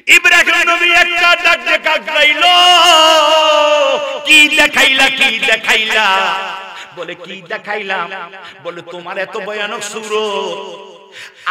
ইব্রাহিম নবী একটা ডাক দেখাইলো, কি দেখাইলা কি দেখাইলা? বলে কি দেখাইলাম? বলে তোমার এত ভয়ানক সূরত,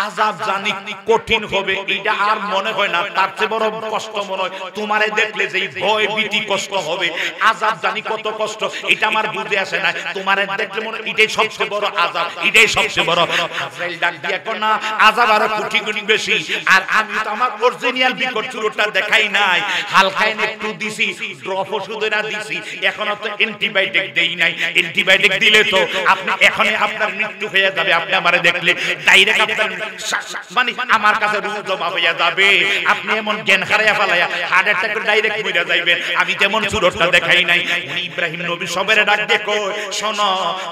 আযাব জানি কঠিন হবে এটা আর মনে হয় না, তার চেয়ে বড় কষ্ট মনে হয় তোমারে দেখলে যেই ভয় ভীতি কষ্ট হবে, আযাব জানি কত কষ্ট এটা আমার বুঝে আসে না, তোমারে দেখলে মনে এটাই সবচেয়ে বড় আযাব, এটাই সবচেয়ে বড়। আজরাইল ডাক দিয়া কো না, আযাব আরো কোটি গুণ বেশি, আর আমি তো আমার অরিজিনাল বিকট চুরোটা দেখাই নাই, হালকা একটু দিছি, ড্রপ ওষুধ না দিছি, এখনো তো অ্যান্টিবায়োটিক দেই নাই, অ্যান্টিবায়োটিক দিলে তো আপনি এখনই আপনার মৃত্যু হয়ে যাবে, আপনি আমারে দেখলে ডাইরেক্ট মানে আমার কাছে রূহ জমা হইয়া যাবে, আপনি এমন জ্ঞান হারাইয়া ফেলাইয়া হার্ট অ্যাটাক করে ডাইরেক্ট মরে যাইবেন, আমি যেমন সুরতটা দেখাই নাই। উনি ইব্রাহিম নবী সবেরে ডাক দিয়ে কয়, শোনো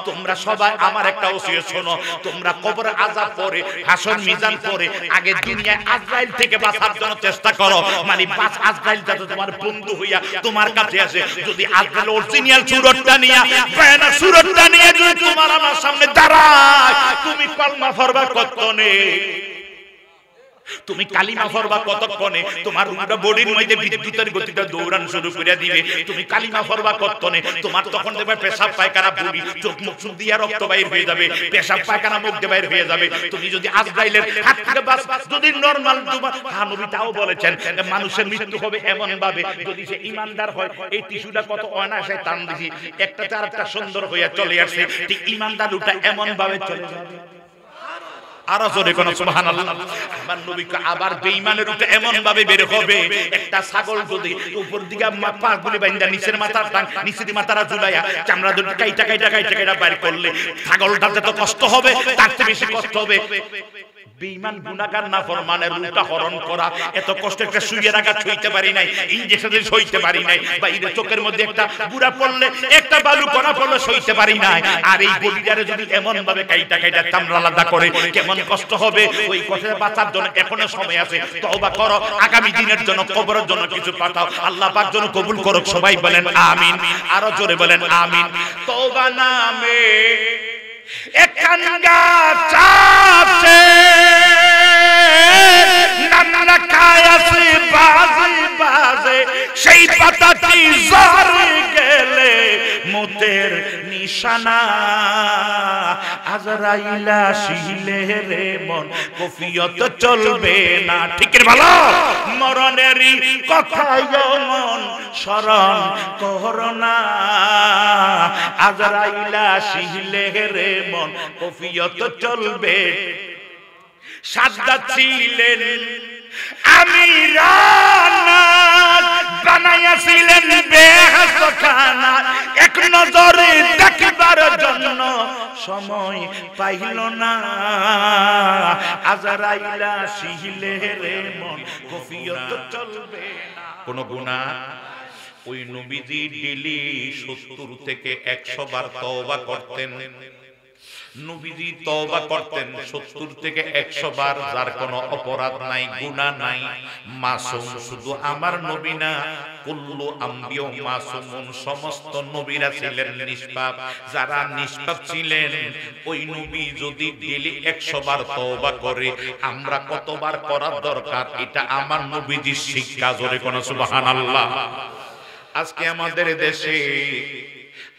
তোমরা সবাই আমার একটা ওসিয়ত শোনো, তোমরা কবরে আযাব পড়ে হাসর মিজান পড়ে আগে দুনিয়ায় আজরাইল থেকে বাঁচার জন্য চেষ্টা করো, মানে আজরাইল যাতে তোমার বন্ধু হইয়া তোমার কাছে আসে, যদি আজরাইল অরিজিনাল সুরতটা নিয়া বায়ানা সুরতটা নিয়ে যদি তোমার আমার সামনে দাঁড়ায়, তুমি কলমা পড়বা কতক্ষণে, তুমি কালিমা পড়বা কতক্ষণে, তোমার রুহটা বডির মধ্যে বিদ্যুতের গতিতে দৌড়ান শুরু করে দিবে, তুমি কালিমা পড়বা কতক্ষণে, তোমার তখন দেখবে পেশাব পায়খানা বমি, চোখ মুখ দিয়া রক্ত বাইর হয়ে যাবে, পেশাব পায়খানা মুখ দিয়ে বাইর হয়ে যাবে। তুমি যদি আজরাইলের হাত থেকে বাস যদি নরমাল তোমার নবী তাও বলেছেন মানুষের মৃত্যু হবে এমন ভাবে, যদি সে ঈমানদার হয়, এই টিস্যুটা কত অনায়াসে টান দিছি একটাতে আরেকটা সুন্দর হইয়া চলে আসছে, ঠিক ঈমানদার রূপটা এমন ভাবে চলে যাবে। আরো জোরে কোন সুবহানাল্লাহ। আমার নবীকে আবার বেঈমানের রূপে এমন ভাবে বের হবে, একটা ছাগল যদি উপর দিকে পাগুলি বাইন্দা নিচের মাথার টাং নিচের মাথারা ঝুলাইয়া চামড়া দুটো কাইটা কাইটা কাইটা কাইটা বাইর করলে ছাগলটাতে তো কষ্ট হবে, তার চেয়ে বেশি কষ্ট হবে বেঈমান গুনাহগার নাফরমানের রূপটা হরণ করা। এত কষ্ট একটা শুইয়ে রাখা সইতে পারি নাই, ইনজেকশন সইতে পারি নাই, বাইরে চোখের মধ্যে একটা বুড়া পড়লে একটা বালু কণা পড়লে সইতে পারি নাই, আর এই বডিটারে যদি এমন ভাবে কাইটা কাইটা চামড়া আলাদা করে কেমন কষ্ট হবে। ওই কষ্টে বাঁচার জন্য এখনো সময় আছে, তওবা করো, আগামী দিনের জন্য কবরের জন্য কিছু পাঠাও, আল্লাহ পাক যেন কবুল করুক। সবাই বলেন আমিন, আরো জোরে বলেন আমিন। তওবা নামে একখান গাছ আছে, নানা কায়াসে বাজে বাজে, সেই পাতাটি ঝরে গেলে মতের নিশানা, আজরাইল আসিলে রে মন কফিয়ত চলবে না। ঠিক ভালো, মরণেরই কথায় মন স্মরণ করো না, আজরাইল আসিলে রে মন কফিয়ত চলবে। সাজ্জাদ ছিলেন আমিরানা, বানাইয়াছিলেন বেহেশত খানা, এক নজরে দেখবার জন্য সময় পাইল না, আজরাইল আসিলে রে মন কফিয়ত চলবে না। কোন গুনাহ ওই নবীজি ডেইলি 70 থেকে 100 বার তওবা করতেন, নবীজি তওবা করতেন 70 থেকে 100 বার, যার কোনো অপরাধ নাই, গুনাহ নাই, মাসুম। শুধু আমার নবী না, কুল্লু আম্বিয়া মাসুমুন, সমস্ত নবীরা ছিলেন নিষ্পাপ। যারা নিষ্পাপ ছিলেন, ওই নবী যদি ডেইলি 100 বার তওবা করে, আমরা কতবার করার দরকার, এটা আমার নবীজির শিক্ষা। জোরে কোন সুবহানাল্লাহ।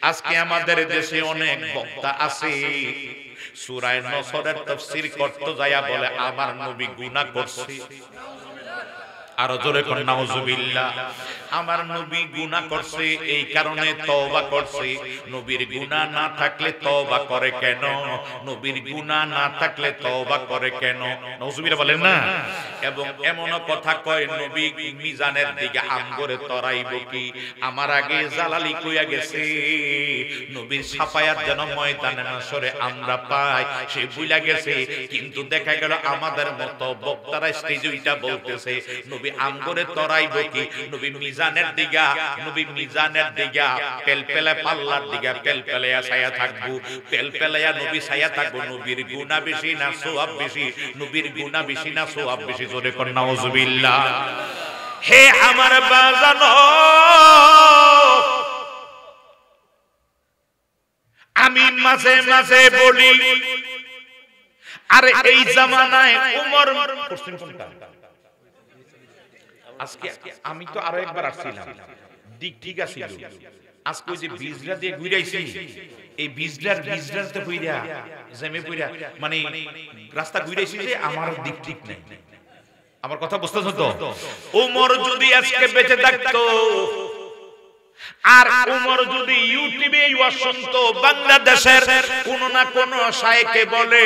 আজকে আমাদের দেশে অনেক বক্তা আছে, সূরা নসরের তাফসীর করতে যায়া বলে আমার নবী গুনাহ করছে। আরো জোরে কোন নাউজুবিল্লাহ। আমার নবী গুনাহ করছে, এই কারণে তওবা করছে। নবীর গুনাহ না থাকলে তওবা করে কেন? নবীর গুনাহ না থাকলে তওবা করে কেন? নাউজুবিল্লাহ বলেন না। এবং এমন কথা কয়, নবী মিজানের দিকে আমগরে তরাইব কি? আমার আগে জালালি কইয়া গেছে, নবীর সাফায়াত যেন ময়দানে হাসরে আমরা পাই, সে ভুলা গেছে। কিন্তু দেখা গেল আমাদের মতো বক্তারা স্টেজে এটা বলতেছে, নবী আমগরে তরাইব কি? নবী মিজানের দিগা পেলপেলা পাল্লার দিগা পেলপেলায়া ছায়া থাকবো, পেলপেলায়া নবী ছায়া থাকবো। নবীর গুনাহ বেশি না সওয়াব বেশি? নবীর গুনাহ বেশি না সওয়াব বেশি? জোরে কোন নাউজুবিল্লাহ। হে আমার বাজানো, আমি মাঝে মাঝে বলি, আরে এই জামানায় উমর আজকে আমি তো আরো একবার আসছিলাম, দিক ঠিক আছিল, আজকে ওই যে বিজরা দিয়ে ঘুরাইছি, এই বিজরাতে কইরা জেমে কইরা মানে রাস্তা ঘুরাইছি যে আমার দিক ঠিক নাই। আমার কথা বুঝতেছো তো? ওমর যদি আজকে বেঁচে থাকতো, আর ওমর যদি ইউটিউবে শুনতো বাংলাদেশের কোন না কোন শায়েখে বলে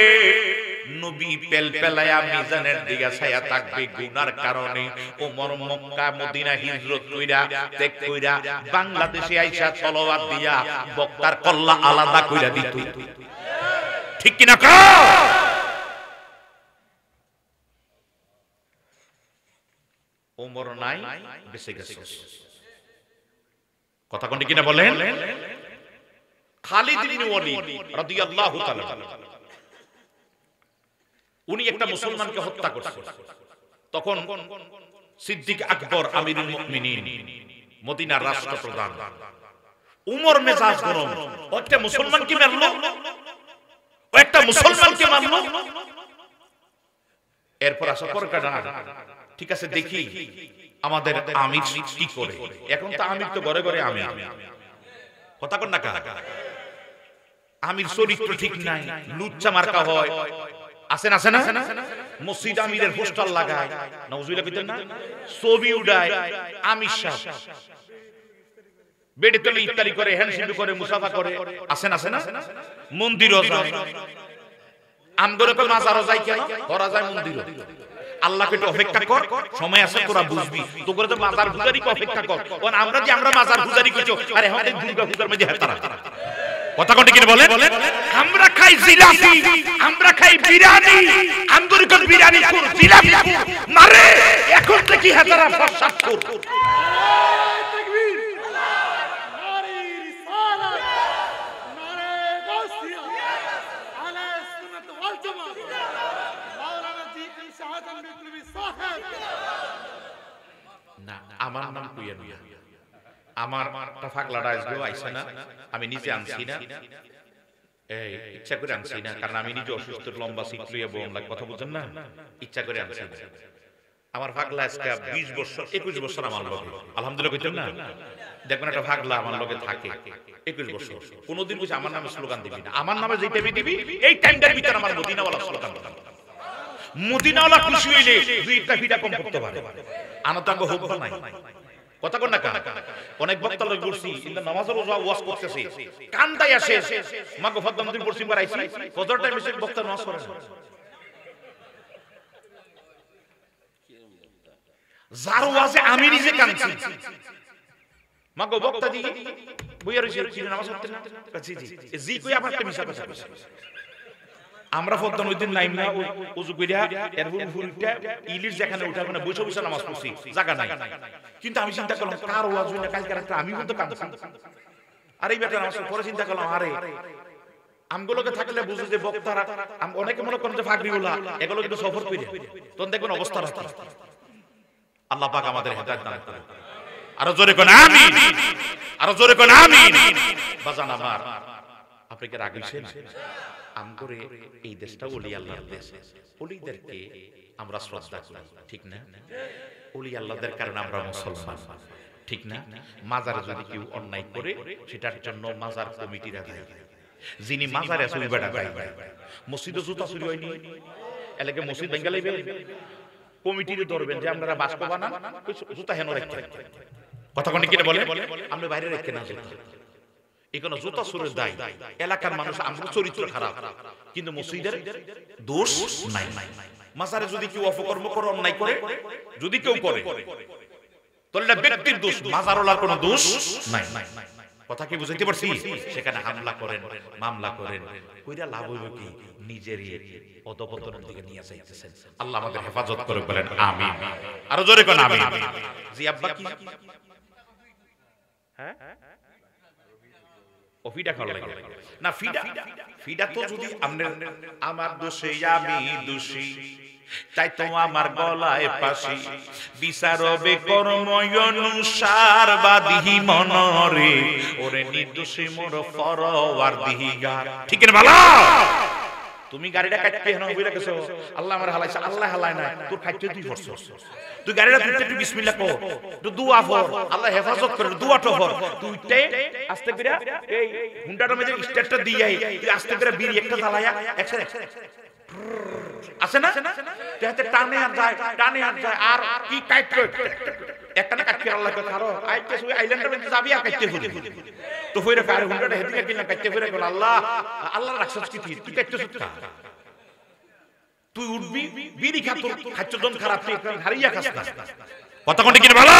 নবী পেলপেলায়া মিজানের দিকে ছায়া থাকবে গুনার কারণে, ওমর মক্কা মদিনা হিজরত কইরা ত্যাগ কইরা বাংলাদেশে আইসা তলোয়ার দিয়া বক্তার কল্লা আলাদা কইরা দিত। ঠিক কি না? ওমর নাই, বেঁচে গেছে। কথা কোনটি কিনা বলেন? খালিদ ইবনে ওয়ালিদ রাদিয়াল্লাহু তাআলা উনি একটা মুসলমানকে হত্যা করছেন। তখন সিদ্দিক আকবর আমিরুল মুমিনিন মদিনার রাষ্ট্রপ্রধান, উমর মেজাজ গরম, একটা মুসলমানকে মারলো, একটা মুসলমানকে মারলো। এরপর আসা পর কাটা, ঠিক আছে দেখি আমাদের আমির কি করে। এখন তো আমির তো ঘরে ঘরে আমির, কথা কন না কা, আমির চরিত্র ঠিক নাই, লুচ্চা মার্কা হয়, আছে না মসজিদ আমিরের পোস্টার লাগায়, নাউজুবিল্লাহ কইতেন না, ছবি উড়ায়, আমির সাহেব বেডে তলে ইফতারি করে, হ্যান্ডশেক করে, মুসাফা করে, আছে না মন্দিরও যায়, আমগরে তো মাজারও যায়, কেন করা যায় মন্দিরও। আল্লাহকে একটু অপেক্ষা কর, সময় আছে তোরা বুঝবি, তো করে তো মাজার পূজারীকে অপেক্ষা কর। কারণ আমরা যে আমরা মাজার পূজারী কইছো, আরে এখন এই দুর্গা পূজার মধ্যে হেতারা কথা কোনটি কি বলেন? আমরা খাই জিলাপি, আমরা খাই বিরিয়ানি, আন্দুরিকর বিরিয়ানি কোন জিলাপি মারে, এখন থেকে হেতারা ফরসাদ কর। না আমার নাম কইয়া নিয়া, আমার পাগলাটা আজকে আইছে না, আমি নিজে আনছি না, এই ইচ্ছা করে আনছি না, কারণ আমি নিজে অসুস্থ, লম্বা সিট লইয়া বম লাগে, কথা বুঝছেন না, ইচ্ছা করে আনছি না। আমার পাগলা আজকে 20 বছর 21 বছর আমার লগে, আলহামদুলিল্লাহ কইতেন না, দেখবেন একটা পাগলা আমার লগে থাকে 21 বছর, কোনদিন কইছে আমার নামে স্লোগান দিবি না, আমার নামে যেই টাইমে দিবি এই টাইমটার ভিতর আমার মদিনাওয়ালা স্লোগান দিবি। মদিনাওয়ালা খুশি হইলে দুইটা ফিটা কম করতে পারে, আনতাঙ্গ হোক বা নাই, কথা কোন না কা। অনেক বক্তা লই বলছি, কিন্তু নামাজের ওয়াজ করতেছে কান্দাই আসে, মাগো ফদ্দাম দিন পড়ছি বার আইছি, ফজর টাইমে সে বক্তা নামাজ পড়ে যার ওয়াজে আমি নিজে কাঁদছি, মাগো বক্তা দি বইয়া রইছে কি নামাজ পড়তে না, জি জি জি কই আবার একটা মিছা কথা বলছে। আমরা ফদ্দান ওই দিন নাইম না ওযু কইরা এরপর ফুলটা ইলিশ যেখানে উঠা মানে বসে বসে নামাজ পড়ছি, জায়গা নাই। কিন্তু আমি চিন্তা করলাম কার ওয়াজ হইনা কালকে রাতে আমি কিন্তু কাঁদছি, আর এই বেটা নামাজ পড়ে চিন্তা করলাম আরে আমগুলোকে থাকলে বুঝো যে বক্তারা অনেকে মনে করেন যে ফাকরিওয়ালা, এগুলো কিন্তু সফর কইরা তখন দেখবেন অবস্থা রাখতে। আল্লাহ পাক আমাদের হেদায়েত দান করুন। আরো জোরে কোন আমিন, আরো জোরে কোন আমিন। বাজান আমার, আপনি কি রাগ হইছেন? আমগরে এই দেশটা ওলি আল্লাহর দেশ, ওলিদেরকে আমরা শ্রদ্ধা করি, ঠিক না? ওলি আল্লাহদের কারণে আমরা মুসলমান, ঠিক না? মাজারে যদি কেউ অন্যায় করে সেটার জন্য মাজার কমিটিরা দায়ী, যিনি মাজারে আছে ওই বেটা দায়ী। মসজিদে জুতা চুরি হয়নি, এলাকে মসজিদ ভেঙে লাইবে, কমিটিরে ধরবেন যে আপনারা বাস্ক বানান, জুতা হেন রাখতে, কথা কোন কি বলে, আমরা বাইরে রেখে না জুতা, এখানে জুতা চুরির দায়। এলাকার মানুষ আমাদের চরিত্র খারাপ, কিন্তু মসজিদের দোষ নাই। মাজারে যদি কেউ অপকর্ম করে, অন্যায় করে, যদি কেউ করে তাহলে এটা ব্যক্তির দোষ, মাজারওয়ালার কোনো দোষ নাই। কথা কি বুঝাইতে পারছি? সেখানে হামলা করেন, মামলা করেন, কইরা লাভ হইব কি? নিজেরই অধঃপতনের দিকে নিয়ে যাইতেছেন। আল্লাহ আমাদের হেফাজত করে, বলেন আমিন। আরো জোরে কোন আমিন। জি আব্বা কি হ্যাঁ ও ফিডা খাওয়া লাগে না, ফিডা তো যদি আমার দোষে আমি দোষী, তাই তো আমার গলায় ফাঁসি, বিচারবে কর্ম অনুসার বাদিহি মনরে, ওরে নির্দোষী মোর ফরওয়ার দিহিগা, ঠিক না? ভালো তুমি গাড়িটা কাটতে হেন হইলা গেছো আল্লাহ আমার হালাইছে আল্লাহ হালায় না তোর খাইতে তুই করছস তুই গাড়িটা তুই একটু বিসমিল্লাহ কর তুই দোয়া কর আল্লাহ হেফাজত করে দোয়াটা কর তুইতে আস্তে করে এই হুন্ডাটার মধ্যে স্টার্টটা দিয়াই তুই আস্তে করে বিড়ি একটা জ্বালায়া একসাথে আছে না তেতে টানে আর যায় আর কি কাটতে একটা না কাটতে আল্লাহকে ছাড়ো আইতে তুই আইল্যান্ডের মধ্যে যাবি আর কাটতে ফুরি তো ফইরা কারে হুন্ডাটা হেদিকে কিনা কাটতে ফিরে গেল আল্লাহ আল্লাহ রাখছস কি তুই কাটতে সুৎকা তুই উঠবি বিড়ি খা তোর খাচ্ছ জন খারাপ তুই হারিয়া খাস না কথা কোনটা কি ভালো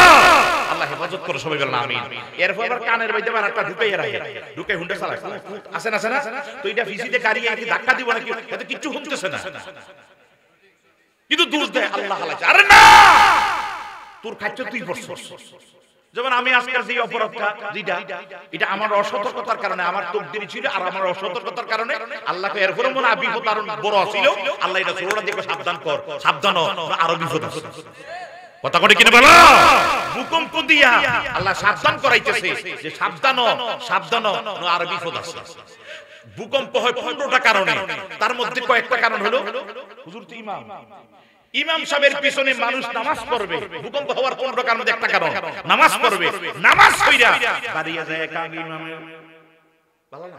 আল্লাহ হেফাজত করে সবাই বলেন আমিন এরপর আবার কানের বাইতে আর একটা ঢুকাইয়া রাখে ঢুকে হুন্ডা চালায় আছে না তো এটা ফিসিতে গাড়ি কি ধাক্কা দিব নাকি এতে কিচ্ছু শুনতেছে না কিন্তু দোষ দেয় আল্লাহ হালাইছে আরে না তোর খাচ্ছ তুই পড়ছস যেমন আমি আজকে যে অপরাধটা যেটা এটা আমার অসতর্কতার কারণে আমার তকদির ছিল আর আমার অসতর্কতার কারণে আল্লাহকে এরপরে মনে বিপদ আরো বড় ছিল আল্লাহ এটা ছোটটা দেখো সাবধান কর সাবধান আরো বিপদ আছে কথা কোটে কিনে বলো ভূকম্প দিয়া আল্লাহ সাবধান করাইতেছে যে সাবধান আরো বিপদ আছে ভূকম্প হয় 15টা কারণে তার মধ্যে কয়েকটা কারণ হলো হুজুর তো ইমাম সাহেবের পিছনে মানুষ নামাজ পড়বে ভূকম্প হওয়ার 15 কারণ মধ্যে একটা কারণ নামাজ পড়বে নামাজ কইরা দাঁড়িয়ে যায় একা ইমামের ভালো না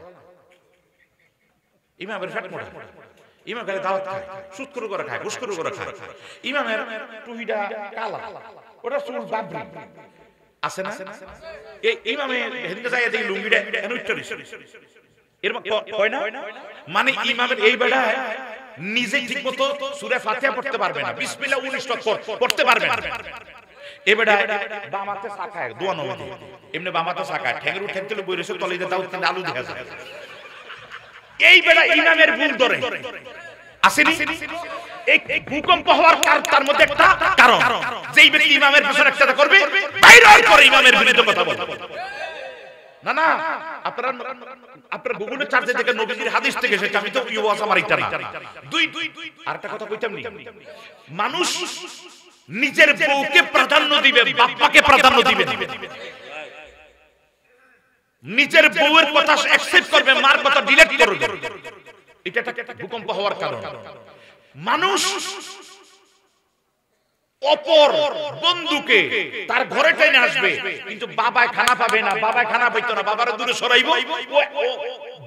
ইমামের ফ্যাট মোটা ইমাম খালি দাওয়াত খায় সুদ করে খায় ঘুষ করে খায় ইমামের টুহিটা কালা ওটা চুল বাবরি আছে না এই ইমামে হেদিকে যায় দেখি লুঙ্গিটা এনুইটরি এর কয় না মানে ইমামের এই বেড়া নিজে ঠিকমতো সূরা ফাতিহা পড়তে পারবে না বিসমিল্লাহ 19 বার পড়তে পারবে না এবারে বামাতে সাকায় দোয়া নবী এমনি বামাতে সাকায় ঠ্যাঙ্গের উঠতে বইরেছে তলিতে দাও কিন্তু আলু দেখা যায় এই বেড়া ইমামের ভুল ধরে আসেনি এই ভূকম্প হওয়ার তার মধ্যে একটা কারণ যেই ব্যক্তি ইমামের পিছনে একটা করবে বাইরে করে ইমামের বিরুদ্ধে কথা বলবে না আপনারা গুগলে চার্জে দেখে নবীজির হাদিস থেকে এসেছে আমি তো ওয়াজ আমার এটা না দুই আরেকটা কথা কইতাম নি মানুষ নিজের বউকে প্রাধান্য দিবে বাপ্পাকে প্রাধান্য দিবে নিজের বউয়ের কথা অ্যাকসেপ্ট করবে মার কথা ডিলিট করবে এটা একটা ভূকম্প হওয়ার কারণ মানুষ অপর বন্ধুকে তার ঘরে টেনে আসবে কিন্তু বাবায় খানা পাবে না বাবায় খানা পাইতো না বাবারে দূরে সরাইবো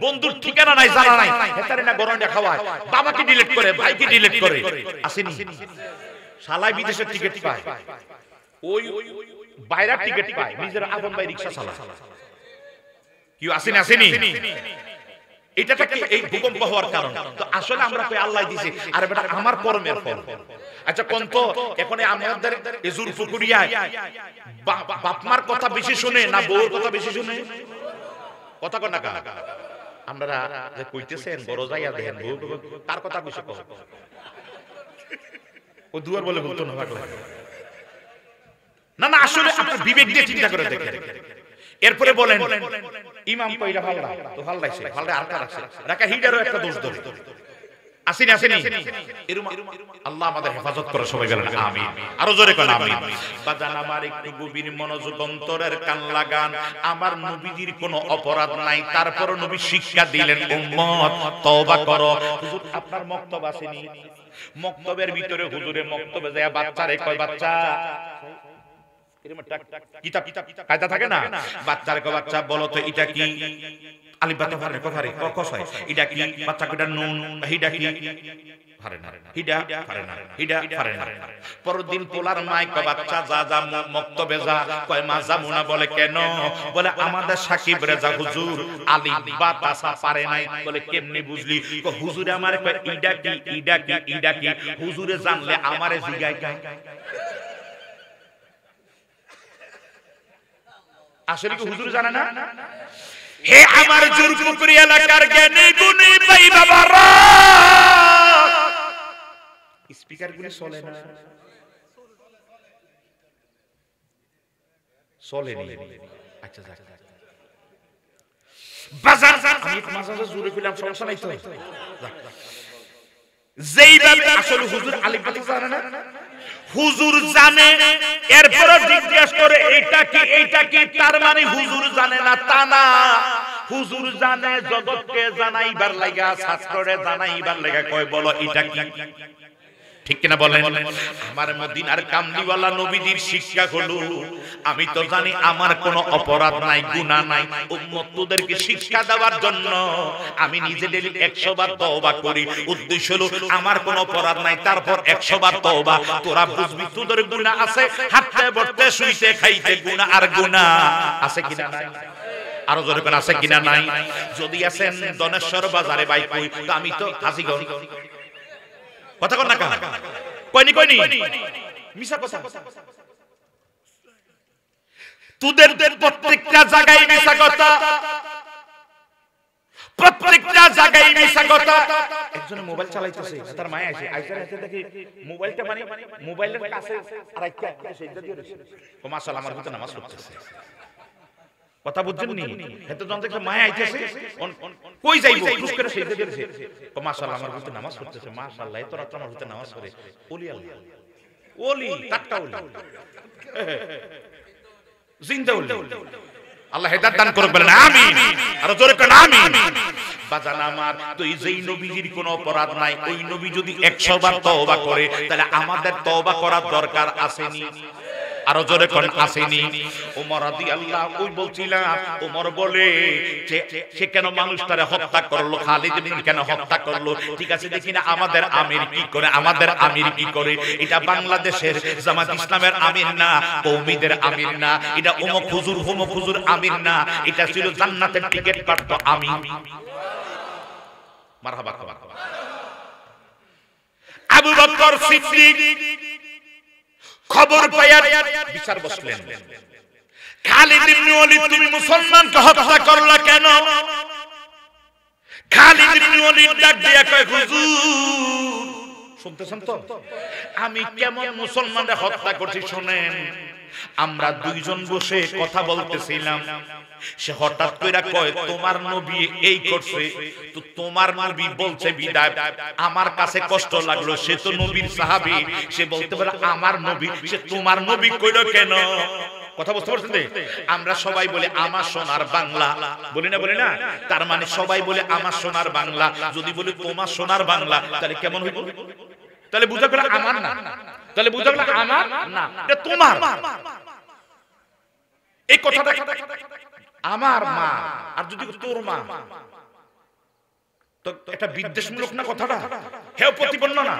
বন্ধুর ঠিকানা নাই জানা নাই হেতারে না গরমটা খাওয়ায় বাবাকে ডিলিট করে ভাইকে ডিলিট করে আসেনি শালায় বিদেশের টিকিট পায় ওই বাইরের টিকিট পায় নিজের আপন ভাই রিকশা চালায় কি আসেনি এটা কি এই ভূকম্প হওয়ার কারণ তো আসলে আমরা কই আল্লাহ দিয়েছে আরে বেটা আমার কর্মের ফল আচ্ছা কোন তো এখন আমাদের এজুর পুকুরিয়ায় বাপ মার কথা বেশি শুনে না বউর কথা বেশি শুনে কথা কোন না আপনারা যে কইতেছেন বড় যাইয়া দেখেন বউ কার কথা বেশি কও ও দুয়ার বলে বলতো না না আসলে আপনি বিবেক দিয়ে চিন্তা করে দেখেন এরপরে বলেন ইমাম কইরা ফালদা তো ফালদাইছে ফালদা আরটা রাখছে রাখা হিডারও একটা দোষ ধরে আসেনি এরকম আল্লাহ আমাদের হেফাজত করে সবাই বলেন আমিন আরো জোরে কোন আমিন বাজান আমার একটু গভীর মনোযোগ অন্তরের কান লাগান আমার নবীজির কোনো অপরাধ নাই তারপরও নবী শিক্ষা দিলেন উম্মত তওবা করো হুজুর আপনার মক্তব আসেনি মক্তবের ভিতরে হুজুরে মক্তবে যায় বাচ্চারে কয় বাচ্চা কিতাব কায়দা থাকে না বাচ্চার কো বাচ্চা বলো তো এটা কি আলিফ বাতা ফারে কফারে কসায় এটা কি বাচ্চা কটা নুন হিডা কি ফারে না হিডা ফারে না হিডা ফারে না পরদিন পোলার মাই কো বাচ্চা যা মক্তবে যা কয় মা যামুনা বলে কেন বলে আমাদের সাকিব রেজা হুজুর আলিফ বাতা সা পারে নাই বলে কেমনে বুঝলি কো হুজুরে আমারে কয় ইডা কি হুজুরে জানলে আমারে জিগায় কায় আসলে কি হুজুর জানে না হে আমার জুরপুকুরি এলাকার জ্ঞানী গুণী ভাই বাবারা স্পিকার গুলো চলে না চলে নি আচ্ছা যাক বাজার আমি মাঝে জুরে কইলাম সমস্যা নাই তো যেইভাবে আসলে হুজুর আলিফ বাতা জানে না হুজুর জানে এরপর জিজ্ঞাসা করে এইটা কি তার মানে হুজুর জানে না তা না হুজুর জানে জগৎকে জানাইবার লাগা, শাস্ত্রে জানাইবার লাগা কয় বলো এটা কি? ঠিক কিনা বলেন? আমার মদিনার কামলিওয়ালা নবীজির শিক্ষা হলো, আমি তো জানি আমার কোনো অপরাধ নাই, গুনাহ নাই, উম্মতদেরকে শিক্ষা দেওয়ার জন্য আমি নিজে ডেইলি 100 বার তওবা করি। উদ্দেশ্য হলো আমার কোনো অপরাধ নাই, তারপর 100 বার তওবা। তোরা বুঝবি তোদের গুনাহ আছে, হাঁটতে বসতে শুইতে খাইতে গুনাহ আর গুনাহ আছে কিনা নাই? আরো জোরে কোন আছে কিনা নাই? যদি আছেন দনেশ্বর বাজারে ভাই কই, তো আমি তো হাজিগঞ্জ। কথা কন না কা? কইনি কইনি মিছা কথা। তোদের প্রত্যেকটা জায়গায় মিছা কথা, প্রত্যেকটা জায়গায় মিছা কথা। একজন মোবাইল চালাইতেছে, তার মায়ে আসে, আইসার হাতে দেখি মোবাইলটা, মানে মোবাইলের কাছে আরেকটা সেটা দিয়ে রইছে। ও মাশাআল্লাহ, আমার ভিতরে নামাজ পড়তেছে। কথা বুঝছেন নি? এত জন দেখে মায়া আইতেছে, কই যাইবো খুশ করে সেটা দিয়ে রইছে। ও মাশাআল্লাহ, আমার ভিতরে নামাজ পড়তেছে। মাশাআল্লাহ, এত রাত আমার ভিতরে নামাজ পড়ে। ওলি আল্লাহ, ওলি টাটকা ওলি, জিন্দা ওলি। আল্লাহ হেদায়েত দান করুক, বলেন আমিন। আর জোরে কোন আমিন। বাজান আমার, তুই যেই নবীজির কোনো অপরাধ নাই, ওই নবী যদি 100 বার তওবা করে, তাহলে আমাদের তওবা করার দরকার আসেনি? আরো জোরে কোন আসেনি? ওমর রাদিয়াল্লাহু, ওই বলছিলাম ওমর বলে যে সে কেন মানুষটারে হত্যা করলো, খালিদ ইবনে কেন হত্যা করলো? ঠিক আছে, দেখি না আমাদের আমির কি করে, আমাদের আমির কি করে। এটা বাংলাদেশের জামাত ইসলামের আমির না, কওমিদের আমির না, এটা অমুক হুজুর আমির না, এটা ছিল জান্নাতের টিকিট প্রাপ্ত আমির। মারহাবা। আবু বকর সিদ্দিক খবর পাইয়া বিচার বসলেন, খালিদ ইবনে ওয়ালিদ তুমি মুসলমানকে হত্যা করলা কেন? খালিদ ইবনে ওয়ালিদ ডাক দিয়া কয়, হুজুর শুনতেছেন তো, আমি কেমন মুসলমানদের হত্যা করছি শুনেন। আমরা দুইজন বসে কথা বলতেছিলাম, সে হঠাৎ কইরা কয় তোমার নবী এই করছে, তো তোমার নবী বলছে বিদায়। আমার কাছে কষ্ট লাগলো, সে তো নবীর সাহাবী, সে বলতে পারে আমার নবী, সে তোমার নবী কইলো কেন? কথা বুঝতে পারছেন? আমরা সবাই বলে আমার সোনার বাংলা, বলি না? তার মানে সবাই বলে আমার সোনার বাংলা। যদি বলি তোমার সোনার বাংলা, তাহলে কেমন হইব? তাহলে বুঝা গেল আমার না, তাহলে বুঝা গেল আমার না, এটা তোমার। এই কথাটা আমার মা, আর যদি তোর মা, তো এটা বিদ্বেষমূলক না কথাটা? হেও প্রতিপন্ন না?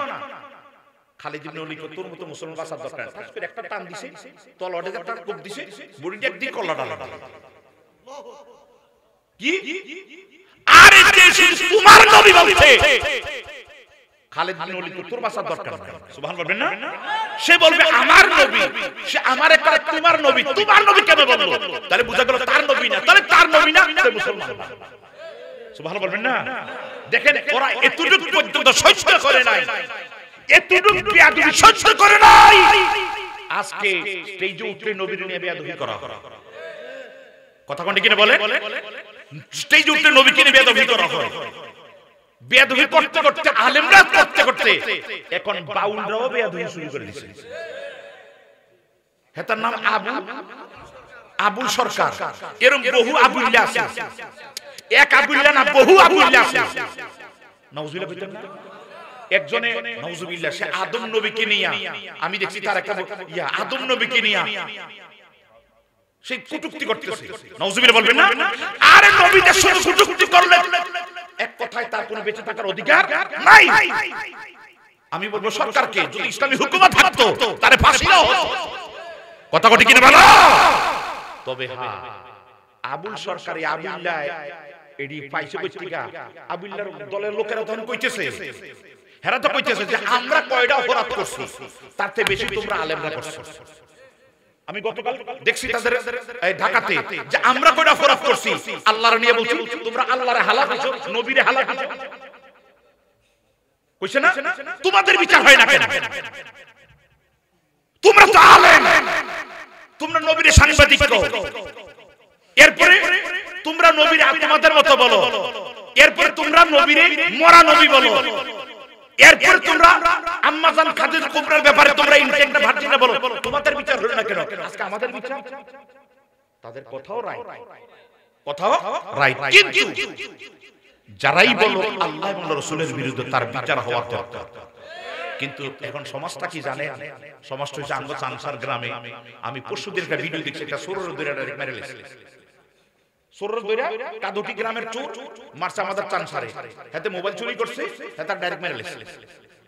খালিদ ইবনে ওয়ালিদ তোর মতো মুসলমান বাঁচার দরকার, তারপর একটা টান দিছে, তলওয়াটে একটা কোপ দিছে, বুড়িটা একদিকে কল্লাটা লাগা। কি? আরে যে তোমার নবী বলছে, খালিদ ইবনে ওয়ালিদ তোর বাঁচার দরকার নাই। সুবহানাল্লাহ বলবেন না? সে বলবে আমার নবী, সে আমার একটা তোমার নবী, তোমার নবী কেন বললো? তাহলে বুঝা গেল তার নবী না, তাহলে তার নবী না, সে মুসলমান না। সুবহানাল্লাহ বলবেন না? দেখেন ওরা এতটুকু পর্যন্ত সহ্য করে নাই, এতটুকু বেয়াদবি সহ্য করে নাই, আজকে স্টেজে উঠে নবীর নিয়ে বেয়াদবি করা। কথা কোনটা কিনা বলে? স্টেজে উঠে নবীকে নিয়ে বেয়াদবি করা হয়। বেয়াদবি করতে করতে, আলেমরা করতে করতে, এখন বাউলরাও বেয়াদবি শুরু করে দিয়েছে। হেতার নাম আবুল সরকার। এরকম বহু আবুল্লাহ আছে, এক আবুল্লাহ না, বহু আবুল্লাহ আছে। নাউজুবিল্লাহ কইতেন না? একজনে নাউজুবিল্লাহ, সে আদম নবীকে নিয়া, আমি দেখছি তার একটা আদম নবীকে নিয়া সে কটূক্তি করতেছে। নাউজুবিল্লাহ বলবেন না? আরে নবীদের সাথে কটূক্তি করলে এক কথায় তার কোনো বেঁচে থাকার অধিকার নাই। আমি বলবো সরকারকে, যদি ইসলামী হুকুমত থাকতো তারে ফাঁসি দাও হতো। কথা কটি কিনা বলো? তবে হ্যাঁ, আবুল সরকারি আবুল্লাহ এডি পাইছে কইতিকা, আবুল্লাহর দলের লোকেরা তখন কইতেছে, হেরা তো কইতেছে যে আমরা কয়টা অপরাধ করছি, তার থেকে বেশি তোমরা আলেমরা করছো। আমি গতকাল দেখছি তাদের ঢাকাতে যে আমরা কয়টা অপরাধ করছি, আল্লাহর নিয়ে বলছি তোমরা আল্লাহরে হালাল কইছো, নবীরে হালাল কইছো। কইছে না? তোমাদের বিচার হয় না কেন? তোমরা তো আলেম, তোমরা নবীরে সাংবাদিক কও, এরপরে তোমরা নবীরে তোমাদের মতো বলো, এরপরে তোমরা নবীরে মরা নবী বলো, এরপরে তোমরা আম্মা জান খাদিজা কুবরার ব্যাপারে তোমরা ইনটেকটা ভার্জিনা বলো। তোমাদের বিচার হলো না কেন? আজকে আমাদের বিচার। তাদের কথাও রাইট, কথা রাইট, কিন্তু যারাই বলো আল্লাহ এবং রাসূলের বিরুদ্ধে তার বিচার হওয়ার দরকার। কিন্তু এখন সমাজটা কি জানে? সমাজটা হচ্ছে আঙ্গ চানসার গ্রামে, আমি পরশুদিন একটা ভিডিও দেখছি, একটা সোরের দইরা ডাইরেক্ট মেরে লেছে, সোরের দইরা কাদুটি গ্রামের চোর মারছে আমাদের চানসারে, হাতে মোবাইল চুরি করছে, হাতে ডাইরেক্ট মেরে লেছে।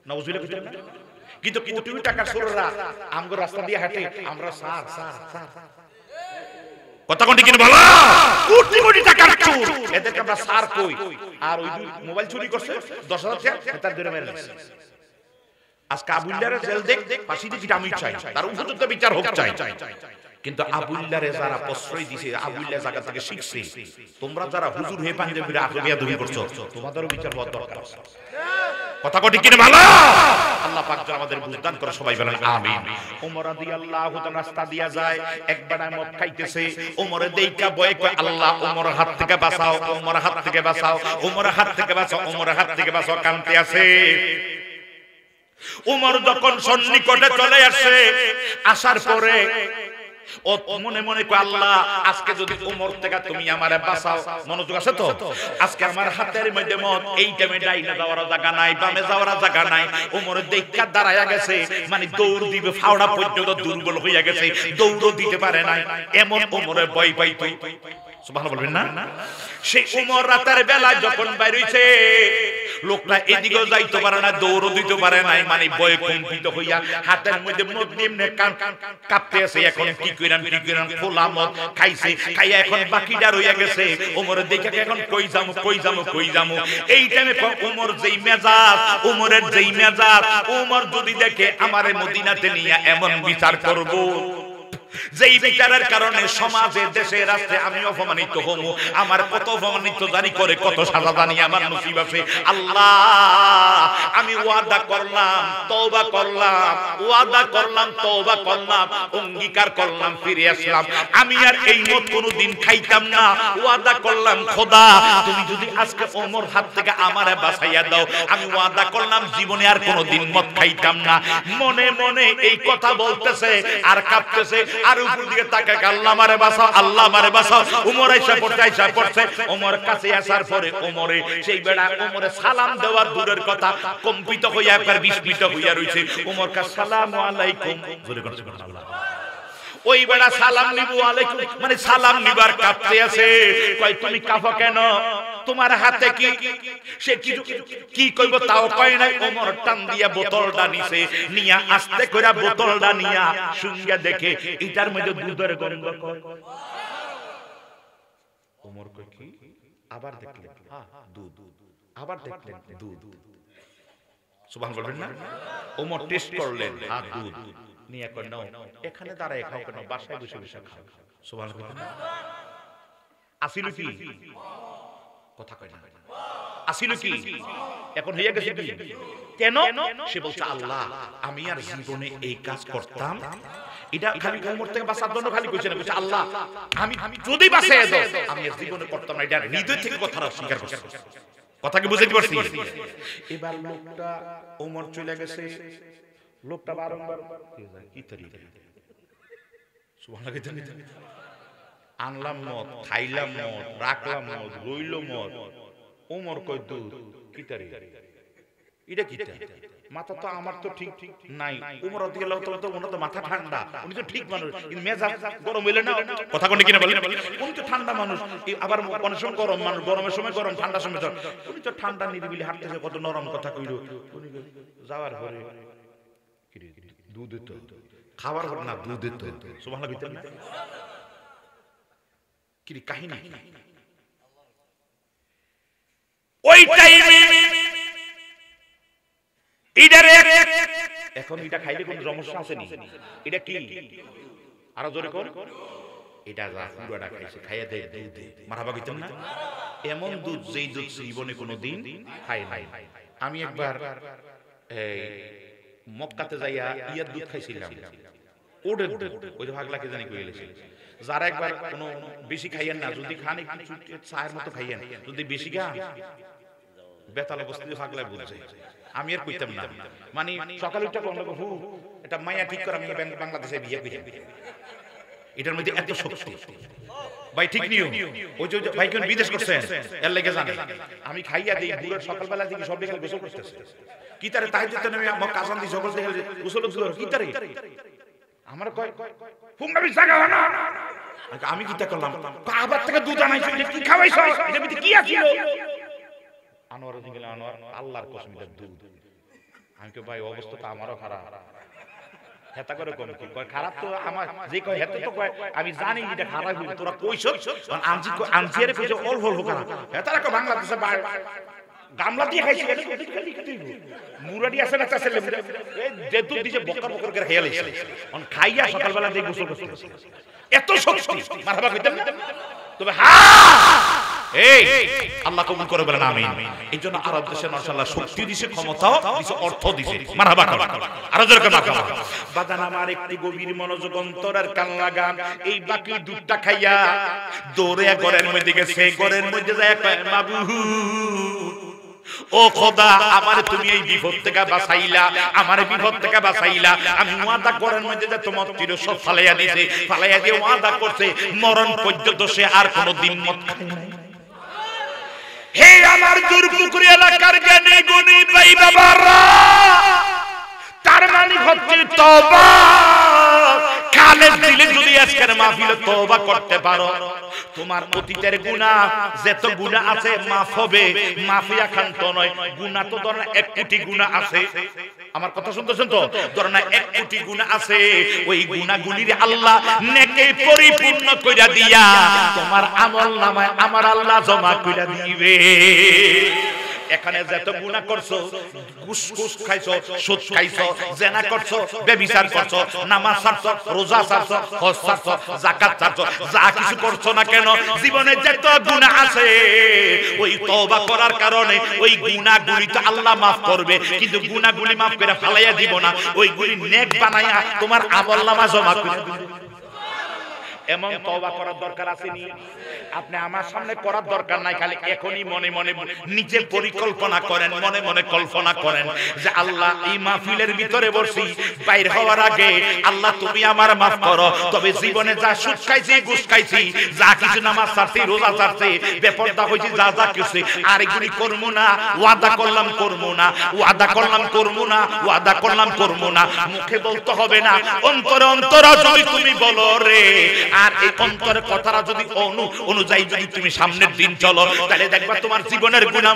নাউজুবিল্লাহ কইতেন না? কিন্তু কোটি কোটি টাকার সোররা আমগো রাস্তা দিয়ে হাঁটে, আমরা স্যার স্যার স্যার কথা কোন ঠিক বলো, কোটি কোটি টাকার চোর, এদেরকে আমরা স্যার কই, আর ওই মোবাইল চুরি করছে 10,000 টাকা হাতে ধরে মেরে লেছে। আজকে আবুল্লাহর জেল দেখ ফাঁসি দিতে আমি চাই, তার উপযুক্ত বিচার হোক চাই। কিন্তু আবুল্লাহরে যারা প্রশ্রয় দিছে, আবুল্লাহ জায়গা থেকে শিখছে, তোমরা যারা হুজুর হয়ে পাঞ্জাবির আরবিয়া দুই করছো, তোমাদেরও বিচার হওয়ার দরকার আছে। কথা কটি কিনে ভালো, আল্লাহ পাক যেন আমাদের বুঝদান করে, সবাই বলেন আমিন। ওমর রাদিয়াল্লাহু তাআলা রাস্তা দিয়া যায়, একবার মদ খাইতেছে, ওমরে দেইকা বয় কয় আল্লাহ ওমরের হাত থেকে বাঁচাও, ওমরের হাত থেকে বাঁচাও, ওমরের হাত থেকে বাঁচাও, ওমরের হাত থেকে বাঁচাও, কাঁদতে আছে। ওমর যখন সন্নিকটে চলে আসে, আসার পরে ও মনে মনে কয় আল্লাহ আজকে যদি ওমর থেকে তুমি আমারে বাঁচাও, মনোযোগ আছে তো, আজকে আমার হাতের মধ্যে মত, এই টাইমে ডাইনে যাওয়ার জায়গা নাই, বামে যাওয়ার জায়গা নাই। ওমরের দেখা দাঁড়ায়া গেছে, মানে দৌড় দিবে, ফাওড়া পর্যন্ত দুর্বল হইয়া গেছে, দৌড়ও দিতে পারে নাই, এমন ওমরে ভয় পাইতো। সুবহানাল্লাহ বলবেন না? সেই ওমর রাতের বেলা যখন বাইর হইছে, লোকটা এদিকেও যাইতে পারে না, দৌড়ও দিতে পারে নাই, মানে ভয় কম্পিত হইয়া হাতের মধ্যে মদ নিয়ে কাঁপতে আছে। এখন কি কইরাম কি কইরাম, খোলা মদ খাইছে, খাইয়া এখন বাকিটা রইয়া গেছে। ওমরের দেখে এখন কই যামু কই যামু কই যামু, এই টাইমে ওমর যেই মেজাজ, ওমরের যেই মেজাজ, ওমর যদি দেখে আমারে মদিনাতে নিয়া এমন বিচার করব, যেই বিচারের কারণে সমাজে দেশে রাষ্ট্রে আমি অপমানিত হবো, আমার কত অপমানিত জানি করে, কত সাজা জানি আমার নসিব আছে। আল্লাহ আমি ওয়াদা করলাম, তওবা করলাম, ওয়াদা করলাম, তওবা করলাম, অঙ্গীকার করলাম, ফিরে আসলাম, আমি আর এই মদ কোনোদিন খাইতাম না। ওয়াদা করলাম খোদা তুমি যদি আজকে ওমর হাত থেকে আমারে বাঁচাইয়া দাও, আমি ওয়াদা করলাম জীবনে আর কোনোদিন মদ খাইতাম না। মনে মনে এই কথা বলতেছে আর কাঁপতেছে, আর উপর দিকে তাকায় আল্লাহ মারে বাঁচাও, আল্লাহ মারে বাঁচাও। ওমর আইসা পড়ছে, ওমর কাছে আসার পরে ওমরে সেই বেড়া ওমরে সালাম দেওয়ার দূরের কথা, কম্পিত হইয়া একবার বিস্মিত হইয়া রইছে। ওমর কা সালামু আলাইকুম, জোরে করে সুবহানাল্লাহ। ওই বেড়া সালাম নিবু আলাইকুম মানে সালাম নিবার কাঁপতে আছে। কয় তুমি কাঁপো কেন, তোমার হাতে কি? সে কিছু কি কইব তাও কয় নাই। ওমর টান দিয়া বোতলটা নিছে, নিয়া আস্তে কইরা বোতলটা নিয়া শুঙ্গা দেখে এটার মধ্যে দুধের গন্ধ কয়। ওমর কয় কি? আবার দেখলেন হ্যাঁ দুধ, আবার দেখলেন দুধ। সুবহান বলবেন না? ওমর টেস্ট করলেন, হ্যাঁ দুধ। নিয়া কয় নাও, এখানে দাঁড়ায় খাও কেন, বাসায় বসে বসে খাও। সুবহান বলবেন না? আসিল কি কথা কয় না, আসিল কি এখন হইয়া গেছে কি কেন? সে বলছে আল্লাহ আমি আর জীবনে এই কাজ করতাম, এটা খালি ওমর থেকে বাঁচার জন্য খালি কইছে না, কইছে আল্লাহ আমি যদি বাঁচায় দাও আমি আর জীবনে করতাম না। এটা হৃদয় থেকে কথাটা স্বীকার করছে। কথা কি বুঝাইতে পারছি? এবার লোকটা ওমর চলে গেছে, লোকটা বারংবার কি তরিকা সুবহানাল্লাহ আনলাম মদ, খাইলাম মদ, রাখলাম মদ, রইল মদ। ওমর কয় দুধ, কি তরিকা এটা কি মাথা তো আমার তো ঠিক ঠিক নাই। ওমর রাদিয়াল্লাহু তাআলা তো ওনার তো মাথা ঠান্ডা, উনি তো ঠিক মানুষ, কিন্তু মেজাজ গরম হইলে না। কথা কোন কিনা বলেন, উনি তো ঠান্ডা মানুষ, আবার অনেক সময় গরম মানুষ, গরমের সময় গরম, ঠান্ডার সময় জ্বর। উনি তো ঠান্ডা নিরিবিলি হাঁটতেছে, কত নরম কথা কইলো। উনি যাওয়ার পরে দুধ তো খাবার পর না দুধ তো সুবহানাল্লাহ বিতেন না কি কাহিনী। ওই টাইমে এখন এটা খাইলে কোন সমস্যা আছে নি? এটা কি আরো জোরে কর, এটা পুরোটা খাইছে, খাইয়া দেয় দুধ, মারহাবা কইতেন না? এমন দুধ যেই দুধ জীবনে কোনোদিন খাই নাই। আমি একবার মক্কাতে যাইয়া ইয়ার দুধ খাইছিলাম, ওটের দুধ, ওই যে ভাগলাকে জানি কই এলেছে। যারা একবার কোনো বেশি খাইয়েন না, যদি খান একটু চায়ের মতো খাইয়েন, যদি বেশি খান বেতাল অবস্থিত ভাগলায় বুঝছে। আমি আর কইতাম না, মানে সকালে উঠে কোন হু এটা মাইয়া ঠিক করে আমি বাংলাদেশে বিয়ে করি, এটার মধ্যে এত শক্তি। ভাই ঠিক নিও ওই যে ভাই কোন বিদেশ করছেন এর লাগে জানেন আমি খাইয়া দেই বুড়ার সকালবেলা থেকে সব বিকাল গোসল করতেছে কি তারে তাহাজ্জুদ নামে আমার কাজান দি সকাল থেকে গোসল কি তারে আমার কয় ফুংনাবি জায়গা না আমি কিটা করলাম আবার থেকে দুধ আনাইছো এটা কি খাওয়াইছো এটা ভিতরে কি আছিল আনোয়ার দিকে আনোয়ার আল্লাহর কসম এটা দুধ আমি কই ভাই অবস্থা তো আমারও খারাপ হেতা করে কম কি কয় খারাপ তো আমার যে কয় হেতা তো কয় আমি জানি এটা খারাপ হইবে তোরা কইছ আনজিরে কইছ অল্প অল্প খারাপ হেতারা কয় বাংলাদেশে গামলা দিয়ে খাইছি মুরাডি আছে না চাষের লেবু এই যে দুধ দিছে বকর বকর করে খাইয়া লাইছে অন খাইয়া সকালবেলা দিয়ে গোসল করছে এত শক্তি মারহাবা কইতেন না তবে এই আল্লাহ কবুল করে বলেন আমিন এইজন্য আরব দেশে মাশাআল্লাহ শক্তি দিছে ক্ষমতাও দিছে অর্থ দিছে মারহাবা আরো জোরে মারহাবা বাদান আমার একটি গভীর মনোযোগ অন্তরের কান লাগা এই বাকি দুধটা খাইয়া দৌড়ে ঘরের মধ্যে গেছে ঘরের মধ্যে যায় মাবুদ ও খোদা আমারে তুমি এই বিপদ থেকে বাঁচাইলা আমারে বিপদ থেকে বাঁচাইলা আমি ওয়াদা করার মধ্যে যে তোমার চির সব ফালাইয়া দিয়েছে ফালাইয়া দিয়ে ওয়াদা করছে মরণ পর্যন্ত সে আর কোনোদিন মদ খাবে না হে আমার দুর্পুকুর এলাকার জ্ঞানী গুণী ভাই বাবারা তার মানে হচ্ছে তওবা খালেদ দিলে যদি আজকের মাহফিলে তওবা করতে পারো তোমার অতীতের গুনাহ যত গুনাহ আছে মাফ হবে মাফিয়া খান্ত নয় গুনাহ তো ধরেন 1 কোটি গুনাহ আছে আমার কথা শুনতেছেন তো ধরেন 1 কোটি গুনাহ আছে ওই গুনাহগুলির আল্লাহ নেকে পরিপূর্ণ কইরা দিয়া তোমার আমলনামায় আমার আল্লাহ জমা কইরা দিবে এখানে যত গুনাহ করছো ঘুষ খাইছো সুদ খাইছো জেনা করছো ব্যভিচার করছো নামাজ ছাড়ছো রোজা ছাড়ছো হজ ছাড়ছো যাকাত ছাড়ছো যা কিছু করছো না কেন জীবনে যত গুনাহ আছে ওই তওবা করার কারণে ওই গুনাহগুলি তো আল্লাহ maaf করবে কিন্তু গুনাহগুলি maaf করে ফেলাইয়া দিব না ওইগুলি নেক বানায়া তোমার আমলনামা জমা করে দিবে এমন তওবা করার দরকার আছে নি আপনি আমার সামনে করার দরকার নাই খালি এখনি মনে মনে নিজে পরিকল্পনা করেন মনে মনে কল্পনা করেন যে আল্লাহ এই মাহফিলের ভিতরে বসি বাইরে হওয়ার আগে আল্লাহ তুমি আমার maaf করো তবে জীবনে যা সুদ খাইছি ঘুষ খাইছি যা কিছু নামাজ ছাড়ছি রোজা ছাড়ছি বেপরদা হইছি যা যা কিছু আর এগুলি করব না ওয়াদা করলাম করব না ওয়াদা করলাম করব না ওয়াদা করলাম করব না মুখে বলতে হবে না অন্তরে অন্তরে যদি তুমি বলো রে আর এই অন্তরের কথাটা যদি অনুযায়ী যদি তুমি সামনের দিন চলো তাহলে দেখবা তোমার জীবনের গুনাহ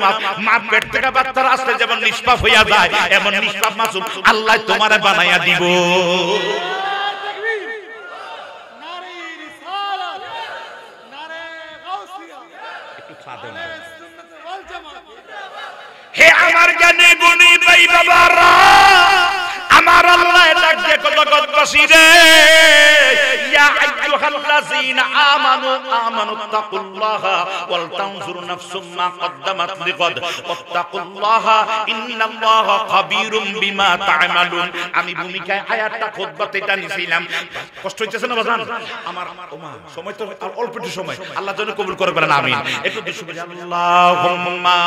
মাপ পেট থেকে বাচ্চারা আসলে যেমন নিষ্পাপ হইয়া যায় এমন নিষ্পাপ মাসুম আল্লাহ তোমারে বানাইয়া দিব নারে রিসালাত নারে গাউসিয়া একটু ছাদে নারে সুন্নাত ওয়াল জামাত হে আমার জ্ঞানী গুণী ভাই বাবারা আমার আল্লাহ ডাক দিয়ে জগৎবাসী রে ইয়া আইয়ুহাল্লাযীনা আমানুত্তাকুল্লাহা ওয়াল তানজুর নাফসুম মা কদ্দামাত লিগাদ ওয়াত্তাকুল্লাহা ইন্নাল্লাহা খাবীরুম বিমা তা'মালুন আমি ভূমিকায় আয়াতটা খুতবাতে এটা নিছিলাম কষ্ট হইতেছে না বাজান আমার ওমা সময় তো অল্প একটু সময় আল্লাহ যেন কবুল করে বলেন আমিন একটু শুকরিয়া আল্লাহুম্মা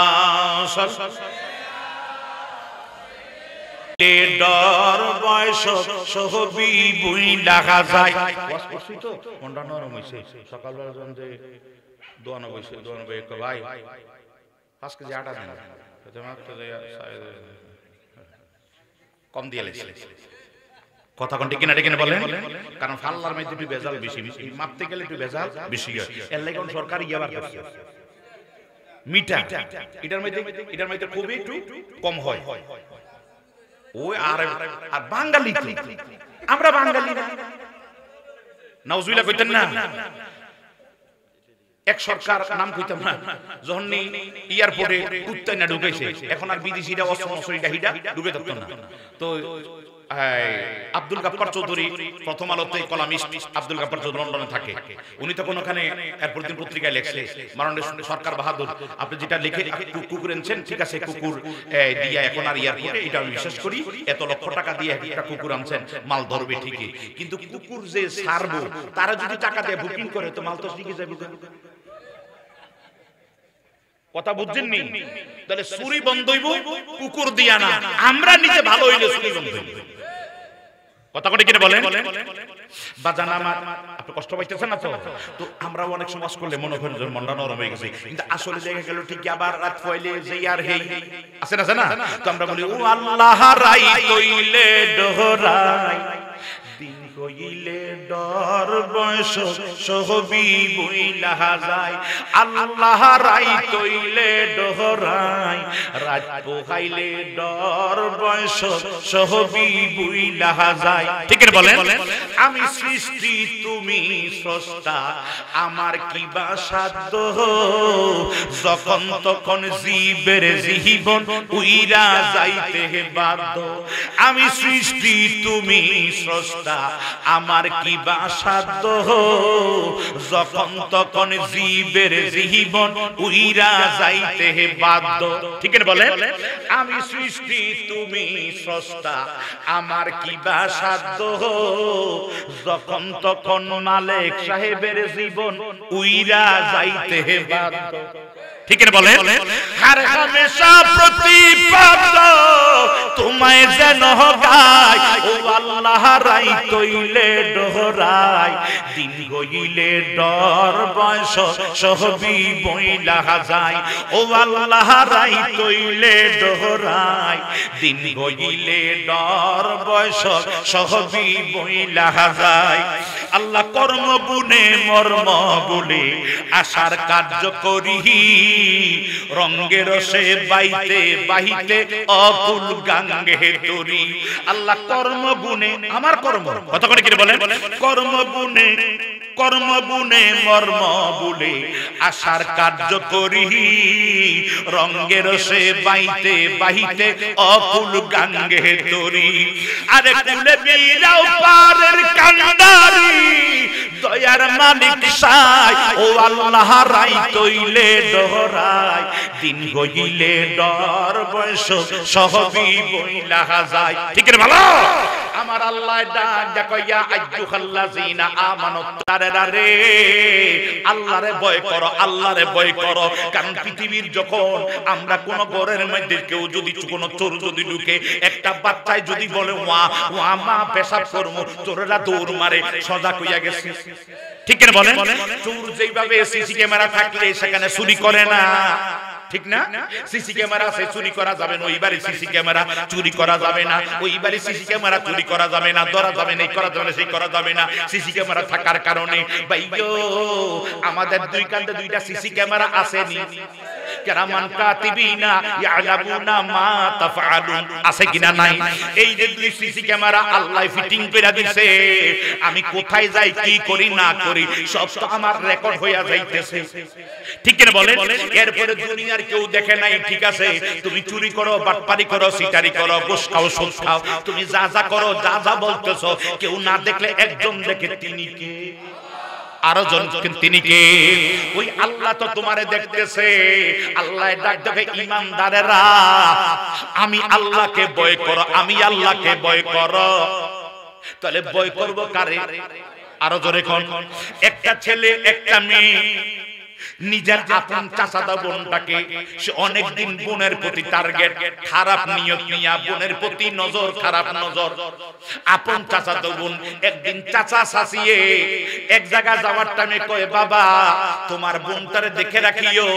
ডর বয়স সহবি বুই লাগা যায় ওয়াজ করছি তো মনটা নরম হইছে সকালবেলা যখন যে দোয়ানো বইছে দোয়ানো বই ভাই 5 কেজি আটা দেন মাত্র কম দিয়ে লাইছে কথা কোন ঠিক না ঠিক না বলেন কারণ ফাল্লার মধ্যে একটু ভেজাল বেশি মাপতে গেলে একটু ভেজাল বেশি হয় এর লাগি কোন সরকার ইয়াবার করছে মিঠা এটার মধ্যে খুবই একটু কম হয় ওই আর বাঙালি আমরা বাঙালি না নাউজুবিল্লাহ কইতেন না এক সরকার নাম কইতাম না যখন এয়ারপোর্টে কুত্তা না ঢুকাইছে এখন আর বিদেশিরা অসমসরিটা হিডা ঢুকে থাকতো না তো আব্দুল গাফফার চৌধুরী প্রথম আলোতে কলামিস্ট আব্দুল গাফফার চৌধুরী লন্ডনে থাকে উনি তখন ওখানে এরপর দিন পত্রিকায় লিখছে মাননীয় সরকার বাহাদুর আপনি যেটা লিখে কুকুর এনেছেন ঠিক আছে কুকুর দিয়া এখন আর এয়ারপোর্টে এটা আমি বিশ্বাস করি এত লক্ষ টাকা দিয়ে একটা কুকুর আনছেন মাল ধরবে ঠিকই কিন্তু কুকুর যে ছাড়বো তারা যদি টাকা দিয়ে বুকিং করে তো মাল তো ঠিকই যাবে কথা বুঝছেন নি তাহলে চুরি বন্ধ হইব কুকুর দিয়া না আমরা নিজে ভালো হইলে চুরি বন্ধ হইব কথা করে কিনে বলেন বাজান আমার, আপনি কষ্ট পাইতেছেন না তো? তো আমরা অনেক সমাজ করলে মনে করেন যে মনটা নরম হয়ে গেছে, কিন্তু আসলে দেখা গেল ঠিক আবার রাত পয়লে যে আর হেই আছে না, তো আমরা বলি ও আল্লাহ রাই কইলে ডহরাই, দিন কইলে ডর বয়স সহবি বইলা যায়, আল্লাহ রাই কইলে ডহরাই, রাত পোহাইলে ডর বয়স সহবি বইলা যায়। ঠিক আছে বলেন, আমি সৃষ্টি তুমি স্রষ্টা, আমার কি বা সাধ্য, যখন তখন জীবের জীবন উইরা যাইতে বাধ্য। আমি সৃষ্টি তুমি স্রষ্টা, আমার কি বা সাধ্য, যখন তখন জীবের জীবন উইরা যাইতে বাধ্য। ঠিক আছে বলেন, আমি সৃষ্টি তুমি স্রষ্টা, আমার কি বা সাধ্য, যখন তখন মালিক সাহেবের জীবন উইরা যাইতে বাধ্য। ঠিক আছে বলেন, হর হামেশা প্রতিপাদ তোমায় যেন গায়, ও আল্লাহ রাই কইলে ডহরাই, দিন গইলে ডর বয়স সহবি বইলা যায়, ও আল্লাহ রাই কইলে ডহরাই, দিন গইলে ডর বয়স সহবি বইলা যায়। আল্লাহ কর্ম গুণে মর্ম বলে আশার কার্য করি, রঙ্গের সে বাইতে বাহিতে অকুল গাঙ্গে তরি। আল্লাহ কর্ম গুণে আমার কর্ম, কথা করে কি বলেন, কর্ম গুণে মর্ম বলে আশার কার্য করি, রঙ্গের সে বাইতে বাহিতে অকুল গাঙ্গে তরি। আরে কুলে বিরাও পারের কান্ডারি, দয়ার মালিক সাই, ও আল্লাহ রাই কইলে ডহরাই, দিন গইলে ডর বয়স সহবি বইলা যায়। ঠিক আছে ভালো, আমার আল্লাহ ডাক কইয়া আইয়ুহাল্লাযিনা আমানু তারেরা রে, আল্লাহরে ভয় করো, আল্লাহরে ভয় করো। কারণ পৃথিবীর যখন আমরা কোন ঘরের মধ্যে কেউ যদি কোন চোর যদি ঢুকে, একটা বাচ্চায় যদি বলে ওয়া ওয়া মা পেশাব করবো, চোরেরা দৌড় মারে, সজা কইয়া গেছে। ঠিক আছে বলেন, চোর যেইভাবে সিসি ক্যামেরা থাকলে সেখানে চুরি করে না, ঠিক না? সিসি ক্যামেরা আছে, চুরি করা যাবে না, ওই বাড়ি সিসি ক্যামেরা চুরি করা যাবে না, ওই বাড়ি সিসি ক্যামেরা চুরি করা যাবে না, ধরা যাবে না, এই করা যাবে না, সেই করা যাবে না। সিসি ক্যামেরা থাকার কারণে ভাইগো আমাদের দুই কান্দে দুইটা সিসি ক্যামেরা আসেনি, কিরামান কাতিবিনা ইয়ালামুনা মা তাফআলুন, আছে কিনা নাই? এই যে দুই সিসি ক্যামেরা আল্লাহ ফিটিং করে দিয়েছে, আমি কোথায় যাই কি করি না করি সব তো আমার রেকর্ড হইয়া যাইতেছে। ঠিক কিনা বলেন? এরপরে দুনিয়ার কেউ দেখে নাই, ঠিক আছে, তুমি চুরি করো, বাটপারি করো, সিটারি করো, ঘুষ খাও, সুদ খাও, তুমি যা যা করো, যা যা বলতেছো, কেউ না দেখলে একজন দেখে, তিনি কে? আরো জন, তিনি কে? ওই আল্লাহ তো তোমারে দেখতেছে। আল্লাহ ডাক দেখে ঈমানদারেরা, আমি আল্লাহকে ভয় করো, আমি আল্লাহকে ভয় করো। তাহলে ভয় করব কারে? আরো জোরে কোন? একটা ছেলে একটা মেয়ে নিজের আপন চাচাতো বোনটাকে, সে অনেকদিন বোনের প্রতি টার্গেট, খারাপ নিয়ত নিয়া বোনের প্রতি নজর, খারাপ নজর। আপন চাচাতো বোন একদিন চাচা শাসিয়ে এক জায়গায় যাওয়ার টাইমে কয়, বাবা তোমার বোনটারে দেখে রাখিও,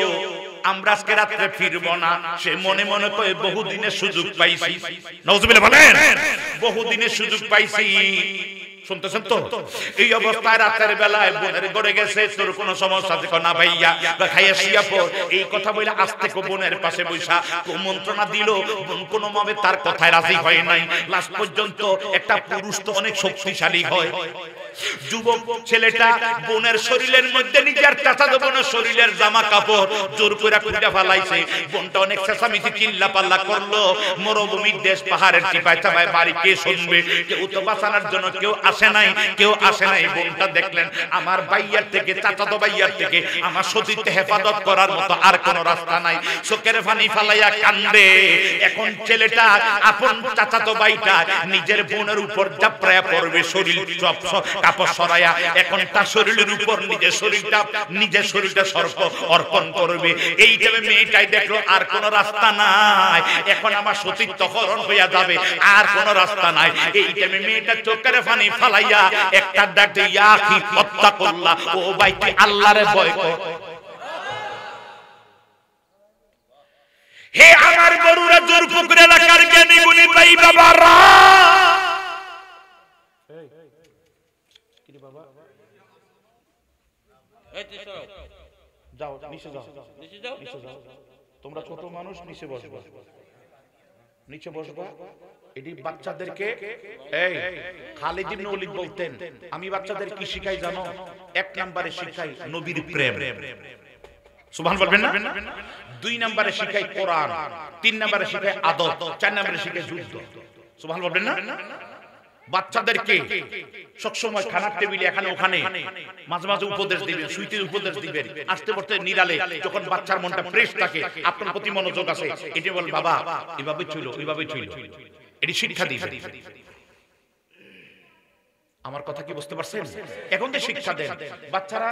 আমরা আজকে রাতে ফিরবো না। সে মনে মনে কয়, বহুদিনের সুযোগ পাইছি। নাউজুবিল্লাহ বলেন, বহুদিনের সুযোগ পাইছি। শুনতেছেন তো? এই অবস্থায় রাতের বেলায় বোনের ঘরে গেছে, তোর কোনো সমস্যা দেখো না ভাইয়া, খাইয়া শুইয়া পড়, এই কথা বলে আস্তে করে বোনের পাশে বৈশা মন্ত্রণা দিল। বোন কোনো ভাবে তার কথায় রাজি হয় নাই। লাস্ট পর্যন্ত একটা পুরুষ তো অনেক শক্তিশালী হয়, যুবক ছেলেটা বোনের শরীরের মধ্যে নিজের চাচাতো বোনের শরীরের জামা কাপড় জোর করে খুলে ফেলাইছে। বোনটা অনেক চেঁচামেচি চিল্লা পাল্লা করলো। মরুভূমির দেশ, পাহাড়ের চিপায় চাপায় বাড়ি, কে শুনবে? কেউ তো বাঁচানোর জন্য কেউ আসে নাই, কেউ আসে নাই। বোনটা দেখলেন আমার ভাইয়ার থেকে, চাচাতো ভাইয়ার থেকে আমার সতীত্ব হেফাজত করার মতো আর কোন রাস্তা নাই। চোখের পানি ফালাইয়া কান্দে। এখন ছেলেটা আপন চাচাতো ভাইটা নিজের বোনের উপর ঝাপড়ায়া পড়বে, শরীর সব কাপড় সরায়া এখন তার শরীরের উপর নিজের শরীরটা সর্প অর্পণ করবে। এই টাইমে মেয়েটাই দেখলো আর কোন রাস্তা নাই, এখন আমার সতীত্ব হরণ হইয়া যাবে, আর কোন রাস্তা নাই। এই টাইমে মেয়েটা চোখের পানি ফালাইয়া একটা ডাক দিয়ে ইয়া আখি ওয়াত্তাকুল্লাহ, ও ভাই তুই আল্লাহরে ভয় কর। হে আমার বড়ুরা জোরপুকুর এলাকার জ্ঞানী গুণী ভাই বাবারা, যাও নিচে যাও, তোমরা ছোট মানুষ নিচে বসবা, নিচে বসবা। এটি বাচ্চাদেরকে, এই খালিদ ইবনে ওলীদ বলতেন আমি বাচ্চাদের কি শিখাই জানো? এক নম্বরে শিখাই নবীর প্রেম, সুবহানাল্লাহ বলবেন না? দুই নম্বরে শিখাই কোরআন, তিন নম্বরে শিখাই আদব, চার নম্বরে শিখাই যুদ্ধ, সুবহানাল্লাহ বলবেন না? বাচ্চাদেরকে সবসময় খানার টেবিলে এখানে ওখানে মাঝে মাঝে উপদেশ দিবেন, শুইতে উপদেশ দিবেন, আসতে পড়তে নিরালে, যখন বাচ্চার মনটা ফ্রেশ থাকে, আপনার প্রতি মনোযোগ আছে, এটি বল বাবা এভাবে ছিল, ওইভাবে ছিল, এটি শিক্ষা দিবেন। আমার কথা কি বুঝতে পারছেন? এখন যে শিক্ষা দেন বাচ্চারা,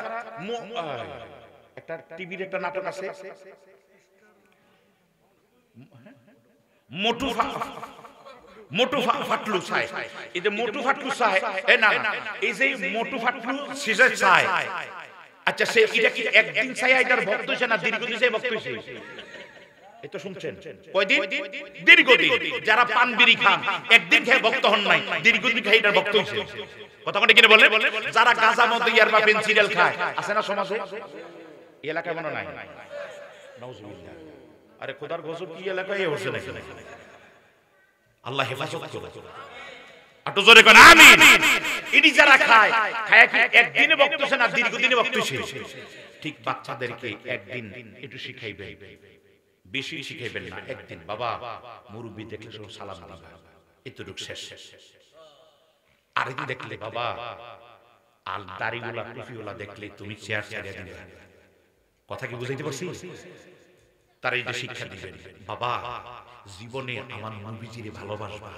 একটা টিভির একটা নাটক আছে মোটু ফাটলু চাই, এই যে মোটু ফাটলু চাই, এ না এই যে মোটু ফাটলু সিজে চাই, আচ্ছা সে এটা কি একদিন চাই এটার ভক্ত হইছে না দীর্ঘদিন চাই ভক্ত হইছে? এই তো শুনছেন কয়দিন? দীর্ঘদিন। যারা পান বিড়ি খান একদিন খেয়ে ভক্ত হন নাই, দীর্ঘদিন খেয়ে এটার ভক্ত হইছে। কথা কোনটা কি বলে? যারা গাঁজা মদ ইয়ারবা পেনসিডেল খায় আছে না সমাজে, এই এলাকায় মনে নাই, নাউজুবিল্লাহ। আরে খোদার গজব কি এলাকায় হচ্ছে নাকি? আল্লাহ হেফাজত করুন, একটু জোরে কোন আমিন। এটি যারা খায় খায় কি একদিনে ভক্ত হইছে না দীর্ঘদিনে ভক্ত হইছে? ঠিক বাচ্চাদেরকে একদিন একটু শিখাইবেন, বেশি শিখাইবেন না, একদিন বাবা মুরব্বি দেখলে সব সালাম দিবা, এতটুকু শেষ। আরেকদিন দেখলে বাবা আল দাড়িওয়ালা টুপিওয়ালা দেখলে তুমি চেয়ার ছেড়ে দিবে। কথা কি বুঝাইতে পারছি? তার এই যে শিক্ষা দিবেন, বাবা জীবনে আমার নবীজিরে ভালোবাসবা,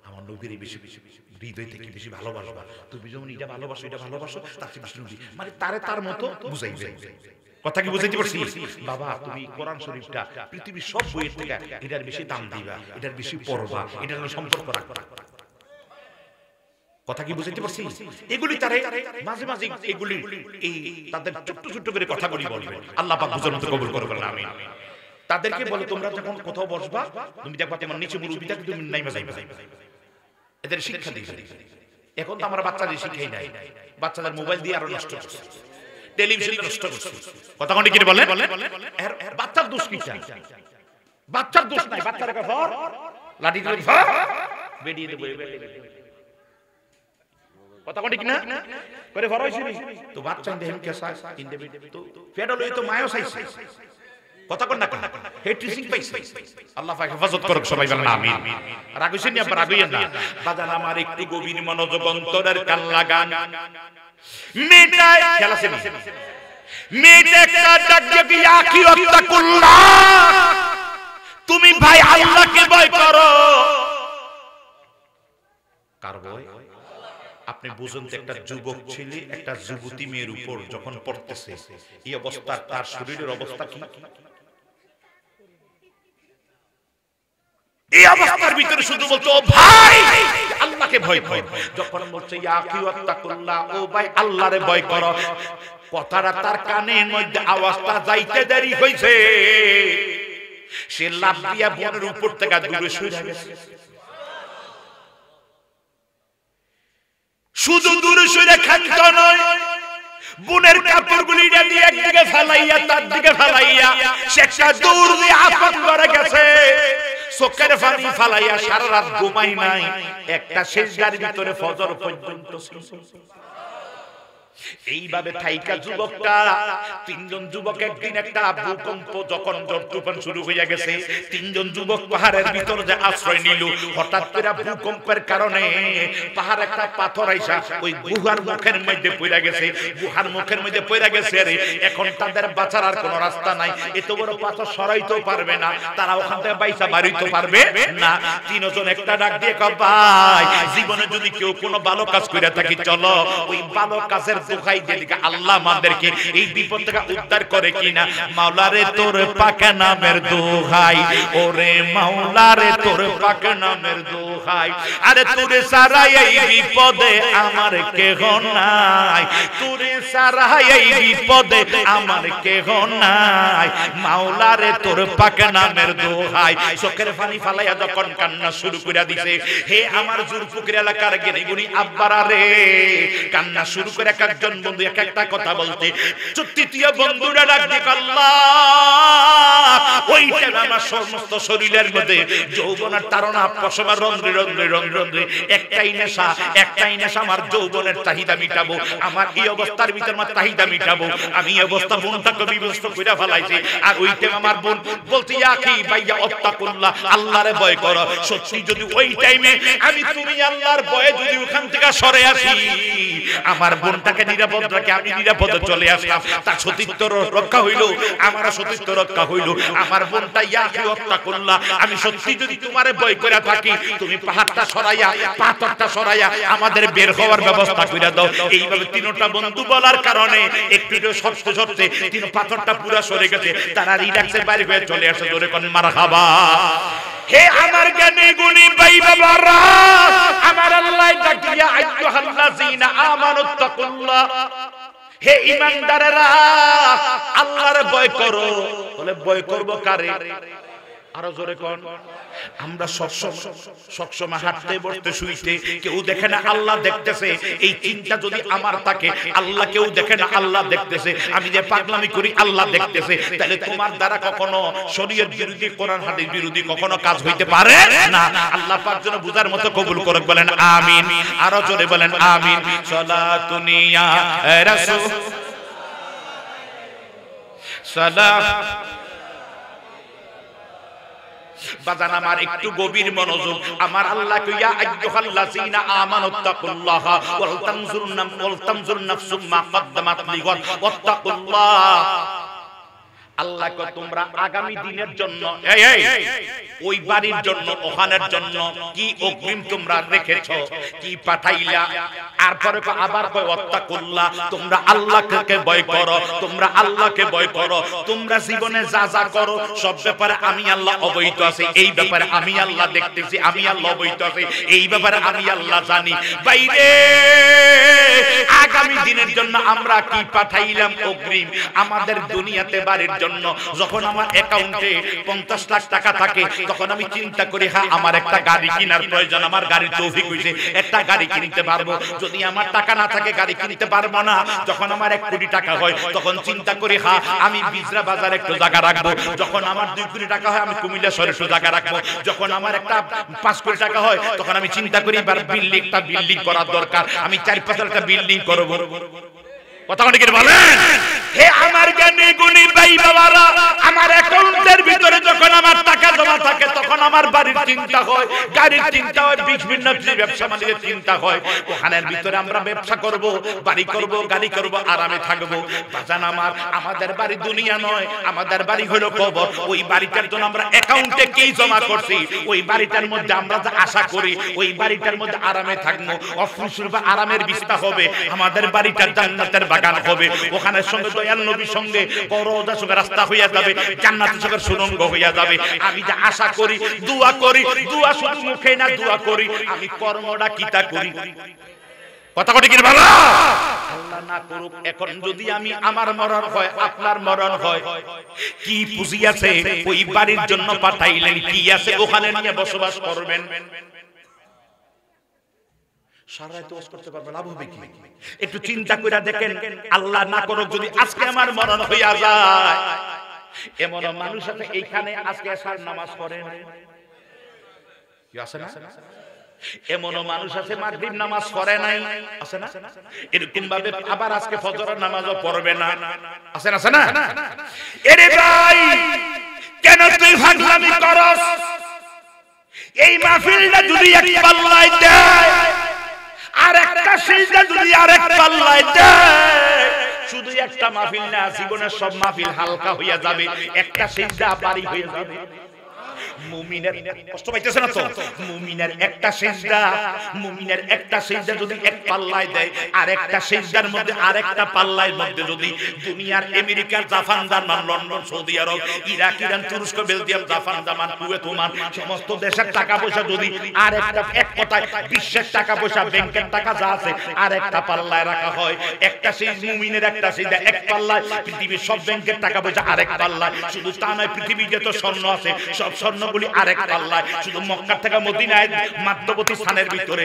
আমার নবীরে বেশি বেশি হৃদয় থেকে বেশি ভালোবাসবা, তুমি যেমন এটা ভালোবাসো এটা ভালোবাসো, তার চেয়ে বেশি নবী, মানে তারে তার মতো বুঝাইবেন। কথা কি বুঝাইতে পারছি? বাবা তুমি কোরআন শরীফটা পৃথিবীর সব বইয়ের থেকে এটার বেশি দাম দিবা, এটার বেশি পড়বা, এটার সম্পর্ক রাখবা। কথা কি বুঝাইতে পারছি? এগুলি তারে মাঝে মাঝে এগুলি এই তাদের ছোট্ট ছোট্ট করে কথাগুলি বলবে, আল্লাহ পাক বুঝার মতো কবুল করবেন, আমিন। তাদেরকে বলে তোমরা যখন কোথাও বসবা তুমি দেখবা তোমার নিচে মুরব্বিটাকে তুমি নাইমা যাইবা, এদের শিক্ষা দিবে। এখন তো আমরা বাচ্চাদের শিখাই নাই, বাচ্চাদের মোবাইল দিয়ে আরো নষ্ট করছে, টেলিভিশন নষ্ট করছে। কথা কোনটা কি বলে? বাচ্চার দোষ কি? বাচ্চার দোষ নাই, বাচ্চারা ফর লাঠি ধরে ফর বেরিয়ে দেব। কথা কোনটা কি না করে ফর হইছে তো বাচ্চা দেহেম কেসা ইনদে তো ফেডল হই তো মায়ও চাইছে। কথা কোন না হে টিচিং পাইছে, আল্লাহ পাক হেফাজত করুক, সবাই বলেন আমিন। রাগুছেন না, রাগুইয়েন না। বাজান আমার একটু গভীর মনোযোগ, অন্তরের কান লাগান। মেয়েটা খেলা আছে, মেয়েটা একটা ডাক দিয়ে ইয়া কি ওয়াত্তাকুল্লাহ, তুমি ভাই আল্লাহকে ভয় করো। কার ভয়? আপনি বুঝুন তো, একটা যুবক ছেলে একটা যুবতী মেয়ের উপর যখন পড়তেছে, এই অবস্থা তার শরীরের অবস্থা কি? এই অবস্থার ভিতরে শুধু বলতো ও ভাই আল্লাহকে ভয় কর। যখন বলছে ইয়া কি ওয়াত্তাকুল্লাহ, ও ভাই আল্লাহরে ভয় করো, কথাটা তার কানের মধ্যে আওয়াজটা যাইতে দেরি হইছে, সে লাফ দিয়া বোনের উপর থেকে দূরে সরে গেছে। শুধু দূরে সরে খান্ত নয়, বোনের কাপড়গুলি দিয়ে একদিকে ফেলাইয়া তার দিকে ফেলাইয়া সে একটা দৌড় দিয়ে আপন করে গেছে। চোখের পানি ফালাইয়া সারা রাত ঘুমাই নাই, একটা সেজদার ভিতরে ফজর পর্যন্ত। এইভাবে থাইকা যুবকটা তিনজন যুবক একদিন একটা ভূকম্প যখন তুফান শুরু হয়ে গেছে, তিনজন যুবক পাহাড়ের ভিতর যে আশ্রয় নিল, হঠাৎ করে ভূকম্পের কারণে পাহাড় একটা পাথর আইসা ওই গুহার মুখের মধ্যে পড়ে গেছে, গুহার মুখের মধ্যে পড়ে গেছে। রে এখন তাদের বাঁচার আর কোনো রাস্তা নাই, এত বড় পাথর সরাইতেও পারবে না, তারা ওখান থেকে বাইসা বাড়িতে পারবে না। তিনজন একটা ডাক দিয়ে কয়, ভাই জীবনে যদি কেউ কোনো ভালো কাজ করে থাকি চলো ওই ভালো কাজের দোহাই দিয়ে আল্লাহ আমাদেরকে এই বিপদ থেকে উদ্ধার করে কিনা। মাওলারে তোর পাক নামের দোহাই, ওরে মাওলারে তোর পাক নামের দোহাই, আরে তোরে সারা এই বিপদে আমার কেহ নাই, তোরে সারা এই বিপদে আমার কেহ নাই, মাওলারে তোর পাক নামের দোহাই। চোখের পানি ফালাইয়া যখন কান্না শুরু করে দিছে, হে আমার জুরপুকুর এলাকার জ্ঞানীগুণী আব্বারা রে, কান্না শুরু করে এক একজন বন্ধু এক একটা কথা বলতে, তৃতীয় বন্ধুরা ডাক দিয়ে আল্লাহ ওই টাইমে আমার সমস্ত শরীরের মধ্যে যৌবনের তাড়না পশমা রন্ধ্রে রন্ধ্রে রন্ধ্রে রন্ধ্রে একটাই নেশা আমার যৌবনের চাহিদা মিটাবো, আমার এই অবস্থার ভিতর আমার চাহিদা মিটাবো, আমি এই অবস্থা বোনটাকে বিভস্ত করে ফেলাইছি। আর ওই টাইমে আমার বোন বলতে আখি ভাইয়া অত্তাকুল্লাহ, আল্লাহরে ভয় করো। সত্যি যদি ওই টাইমে আমি তুমি আল্লাহর ভয়ে যদি ওখান থেকে সরে আসি, আমার বোনটাকে নিরাপদ রাখে আমি নিরাপদে চলে আসলাম, তার সতীত্ব রক্ষা হইল, আমার সতীত্ব রক্ষা হইল। আমার বোনটা ইয়াকি অত্তাকুল্লাহ, আমি সত্যি যদি তোমারে ভয় করে থাকি তুমি পাহাড়টা সরাইয়া পাথরটা সরাইয়া আমাদের বের হওয়ার ব্যবস্থা করে দাও। এইভাবে তিনটা বন্ধু বলার কারণে একটু সরতে সরতে তিন পাথরটা পুরো সরে গেছে, তারা রিল্যাক্সে বাইরে হয়ে চলে আসে। জোরে কোন মারহাবা। হে আমার জ্ঞানী গুণী ভাই বাবারা, আমার আল্লাহ ডাকিয়া আইয়ুহাল্লাযীনা আমানুত্তাকুল্লাহ, হে ঈমানদারেরা আল্লাহর ভয় করো। বলে ভয় করব কারে? আরো জোরে কোন। আমরা সবসময় হাঁটতে বসতে শুইতে কেউ দেখে না আল্লাহ দেখতেছে, এই চিন্তা যদি আমার থাকে আল্লাহ কেউ দেখে না আল্লাহ দেখতেছে, আমি যে পাগলামি করি আল্লাহ দেখতেছে, তাহলে তোমার দ্বারা কখনো শরীয়ত বিরোধী কোরআন হাদিস বিরোধী কখনো কাজ হইতে পারে না। আল্লাহ পাক যেন বুঝার মতো কবুল করুক, বলেন আমিন। আরো জোরে বলেন আমিন। সালাতুন ইয়া রাসূল সালাম। বাজান আমার একটু গভীর মনোযোগ, আমার আল্লাহ কইয়া আইয়ুহাল্লাযীনা আমানুত্তাকুল্লাহ ওয়াল তানজুর নাফসুম মা কদ্দামাত লিগাদ ওয়াত্তাকুল্লাহ। আল্লাহ কয় তোমরা আগামী দিনের জন্য ওই বাড়ির জন্য ওখানের জন্য কি অগ্রিম তোমরা রেখেছো, কি পাঠাইলা। আর পরে আবার কয় ওয়াত্তাকুল্লাহ, তোমরা আল্লাহকে ভয় করো, তোমরা আল্লাহকে ভয় করো। তোমরা জীবনে যা যা করো সব ব্যাপারে আমি আল্লাহ অবহিত আছি, এই ব্যাপারে আমি আল্লাহ দেখতেছি, আমি আল্লাহ অবহিত আছি, এই ব্যাপারে আমি আল্লাহ জানি। বাইরে আগামী দিনের জন্য আমরা কি পাঠাইলাম অগ্রিম, আমাদের দুনিয়াতে বাড়ির জন্য। যখন আমার অ্যাকাউন্টে 50 লাখ টাকা থাকে তখন আমি চিন্তা করি হ্যাঁ আমার একটা গাড়ি কেনার প্রয়োজন, আমার গাড়ির তৌফিক হইছে, একটা গাড়ি কিনতে পারবো। যদি আমার টাকা না থাকে গাড়ি কিনতে পারবো না। যখন আমার 1 কোটি টাকা হয় তখন চিন্তা করি হ্যাঁ আমি বিজরা বাজারে একটু জায়গা রাখবো। যখন আমার 2 কোটি টাকা হয় আমি কুমিল্লা শহরে একটু জায়গা রাখবো। যখন আমার একটা 5 কোটি টাকা হয় তখন আমি চিন্তা করি এবার বিল্ডিং করার দরকার, আমি 4-5 একটা বিল্ডিং করবো। কথা কি বলেন? হে আমার জ্ঞানী গুণী ভাই বাবারা, আমার অ্যাকাউন্টের ভিতরে যখন আমার টাকা জমা থাকে তখন আমার বাড়ির চিন্তা হয়, গাড়ির চিন্তা হয়, বিভিন্ন ব্যবসা বাণিজ্যের চিন্তা হয়। ওখানের ভিতরে আমরা ব্যবসা করব, বাড়ি করব, গাড়ি করব, আরামে থাকবো। বাজান আমাদের বাড়ি দুনিয়া নয়, আমাদের বাড়ি হলো কবর। ওই বাড়িটার জন্য আমরা অ্যাকাউন্টে কি জমা করছি, ওই বাড়িটার মধ্যে আমরা যা আশা করি ওই বাড়িটার মধ্যে আরামে থাকবো, অফুসুর বা আরামের বিস্তার হবে, আমাদের বাড়িটা জান্নাতের বাগান হবে। ওখানে সঙ্গে দয়াল নবীর সঙ্গে রওজার সঙ্গে রাস্তা হইয়া যাবে, জান্নাতের সঙ্গে সুরঙ্গ হইয়া যাবে। আমি যা আশা করি, দোয়া করি, দোয়া শুধু মুখে না দোয়া করি, আমি কর্মটা কিতা করি। কথা কটি কি ভালো? আল্লাহ না করুক এখন যদি আমি আমার মরণ হয়, আপনার মরণ হয়, কি পুঁজি আছে ওই বাড়ির জন্য পাঠাইলেন, কি আছে ওখানে নিয়ে বসবাস করবেন। একটু চিন্তা করে দেখেন, আল্লাহ না করুক যদি আজকে আমার মরণ হইয়া যায়, এমন মানুষ আছে এইখানে আজকে আসার নামাজ পড়েন, কি আছে না? এমন মানুষ আছে মাগরিব নামাজ পড়ে নাই, আছে না? এরকম ভাবে আবার আজকে ফজরের নামাজও পড়বে না, আছে না? আছে না? এরে ভাই, কেন তুই পাগলামি করস? এই মাহফিলটা যদি এক পাল্লায় দেয়, আর একটা সিজদা যদি আরেক পাল্লায় দেয়, শুধু একটা মাহফিল না, জীবনের সব মাহফিল হালকা হইয়া যাবে, একটা সিজদা ভারী হয়ে যাবে। মুমিনের কষ্ট পাইতেছে না তো? মুমিনের একটা সিজদা যদি এক পাল্লায় দেয়, আর একটা সিজদার মধ্যে আরেকটা পাল্লার মধ্যে যদি দুনিয়ার America, Japan, German, London, Saudi Arab, Iraq, Iran, তুরস্ক, বেলজিয়াম, জাপান, জামান, কুয়েত, ওমান সমস্ত দেশের টাকা পয়সা যদি আরেকটা, এক কথায় বিশ্বের টাকা পয়সা, ব্যাংকের টাকা যা আছে আরেকটা পাল্লায় রাখা হয়, একটা মুমিনের একটা সিজদা এক পাল্লায়, পৃথিবীর সব ব্যাংকের টাকা পয়সা আরেক পাল্লায়। শুধু তা নয়, পৃথিবীর যত স্বর্ণ আছে সব স্বর্ণগুলি আরেক পাল্লায়। শুধু মক্কা থেকে মদিনায় মধ্যবর্তী স্থানের ভিতরে,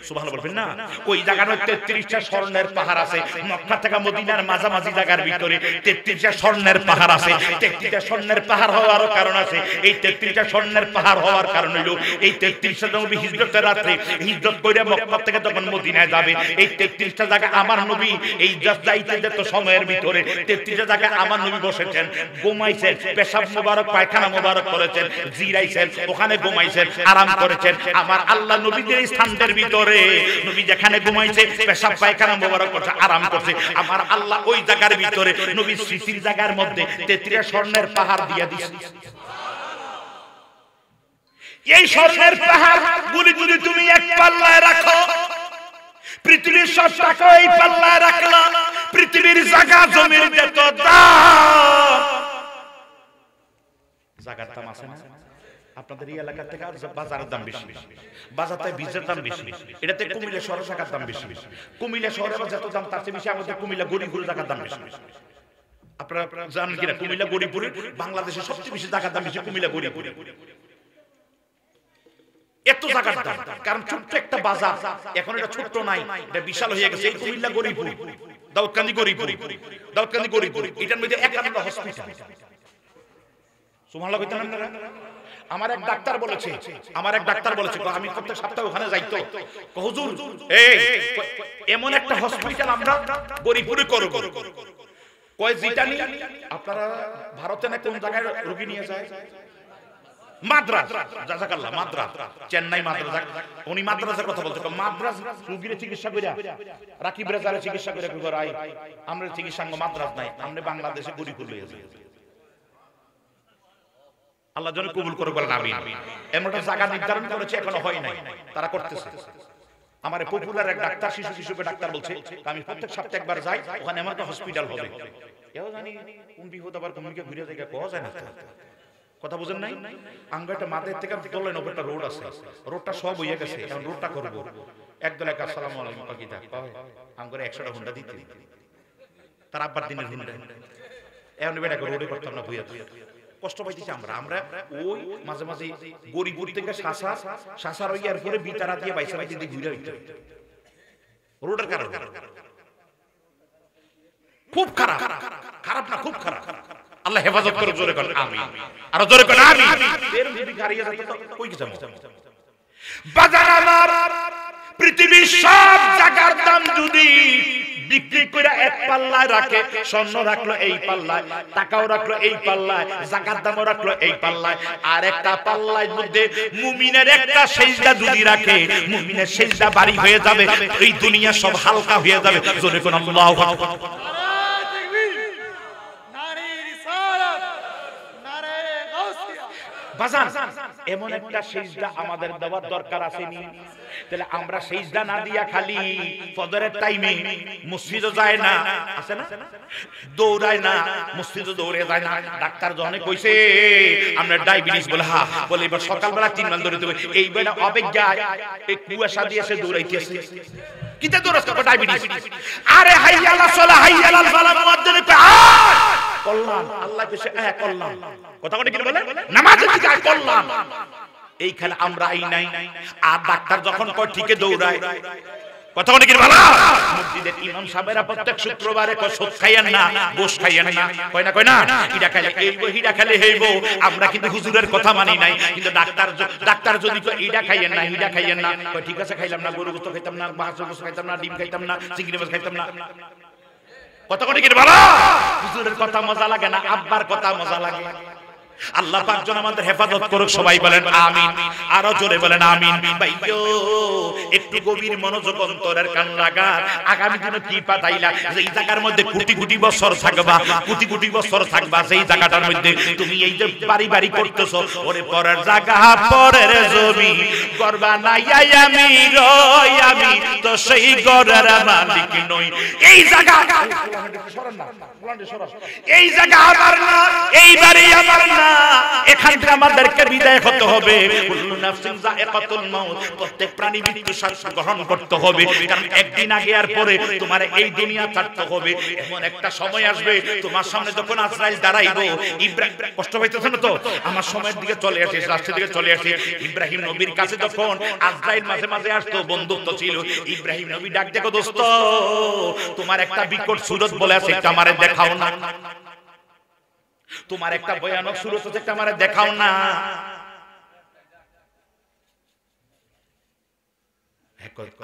সুবহানাল্লাহ বলবেন না, ওই জায়গার 33টা স্বর্ণের পাহাড় আছে। মক্কা থেকে মদিনার মাঝামাঝি জায়গার ভিতরে 33টা স্বর্ণের পাহাড় আছে। 33টা স্বর্ণের পাহাড় হওয়ারও কারণ আছে। এই 33টা স্বর্ণের পাহাড় হওয়ার কারণ হলো এই 33টা নবী হিজরতের রাতে হিজরত করে মক্কা থেকে যখন মদিনায় যাবে, এই 33টা জায়গা আমার নবী এই যাইতে যেত সময়ের ভিতরে 33টা জায়গায় আমার নবী বসেছেন, ঘুমাইছেন, পেশাব মোবারক, পায়খানা মোবারক করেছেন, জিরাইছেন, ওখানে ঘুমাইছেন, আরাম করেছেন। আমার আল্লাহ নবীদের স্থানের ভিতরে, নবী যেখানে ঘুমাইছে, পেশাব পায়খানা মোবারক করছে, আরাম করছে, আমার আল্লাহ ওই জায়গার ভিতরে নবীর স্মৃতির জায়গার মধ্যে 33 স্বর্ণের পাহাড় দিয়ে দিয়েছে। এই স্বর্ণের পাহাড় গুলি যদি তুমি এক পাল্লায় রাখো, পৃথিবীর সব টাকা এই পাল্লায় রাখলা, পৃথিবীর জায়গা জমির যত দাম, জায়গার দাম আছে না? আপনাদের এই এলাকা থেকে বাজারের দাম বেশি, বাজারে বীজের দাম বেশি, এটাতে কুমিল্লা শহরের টাকার দাম বেশি। কুমিল্লা শহরে যত দাম তার চেয়ে বেশি আমাদের কুমিল্লা গরিবপুরের টাকার দাম বেশি। আপনারা জানেন কিনা কুমিল্লা গরিবপুরে বাংলাদেশের সবচেয়ে বেশি টাকার দাম বেশি কুমিল্লা গরিবপুরে। এত টাকার দাম, কারণ ছোট্ট একটা বাজার, এখন এটা ছোট্ট নাই, এটা বিশাল হয়ে গেছে। এই কুমিল্লা গরিবপুর, দাউদকান্দি গরিবপুর, দাউদকান্দি গরিবপুর, এটার মধ্যে 51টা হসপিটাল। সুবহানাল্লাহ কইতেন আপনারা? আমার এক ডাক্তার বলেছে, আমি প্রত্যেক সপ্তাহে ওখানে যাইতো, হুজুর এই এমন একটা হসপিটাল আমরা গরিবপুরে করব। কয় জিটানি আপনারা ভারতে না কোন জায়গায় রোগী নিয়ে যায়? মাদ্রাজ, জাযাকাল্লাহ, মাদ্রাজ, চেন্নাই মাদ্রাজ। উনি মাদ্রাজের কথা বলছে, মাদ্রাজ রোগীর চিকিৎসা কইরা রাকিব রেজারে চিকিৎসা কইরা কইবার আই আমরা চিকিৎসা মাদ্রাজ নাই, আমরা বাংলাদেশে গরিবপুর লইয়া যাই। আল্লাহ যেন কবুল করে বলেন আমিন। এমন একটা জায়গা নির্ধারণ করেছে, এখনো হয় নাই, তারা করতেছে। আমার পপুলার এক ডাক্তার, শিশু ডাক্তার বলছে, আমি প্রত্যেক সপ্তাহে একবার যাই, ওখানে এমন একটা হসপিটাল হবে। এও জানি কোন বিপদ আবার কোন দিকে ঘুরে জায়গা পাওয়া যায় না। কথা বুঝেন নাই? আঙ্গাটা মাদের থেকে দলের উপর একটা রোড আছে, রোডটা সব হইয়া গেছে, এখন রোডটা করবো। একদল এক আসসালামু আলাইকুম পাকিটা কয় আঙ্গরে 100টা হুন্ডা দিতে, তার আব্বার দিনের হুন্ডা। এখন বেটাকে রোডে করতাম না, ভুইয়া কষ্ট পাইতেছি আমরা। ওই মাঝে মাঝে গরিবপুর থেকে শাসার ওই এরপরে বিতারা দিয়ে বাইসা বাইতে দিয়ে ঘুরে হইতে রোডের কারণে। খুব খারাপ, খারাপ না, খুব খারাপ। আল্লাহ হেফাজত করে, জোরে করেন আমিন, আর জোরে করেন আমিন। এর যদি গাড়িয়ে যেত তো কই গেছে বাজার আমার পৃথিবীর সব জায়গার দাম যদি বিক্রি করে এক পাল্লায় রাখে, স্বর্ণ রাখলো এই পাল্লায়, টাকাও রাখলো এই পাল্লায়, জাকাত দামও রাখলো এই পাল্লায়, আর একটা পাল্লার মধ্যে মুমিনের একটা সেজদা যদি রাখে, মুমিনের সেজদা ভারী হয়ে যাবে, এই দুনিয়া সব হালকা হয়ে যাবে। জোরে কোন আল্লাহু আকবার। বাজান এমন একটা সেজদা আমাদের দেওয়ার দরকার আছে নি? তাহলে আমরা সেজদা না দিয়া খালি ফজরের টাইমে মসজিদে যায় না, আছে না, দৌড়ায় না, মসজিদে দৌড়ে যায় না। ডাক্তার যখন কইছে আমরা ডায়াবেটিস বলে, হ্যাঁ বলে, এবার সকালবেলা 3 মাইল দৌড়াইতে হবে, এই বেলা অবেজ্ঞায় এই কুয়াশা দিয়েছে দৌড়াইতেছে, কিতে দৌড়াস কত ডায়াবেটিস। আরে হাইয়া আলা সালাহ, হাইয়া আলাল ফালাহ, মুয়াজ্জিনে কল্যাণ, আল্লাহ কইছে কল্যাণ। কথা কি বলে? নামাজের দিকে কল্যাণ। এইখানে আমরা আই নাই। আর ডাক্তার যখন কয় ঠিকই দৌড়ায়, কথা বলে কি ভালো মসজিদের ইমাম সাহেবরা প্রত্যেক শুক্রবারে সুদ খাইয়েন না, গোশ খাইয়েন না, কয় না ইডা খাইলে এইবো হিডা খাইলে হইবো। আমরা কিন্তু হুজুরের কথা মানি নাই, কিন্তু ডাক্তার যদি কয় ইডা খাইয়েন না হিডা খাইয়েন না, কয় ঠিক আছে খাইলাম না, গরু গোশত খাইতাম না, মাছের গোশত খাইতাম না, ডিম খাইতাম না, চিংড়ি মাছ খাইতাম না। কথা বলে কি ভালো হুজুরের কথা মজা লাগে না, আব্বার কথা মজা লাগে। আল্লাহ পাক যেন আমাদের হেফাজত করুক, সবাই বলেন আমিন, আরো জোরে বলেন আমিন। ভাইও একটু গভীর মনোযোগ অন্তরের কান লাগা। আগামী দিনে কি পাঠাইলা, যেই জায়গার মধ্যে কোটি কোটি বছর থাকবা, কোটি কোটি বছর থাকবা, সেই জায়গাটার মধ্যে তুমি এই যে বাড়ি বাড়ি করতেছো, ওরে পরের জায়গা পরের জমি করবা না, আমি রই আমি তো সেই ঘরের মালিক নই। এই জায়গা এই জায়গা আমার না, এই বাড়ি আমার না, এখান থেকে আমাদেরকে বিদায় হতে হবে। কুল্লু নাফসিন যায়কাতুল মাউত, প্রত্যেক প্রাণী মৃত্যু স্বাদ গ্রহণ করতে হবে, কারণ একদিন আগে আর পরে তোমার এই দুনিয়া ছাড়তে হবে। এমন একটা সময় আসবে তোমার সামনে যখন আজরাইল দাঁড়াইবো, ইব্রাহিম কষ্ট পাইতেছ না তো, আমার সময়ের দিকে চলে আসে, রাষ্ট্রের দিকে চলে আসে। ইব্রাহিম নবীর কাছে যখন আজরাইল মাঝে মাঝে আসতো, বন্ধুত্ব ছিল, ইব্রাহিম নবী ডাক দেখো দোস্ত, তোমার একটা বিকট সুরত বলে আছে, একটা আমারে দেখাও না, তোমার একটা ভয়ানক সুরত আছে, একটা আমারে দেখাও না।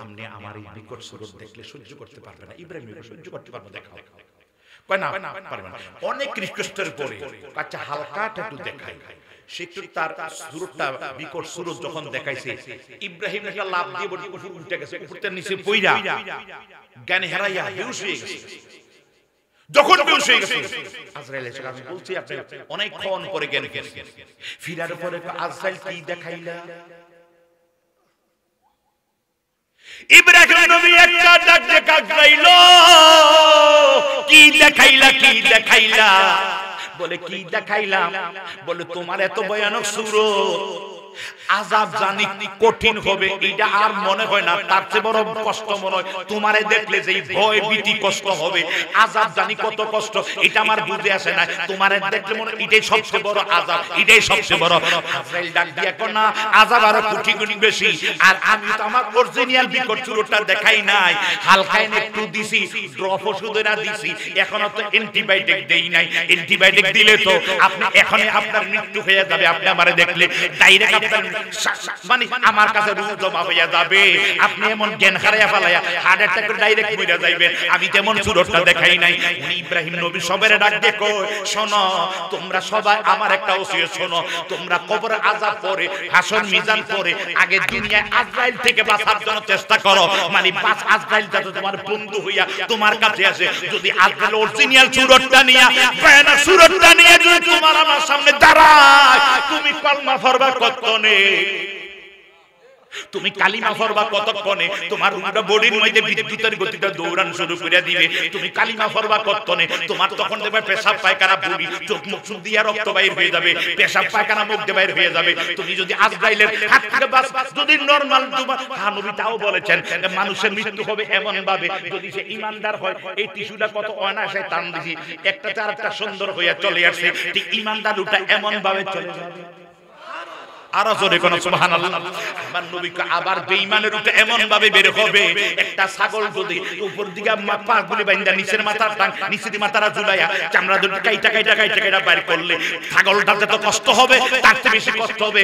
আপনি আমার এই বিকট সুরত দেখলে সহ্য করতে পারবে না, ইব্রাহিম সহ্য করতে পারবো, দেখাও। কয় না পারবে না। অনেক রিকোয়েস্টের পরে আচ্ছা হালকাটা একটু দেখাই। সে একটু তার সুরতটা বিকট সুরত যখন দেখাইছে, ইব্রাহিম একটা লাভ দিয়ে বডি উপর উঠে গেছে, উপরতে নিচে পইরা জ্ঞান হারাইয়া বেহুশ হয়ে গেছে। যখন বেহুশ হয়ে গেছে, আজরাইল এসে আমি বলছি আপনি অনেকক্ষণ পরে জ্ঞান ফিরছে, ফিরার পরে আজরাইল কি দেখাইলা? ইব্রাহিম নবী একটা ডাক দেখাইলো, কি দেখাইলা কি দেখাইলা? বলে কি দেখাইলাম? বলে তোমার এত ভয়ানক সুরত, আযাব জানি কঠিন হবে এটা আর মনে হয় না, তার চেয়ে বড় কষ্ট মনে হয় তোমারে দেখলে যেই ভয় ভীতি কষ্ট হবে, আযাব জানি কত কষ্ট এটা আমার বুঝে আসে না, তোমারে দেখলে মনে এটাই সবচেয়ে বড় আযাব, এটাই সবচেয়ে বড়। আজরাইল ডাক দিয়া কো না, আযাব আরো কোটি গুণ বেশি, আর আমি তো আমার অরিজিনাল বিকট সুরতটা দেখাই নাই, হালকা একটু দিছি, ড্রপ ওষুধেরা দিছি, এখনো তো অ্যান্টিবায়োটিক দেই নাই। অ্যান্টিবায়োটিক দিলে তো আপনি এখনই আপনার মৃত্যু হয়ে যাবে, আপনি আমারে দেখলে ডাইরেক্ট মানে আমার কাছে রূহ জমা হইয়া যাবে, আপনি এমন জ্ঞান হারাইয়া ফেলাইয়া হার্ট অ্যাটাক করে ডাইরেক্ট মরে যাইবেন। আমি তেমন সুরতটা দেখাই নাই। উনি ইব্রাহিম নবী সবের ডাক দিয়ে কয়, শোনো তোমরা সবাই আমার একটা ওসিয়ত শোনো, তোমরা কবরে আযাব পরে, হাসর মিজান পরে, আগে দুনিয়ায় আজরাইল থেকে বাঁচার জন্য চেষ্টা করো, মানে বাঁচ আজরাইল যাতে তোমার বন্ধু হইয়া তোমার কাছে আসে। যদি আজরাইল অরিজিনাল সুরতটা নিয়ে, ভয়ানক সুরতটা নিয়ে যদি তোমার আমার সামনে দাঁড়ায়, তুমি কলমা পড়বা কতক্ষণে, তুমি কালিমা পড়বা কতক্ষণে, তোমার পুরো বডির মধ্যে বিদ্যুতের গতিতে দৌড়ান শুরু করে দিবে। তুমি কালিমা পড়বা কতক্ষণে, তোমার তখন দেখবে পেশাব পায়খানা বুড়ি, চোখ মুখ দিয়ে রক্ত বাইর হয়ে যাবে, পেশাব পায়খানা মুখ দিয়ে বাইর হয়ে যাবে। তুমি যদি আজরাইলের হাত থেকে বাঁচ, যদি নরমাল তোমার নবী তাও বলেছেন মানুষের মৃত্যু হবে এমন ভাবে, যদি সে ঈমানদার হয়, এই টিস্যুটা কত অনায়াসে টান দিছি, একটা চার একটা সুন্দর হইয়া চলে আসছে, ঠিক ঈমানদার ওটা এমন ভাবে চলে যাবে। আরো জোরে কোন সুবহানাল্লাহ। আমার নবীকে আবার বেঈমানের রূপে এমন ভাবে বের হবে, একটা ছাগল যদি উপর দিকে পাগুলি বাইন্দা নিচের মাথার টান, নিচের মাথারা ঝুলাইয়া চামড়া দুটো কাইটা কাইটা কাইটা কাইটা বাইর করলে ছাগলটাতে তো কষ্ট হবে, তার চেয়ে বেশি কষ্ট হবে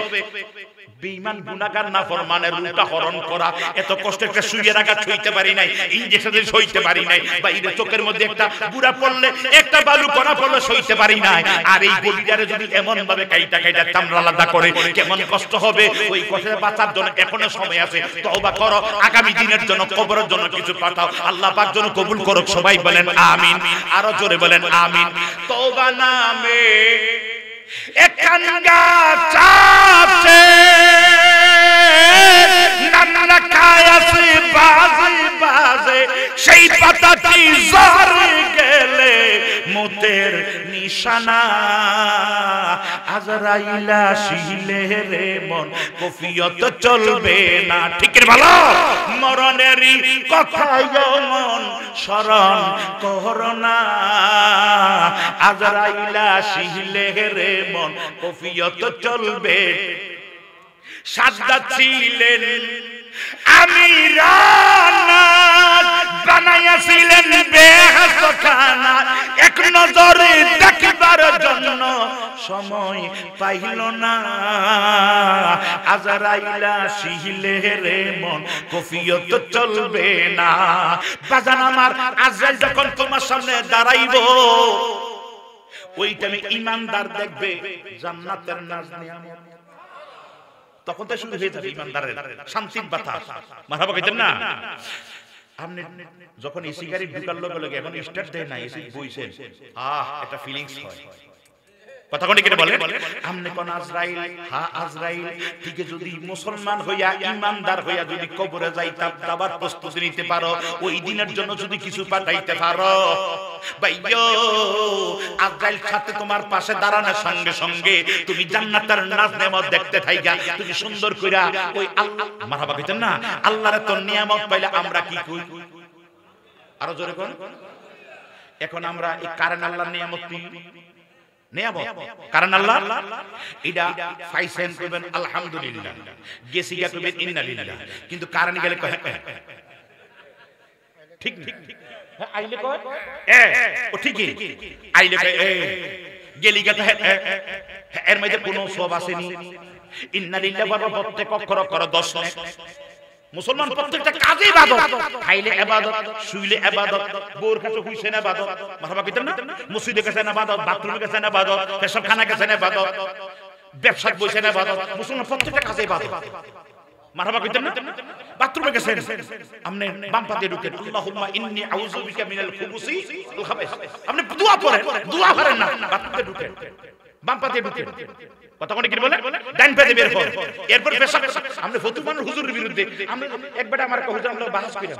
বেঈমান গুনাহগার নাফরমানের রূপটা হরণ করা। এত কষ্ট একটা শুইয়ে রাখা ছুঁইতে পারি নাই, ইনজেকশন সইতে পারি নাই, বাইরে চোখের মধ্যে একটা বুড়া পড়লে, একটা বালু কণা পড়লে সইতে পারি নাই, আর এই বলিদারে যদি এমন ভাবে কাইটা কাইটা চামড়া আলাদা করে কেমন কষ্ট হবে। ওই কষ্টে বাঁচার জন্য এখনো সময় আছে, তওবা করো, আগামী দিনের জন্য, কবরের জন্য কিছু পাঠাও, আল্লাহ পাক যেন কবুল করুক। সবাই বলেন আমিন, আরো জোরে বলেন আমিন। তওবা নামে একখান গাছ আছে, নানা কায়াসে বাজে বাজে, সেই পাতাটি ঝরে গেলে মতের নিশানা, আজরাইল আসিলে রে মন কফিয়ত চলবে না। ঠিক ভালো, মরণেরই কথায় মন স্মরণ করোনা, আজরাইল আসিলে রে মন কফিয়ত চলবে। সাজ্জাদ ছিলেন আমি বানাইয়াছিলেন বেহেশত খানা, এক নজরে দেখবার জন্য সময় পাইল না। আজরাইলা শিহলে রে মন কফিয়ত চলবে না। বাজান আমার, আজরাইল যখন তোমার সামনে দাঁড়াইব, ওই টাইমে ইমানদার দেখবে জান্নাতের নাজ নিয়ামত, তখন তো শুরু হয়ে যাবে ইমানদারের শান্তির বাতাস। মারহাবা কইতেন না? আপনি যখন এসি গাড়ি ঢুকার লগে লগে এখন স্টার্ট দেয় না, এসি বইছেন, একটা ফিলিংস হয়। কথা কোন কিনে বলেন? আমনে কোন আজরাইল, হ্যাঁ আজরাইল ঠিক যদি মুসলমান হইয়া ইমানদার হইয়া যদি কবরে যাইতা যাবার প্রস্তুতি নিতে পারো, ওই দিনের জন্য যদি কিছু পাঠাইতে পারো, ভাইয়ো আজরাইল সাথে তোমার পাশে দাঁড়ানোর সঙ্গে সঙ্গে তুমি জান্নাতের নাজ নেয়ামত দেখতে থাইগা, তুমি সুন্দর কইরা ওই আল্লাহ, মারহাবা কইতেন না, আল্লাহর তো নিয়ামত পাইলে আমরা কি কই? আরো জোরে কোন। এখন আমরা এই কারণ আল্লাহর নিয়ামত কি নিয়ামত, কারণ আল্লাহ এটা ফাইসেন কইবেন আলহামদুলিল্লাহ, গেছি গা কইবেন ইন্না লিল্লাহ, কিন্তু কারণ গেলে কয় ঠিক না? আইলে কয় ও ঠিকই, আইলে কয় গেলি গা কয় এর মধ্যে কোনো সব আসেনি। ইন্না লিল্লাহ বড় প্রত্যেক অক্ষর অক্ষর 10 নে। মুসলমান প্রত্যেকটা কাজে ইবাদত, খাইলে ইবাদত, শুইলে ইবাদত, বোর কাছে হুইছে না ইবাদত, মারহাবা কইতেন না? মসজিদে কাছে না ইবাদত, বাথরুমে কাছে না ইবাদত, পেশাবখানা কাছে না ইবাদত, ব্যবসায় বসে না ইবাদত, মুসলমান প্রত্যেকটা কাজে ইবাদত। মারহাবা কইতেন না? বাথরুমে গেছেন, আপনি বাম পা দিয়ে ঢুকেন, আল্লাহুম্মা ইন্নী আউযু বিকা মিনাল খুবুসি ওয়াল খাবাইস, আপনি দোয়া পড়েন, দোয়া করেন না, বাথরুমে ঢুকেন, বাম পা দিয়ে ঢুকেন। কথা কোন কি বলে? ডান পা দিয়ে বের হন, এরপর পেশাব। আপনি ফতুমান হুজুরের বিরুদ্ধে আমি একবার আমার হুজুর আমরা বাহাস কইরা,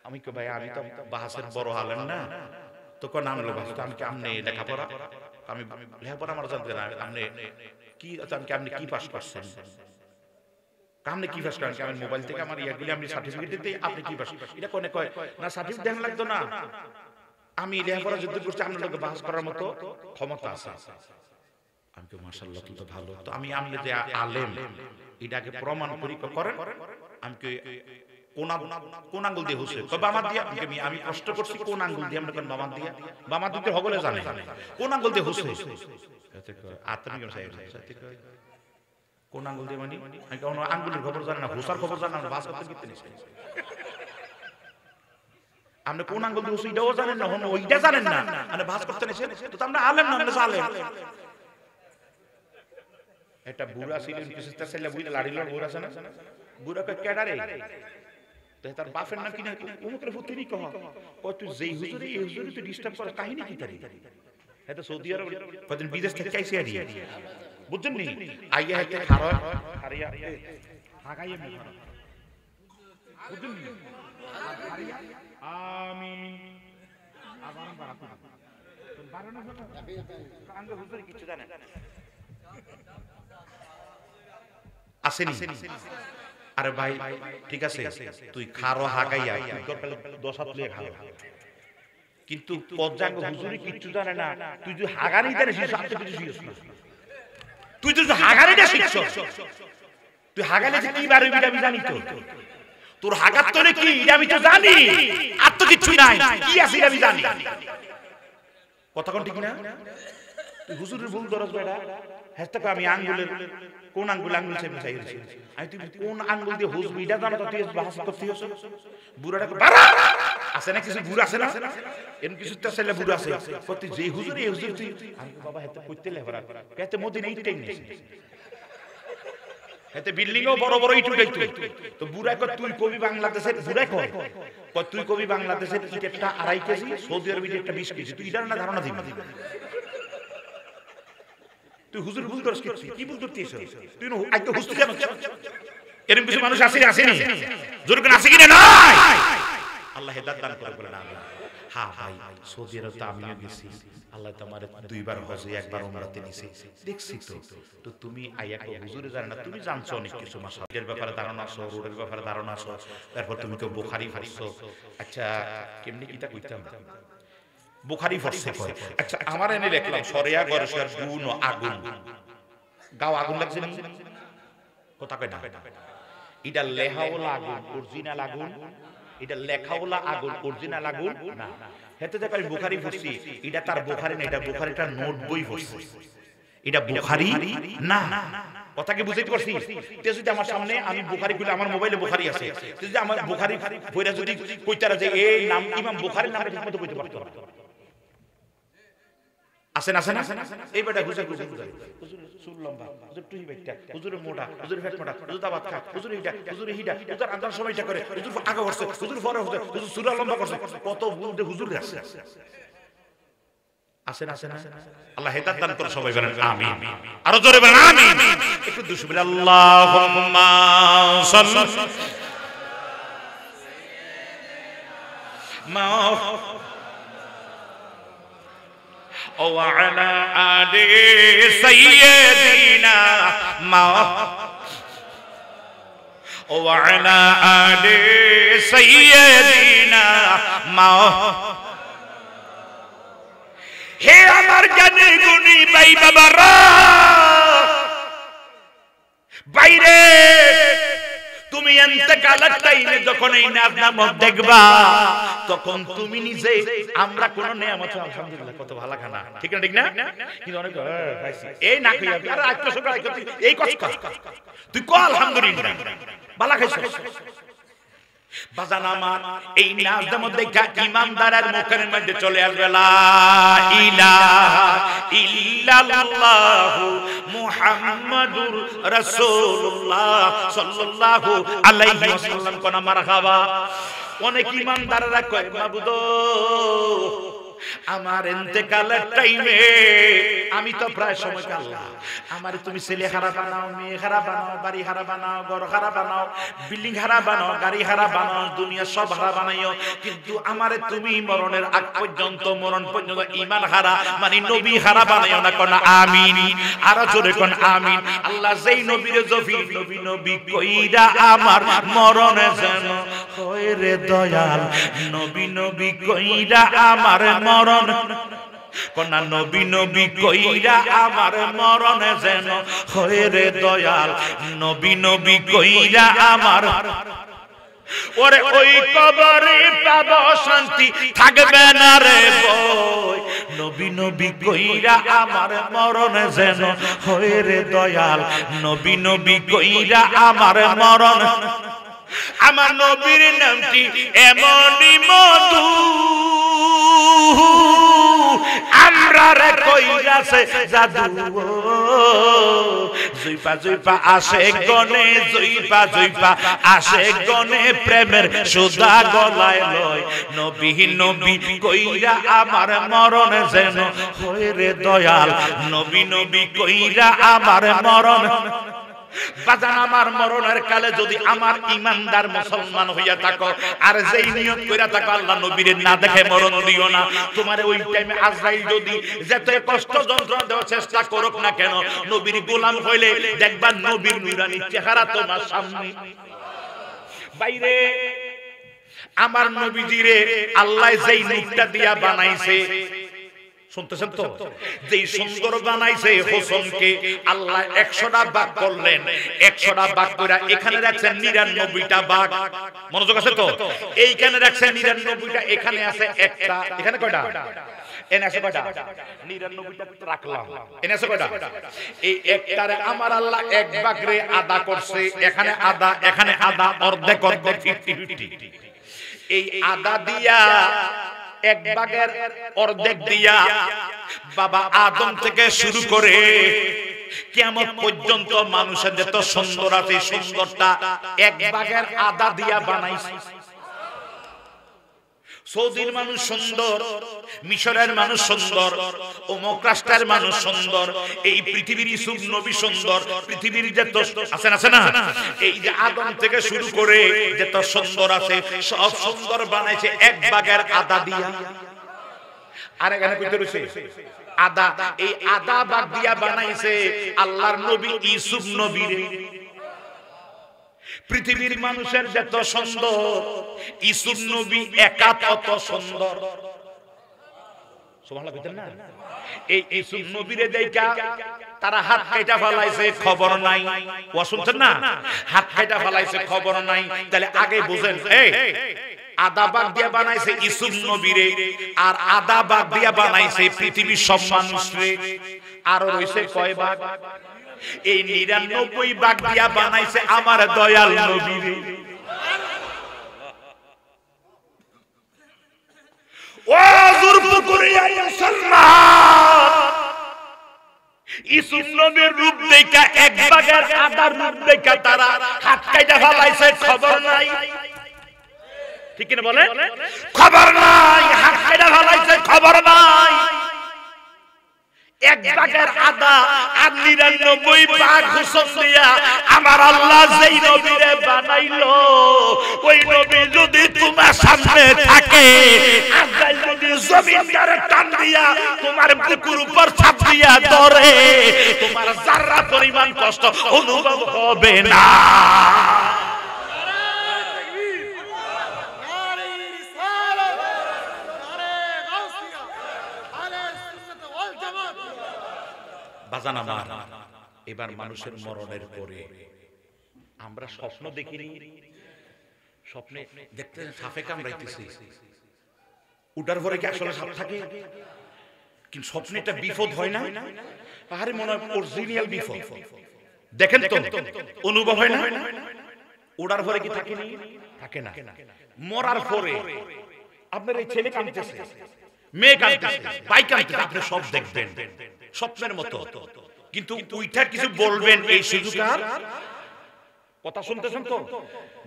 আমি কই ভাই আমি তো বাহাসের বড় আলেম না, তো কোন নাম লো বাহাস, আমি কি আমনে লেখাপড়া, আমি লেখাপড়া আমার জানতে না, আপনি কি আপনি কি পাস করছেন, আপনি কি পাস করেন, আমি মোবাইল থেকে আমার ইয়াগুলি আমি সার্টিফিকেট দিতে, আপনি কি পাস, এটা কোনে কয় না সার্টিফিকেট দেন লাগতো না, আমি লেখাপড়া যুদ্ধ করছি, আপনার লোকে বাহাস করার মতো ক্ষমতা আছে। আমি কই মাশাআল্লাহ তো ভালো, তো আমি আমনে যে আলেম এটাকে প্রমাণ করি করেন। আমি কই কোন আঙ্গুল দিয়ে হুসে, কই বামা দিয়া, আমি প্রশ্ন করছি কোন আঙ্গুল দিয়ে, আমরা কোন বামা দিয়া, বামা দিতে হগলে জানে কোন আঙ্গুল দিয়ে হুসে, এতে কয় আতমি কোন সাহেব সাথে কয় কোন আঙ্গুল দিয়ে, মানে আমি কোন আঙ্গুলের খবর জানেন না, হুসার খবর জানেন না, বাস করতে কিতে নিছে, আপনি কোন আঙ্গুল দিয়ে হুসে এটাও জানেন না, হন ওইটা জানেন না, মানে বাস করতে নিছে, তো আমরা আলেম না, আমরা জালেম। একটা বুড়া ছিলেন কিছু তার ছেলে বুইলা লাড়িলার বুড়া আছে না, বুড়া কয় কেডারে, তো তার বাপের নাম কি না, উমুকের ফুতুরি কহ, কয় তুই যেই হুজুরে এই হুজুরে তুই ডিস্টার্ব কর, কাহিনী কি তারি, এটা সৌদি আরব কদিন বিদেশ থেকে আইছে আরি, বুঝছেন নি, আইয়া হেতে খারা খারিয়া হাগাইয়া মি খারা, বুঝছেন নি, খারিয়া আমিন আবার বারাকা, তো বারানো হলো কাঙ্গ হুজুর কিছু জানে আসেনি। আরে ভাই ঠিক আছে, তুই খারো হাগাইয়া তুই 10 হাত লিয়ে খাও, কিন্তু পজাঙ্গ হুজুরি কিচ্ছু জানে না, তুই যদি হাগানি জানিস সাথে কিছু শিখিস না, তুই যদি হাগানিটা শিখছস, তুই হাগালে যে কি বার হইবি আমি জানি, তো তোর হাগাত তোরে কি এটা আমি তো জানি, আর তো কিছু নাই, কি আছে আমি জানি, কথা কোন ঠিক না? তুই হুজুরের ভুল ধরস বেটা, হেস্তা আমি আঙ্গুলের কোন আঙ্গুল আঙ্গুল চাই চাইছি, আমি তুই কোন আঙ্গুল দিয়ে হুজবি এটা জানো, তো তুই বাহাস করতে হইছ, বুড়াটা বাড়া আছে না কিছু বুড়া আছে না, এর কিছু তো ছেলে বুড়া আছে, কত যে হুজুর এই হুজুর তুই, আমি বাবা হেতে কইতে লেভরা কইতে মদিনা ইটাই নিছে, হেতে বিল্ডিংও বড় বড় ইট উঠাইতো, তো বুড়া কয় তুই কবি বাংলাদেশের, বুড়া কয় তুই কবি বাংলাদেশের ইটেরটা 2.5 কেজি, সৌদি আরবের ইটেরটা 20 কেজি, তুই ইটার না ধারণা দিবি, তুই হুজুর ভুল করছিস, কি ভুল করছিস তুই, আজ তো হুজুর জানো, এরকম কিছু মানুষ আছে আসেনি, জোর করে আছে কিনা নাই, আল্লাহ হেদায়েত দান করে বলেন আমিন। হ্যাঁ ভাই সৌদি আরব তো আমিও গেছি, আল্লাহ তোমার 2 বার হজে 1 বার উমরাতে নিছে, দেখছি তো তুমি আইয়া কো হুজুরে জানেন না, তুমি জানছো অনেক কিছু, মাশাআল্লাহ ব্যাপারে ধারণা আছে, রোডের ব্যাপারে ধারণা আছে, তারপর তুমি তো বুখারী পড়ছো, আচ্ছা কেমনি কিটা কইতাম, বুখারী পড়ছে কয়, আচ্ছা আমার এনে লিখলাম শরিয়া গরসের গুণ ও আগুন, গাও আগুন লাগছে না, কথা কয় না, এটা লেখাওয়ালা আগুন অরিজিনাল আগুন, এটা লেখাওয়ালা আগুন অরিজিনাল আগুন না। হেতে দেখো আমি বুখারী পড়ছি, এটা তার বুখারী না, এটা বুখারীটা নোট বই পড়ছি, এটা বুখারী না। কথা কি বুঝাইতে পারছি? তে যদি আমার সামনে আমি বুখারী খুলে, আমার মোবাইলে বুখারী আছে, যদি আমার বুখারী বইরা যদি কইতারা যে এই নাম ইমাম বুখারীর নামটা ঠিকমতো কইতে পারতো না। আসেন আসেন আসেন এই বেটা হুজুর হুজুর হুজুর চুল লম্বা, হুজুর টুই বাইটা, হুজুর মোটা, হুজুর ফেট মোটা, হুজুর দাবাত খা, হুজুর হিডা, হুজুর হিডা, হুজুর আন্দার সময়টা করে, হুজুর আগে করছে, হুজুর পরে হচ্ছে, হুজুর চুল লম্বা করছে, কত বুঝতে হুজুর আছে। আসেন আসেন আল্লাহ হেদায়েত দান করে, সবাই বলেন আমিন, আরো জোরে বলেন আমিন। একটু দুশবিল আল্লাহুম্মা সাল্লি মা وعلى آل سيدنا وعلى آل سيدنا হে আমার জ্ঞানী গুণী ভাই বাবারা, বাইরে তুমি ইন্তেকালের টাইমে যখন এই নামত দেখবা, তখন তুমি নিজে, আমরা কোন নিয়ামত আলহামদুলিল্লাহ কত ভালো খানা, ঠিক না ঠিক না, কিন্তু অনেক খাইছি এই না খাইয়া আর আজকে সকালে এই কথা তুই কো আলহামদুলিল্লাহ ভালো খাইছিস। বাজান আমার এই নাজের মধ্যে ইমানদারের মুখের মধ্যে চলে আসবে লা ইলাহা ইল্লাল্লাহু মুহাম্মাদুর রাসূলুল্লাহ সাল্লাল্লাহু আলাইহি ওয়াসাল্লাম কোন মারহাবা। অনেক ইমানদাররা কয় মাবুদ আমার ইন্তেকালের টাইমে আমি তো প্রায় সময় আল্লাহ আমার তুমি ছেলে হারা বানাও, মেয়ে হারা বানাও, বাড়ি হারা বানাও, ঘর হারা বানাও, বিল্ডিং হারা বানাও, গাড়ি হারা বানাও, দুনিয়া সব হারা বানাইও, কিন্তু আমারে তুমি মরণের আগ পর্যন্ত, মরণ পর্যন্ত ঈমান হারা মানে নবী হারা বানাইও না। কোন আমিন, আর জোরে কোন আমিন। আল্লাহ যেই নবীরে জফি নবী নবী কইরা আমার মরণ যেন হয় রে দয়াল, নবী নবী কইরা আমার মরণ, কোনা নবী নবী কইরা আমার মরণ যেন হয় রে দয়াল, নবী নবী কইরা আমার ওরে ওই কবরে পাব শান্তি, থাকবে না রে বই, নবী নবী কইরা আমার মরণ যেন হয় রে দয়াল, নবী নবী কইরা আমার মরণ। আমার নবীর নামটি এমনই মধু, আমরা রে কইরাছে জাদু, জুইপা জুইপা আসে গনে, জুইপা জুইপা আসে গনে, প্রেমের সুধা গলায় লয়, নবী নবী কইরা আমার মরণ যেন হয় রে দয়াল, নবী নবী কইরা আমার মরণ। বাজান আমার মরণের কালে যদি আমার ইমানদার মুসলমান হইয়া থাকো, আর যেই নিয়ত কইরা থাকো আল্লাহ নবীরে না দেখে মরণ দিও না, তোমার ওই টাইমে আজরাইল যদি যেতে কষ্ট যন্ত্রণা দেওয়ার চেষ্টা করুক না কেন, নবীর গোলাম হইলে দেখবা নবীর নুরানি চেহারা তোমার সামনে। বাইরে আমার নবীজিরে আল্লাহ যেই নূরটা দিয়া বানাইছে, শুনতেছেন তো, যেই সুন্দর বানাইছে হোসেনকে আল্লাহ 100টা বাঘ করলেন, 100টা বাঘ কইরা এখানে রাখছেন 99টা বাঘ, মনোযোগ আছে তো, এইখানে রাখছেন 99টা, এখানে আছে একটা, এখানে কয়টা, এনে আছে কয়টা, 99টা রাখলাম, এনে আছে কয়টা, এই একটারে আমার আল্লাহ এক বাঘরে আদা করছে, এখানে আদা, এখানে আদা, অর্ধেক অর্ধেক 50-50, এই আদা দিয়া এক ভাগের অর্ধেক দিয়া বাবা আদম থেকে শুরু করে কিয়ামত পর্যন্ত মানুষের যত সুন্দর আছে সুন্দরটা এক ভাগের আদা দিয়া বানাইছে। সৌদির মানুষ সুন্দর, মিশরের মানুষ সুন্দর, অমুক রাষ্ট্রের মানুষ সুন্দর, এই পৃথিবীর ইসুফ নবী সুন্দর, পৃথিবীর যত আছেন আছে না, এই যে আদম থেকে শুরু করে যত সুন্দর আছে সব সুন্দর বানাইছে এক ভাগের আদা দিয়া। আর এখানে কইতে রইছে আদা, এই আদা ভাগ দিয়া বানাইছে আল্লাহর নবী ইসুফ নবীরে। পৃথিবীর মানুষের যত সুন্দর ইসুফ নবী একা তত সুন্দর। সুবহানাল্লাহ কইতেন না? এই ইউসুফ নবীরে দেখা তারা হাত কাটা ফলাইছে, খবর নাই। ও শুনছেন না? হাত কাটা ফলাইছে, খবর নাই। তাহলে আগে বুঝেন, এই আধা ভাগ দিয়া বানাইছে ইউসুফ নবীরে, আর আধা ভাগ দিয়া বানাইছে পৃথিবীর সব মানুষরে। আর রইছে কয় ভাগ? এই 99 ভাগ দিয়া বানাইছে আমার দয়াল নবীরে। ও জুরপুকুরিয়া মুসলমান, ইউসুফ নবীর রূপ দেখা এক ভাগের আধা রূপ দেখা তারা হাত কাটা ফলাইছে, খবর নাই। ঠিক কিনা বলে? খবর নাই, হাত কাটা ফলাইছে, খবর নাই। এক ভাগের আধা আর 99 ভাগ হুসন দিয়া আমার আল্লাহ যেই নবীরে বানাইলো, ওই নবী যদি তোমার সামনে থাকে, আজরাইল যদি জমিনটারে টান দিয়া তোমার বুকের উপর ছাপ দিয়া ধরে, তোমার যারা পরিমাণ কষ্ট অনুভব হবে না। বাজান আমার, এবার মানুষের মরণের পরে আমরা স্বপ্ন দেখিনি। স্বপ্নে দেখতে সাপে কামড়াইতেছি, উঠার পরে কি আসলে সাপ থাকে? কিন্তু স্বপ্নে একটা বিপদ হয় না? আরে মনে হয় অরিজিনাল বিপদ। দেখেন তো, অনুভব হয় না? উঠার পরে কি থাকে? থাকে না। মরার পরে আপনার এই ছেলে কাঁদতেছে, মেয়ে কাঁদতেছে, ভাই কাঁদতেছে, আপনি সব দেখবেন স্বপ্নের মতো। কিন্তু ওইটা কিছু বলবেন এই সুযোগ আর কথা শুনতেছেন তো?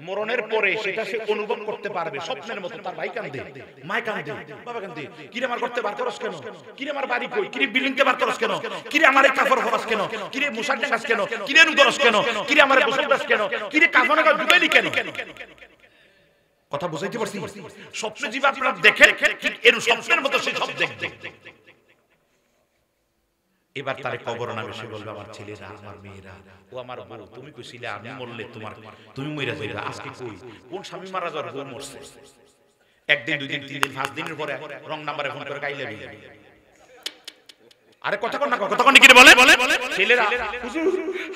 মরণের পরে সেটা সে অনুভব করতে পারবে স্বপ্নের মতো। তার ভাই কাঁদে, মা কাঁদে, বাবা কাঁদে, কিরে আমার করতে বার করস কেন? কিরে আমার বাড়ি কই? কিরে বিল্ডিং তে বার করস কেন? কিরে আমার এই কাপড় হরাস কেন? কিরে মুসার ডাকাস কেন? কিরে এরকম করস কেন? কিরে আমার গোসল দাস কেন? কিরে কাফনে গা ডুবাইলি কেন? কথা বুঝাইতে পারছি? স্বপ্নে জীব আপনারা দেখেন, ঠিক এর স্বপ্নের মতো সে সব দেখবে। এবার তারে কবর নামে সে বলবে, আমার ছেলেরা, আমার মেয়েরা, ও আমার বউ, তুমি কইছিলে আমি মরলে তোমার তুমি মইরা যাইবা, আজকে কই? কোন স্বামী মারা যাওয়ার বউ মরছে? একদিন, দুই দিন, তিন দিন, 5 দিনের পরে রং নাম্বারে ফোন করে গাইলে দিবে। আরে কথা কোন না, কথা কোন কি রে বলে? ছেলেরা, হুজুর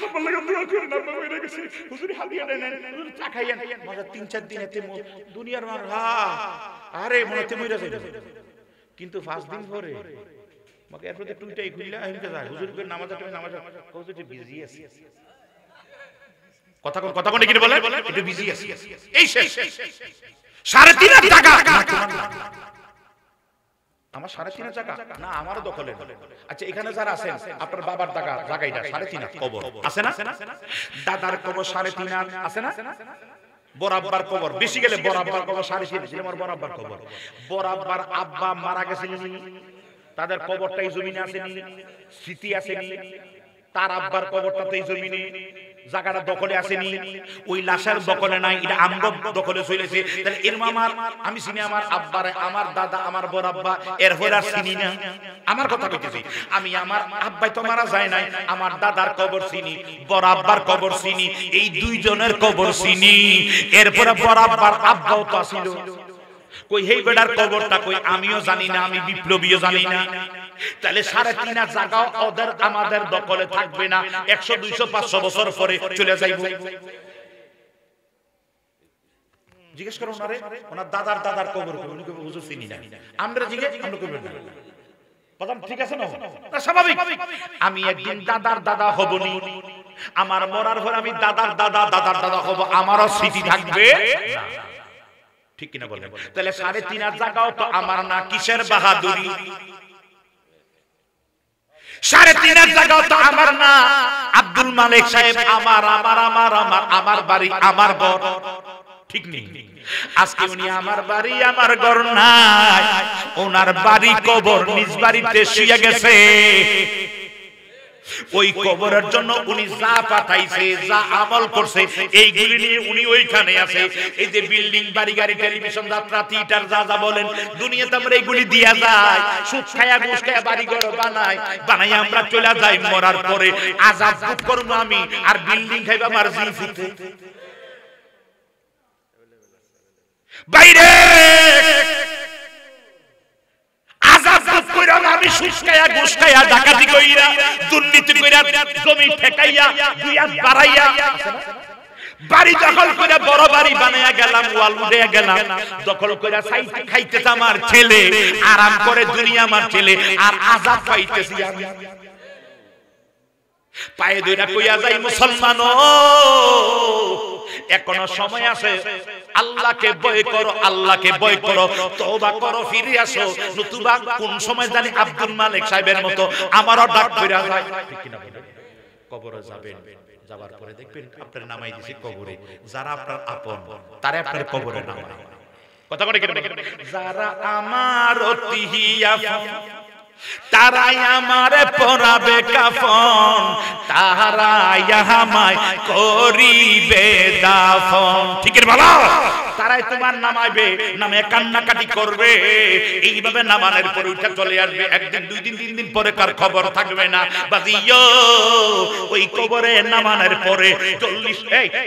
আমার লাগা দোয়া করেন, আমার মরে গেছে, হুজুর হাদিয়া দেন, হুজুর চা খাইয়েন। মজা 3-4 দিন এতে দুনিয়ার মার, আরে মনে হচ্ছে মইরা যাইবে। কিন্তু 5 দিন পরে মকে এরপর টুইটাই খুললা হিলতে যায়, হুজুর করে নামাজ পড়ে, নামাজ কইছে যে বিজি আছে। কথা কোন কি রে বলে? একটু বিজি আছে। এই শেষ 3.5 টাকা আমার 3.5 টাকা না, আমারও দখলে। আচ্ছা এখানে যারা আছেন, আপনার বাবার টাকা জায়গাটা 3.5 কবর আছে না? দাদার কবর 3.5 আছে না? বরাবর কবর বেশি গেলে বরাবর কবর 3.5 ছিল। আমার বরাবর কবর, বরাবর আব্বা মারা গেছেন, তাদের কবরটাই জমিনে আসেনি, স্মৃতি আসেনি। তার আব্বার কবরটাতেই জমিনে, জায়গাটা দখলে আসেনি, ওই লাশের দখলে নাই, এটা আমগো দখলে চলেছে। তাহলে এর মামার আমি চিনি আমার আব্বারে, আমার দাদা, আমার বড় আব্বা, এর হয়ে আর চিনি না। আমার কথা কইতেছি, আমি আমার আব্বাই তো মারা যায় নাই, আমার দাদার কবর চিনি, বড় আব্বার কবর চিনি, এই দুইজনের কবর চিনি। এরপরে বড় আব্বার আব্বাও তো ছিল, কই হেই বেড়ার কবরটা কই আমিও জানি না, আমি বিপ্লবীও জানি না। তাহলে 3.5 জায়গাও ওদের আমাদের দখলে থাকবে না, 100, 200, 500 বছর পরে চলে যাইব। জিজ্ঞেস করো না রে, ওনার দাদার কবর কই? উনি কই হুজুর চিনি না। আমরা জিজ্ঞেস, আমরা কইবেন না। কথা ঠিক আছে না? না স্বাভাবিক। আমি একদিন দাদার দাদা হবনি, আমার মরার পর আমি দাদার দাদা হব, আমারও স্মৃতি থাকবে না। ঠিক কিনা বলেন? তাহলে 3.5 জায়গাও তো আমার না, কিসের বাহাদুরি? 3.5 জায়গাও তো আমার না। আব্দুল মালিক সাহেব আমার বাড়ি, আমার ঘর, ঠিক নেই? আজকে উনি আমার বাড়ি, আমার ঘর নাই, ওনার বাড়ি কবর নিজ বাড়িতে শুয়ে গেছে। ওই কবরের জন্য উনি যা পাঠাইছে, যা আমল করছে, এইগুলি নিয়ে উনি ওইখানে আছে। এই যে বিল্ডিং, বাড়ি, গাড়ি, টেলিভিশন, যাত্রা, থিয়েটার, যা যা বলেন দুনিয়াতে আমরা এইগুলি দিয়া যায়, সুদ খায়া ঘুষ খায়া বাড়ি ঘর বানাই আমরা চলে যাই। মরার পরে আযাব ভোগ করব আমি, আর বিল্ডিং খাইবা আমার জিফুতে বাইরে। আযাব ভোগ কইরা আমি সুস্কায়া গুসকায়া ডাকাতি কইরা দুর্নীতি কইরা জমি ঠেকাইয়া দুইয়াত বাড়াইয়া বাড়ি দখল করে বড় বাড়ি বানায়া গেলাম, ওয়াল উড়ে গেলাম, দখল করে খাইতেছে আমার ছেলে, আরাম করে দুনিয়া আমার ছেলে, আর আযাব পাইতেছি আমি। পায়ে ধইরা কইয়া যাই মুসলমান, এখনো সময় আছে, আল্লাহকে ভয় করো, আল্লাহকে ভয় করো, তওবা করো, ফিরে আসো, নতুবা কোন সময় জানি আব্দুল মালিক সাহেবের মতো আমারও ডাক কইরা যায়। ঠিক কি না বলেন? কবরে যাবেন, যাবার পরে দেখবেন আপনার নামাই দিছে কবরে, যারা আপনার আপন তারা আপনার কবরে নামায়। কথা বলে কি? যারা আমার অতিহিয়া তারাই আমারে পরাবে কাফন, তারাই আমায় করিবে দাফন। ঠিক আছে বলো? তারাই তোমার নামাইবে, নামে কান্নাকাটি করবে, এইভাবে নামানোর পরে উঠে চলে আসবে। একদিন, দুই দিন, তিন দিন পরে কার খবর থাকবে না। বাজিও ওই কবরে নামানোর পরে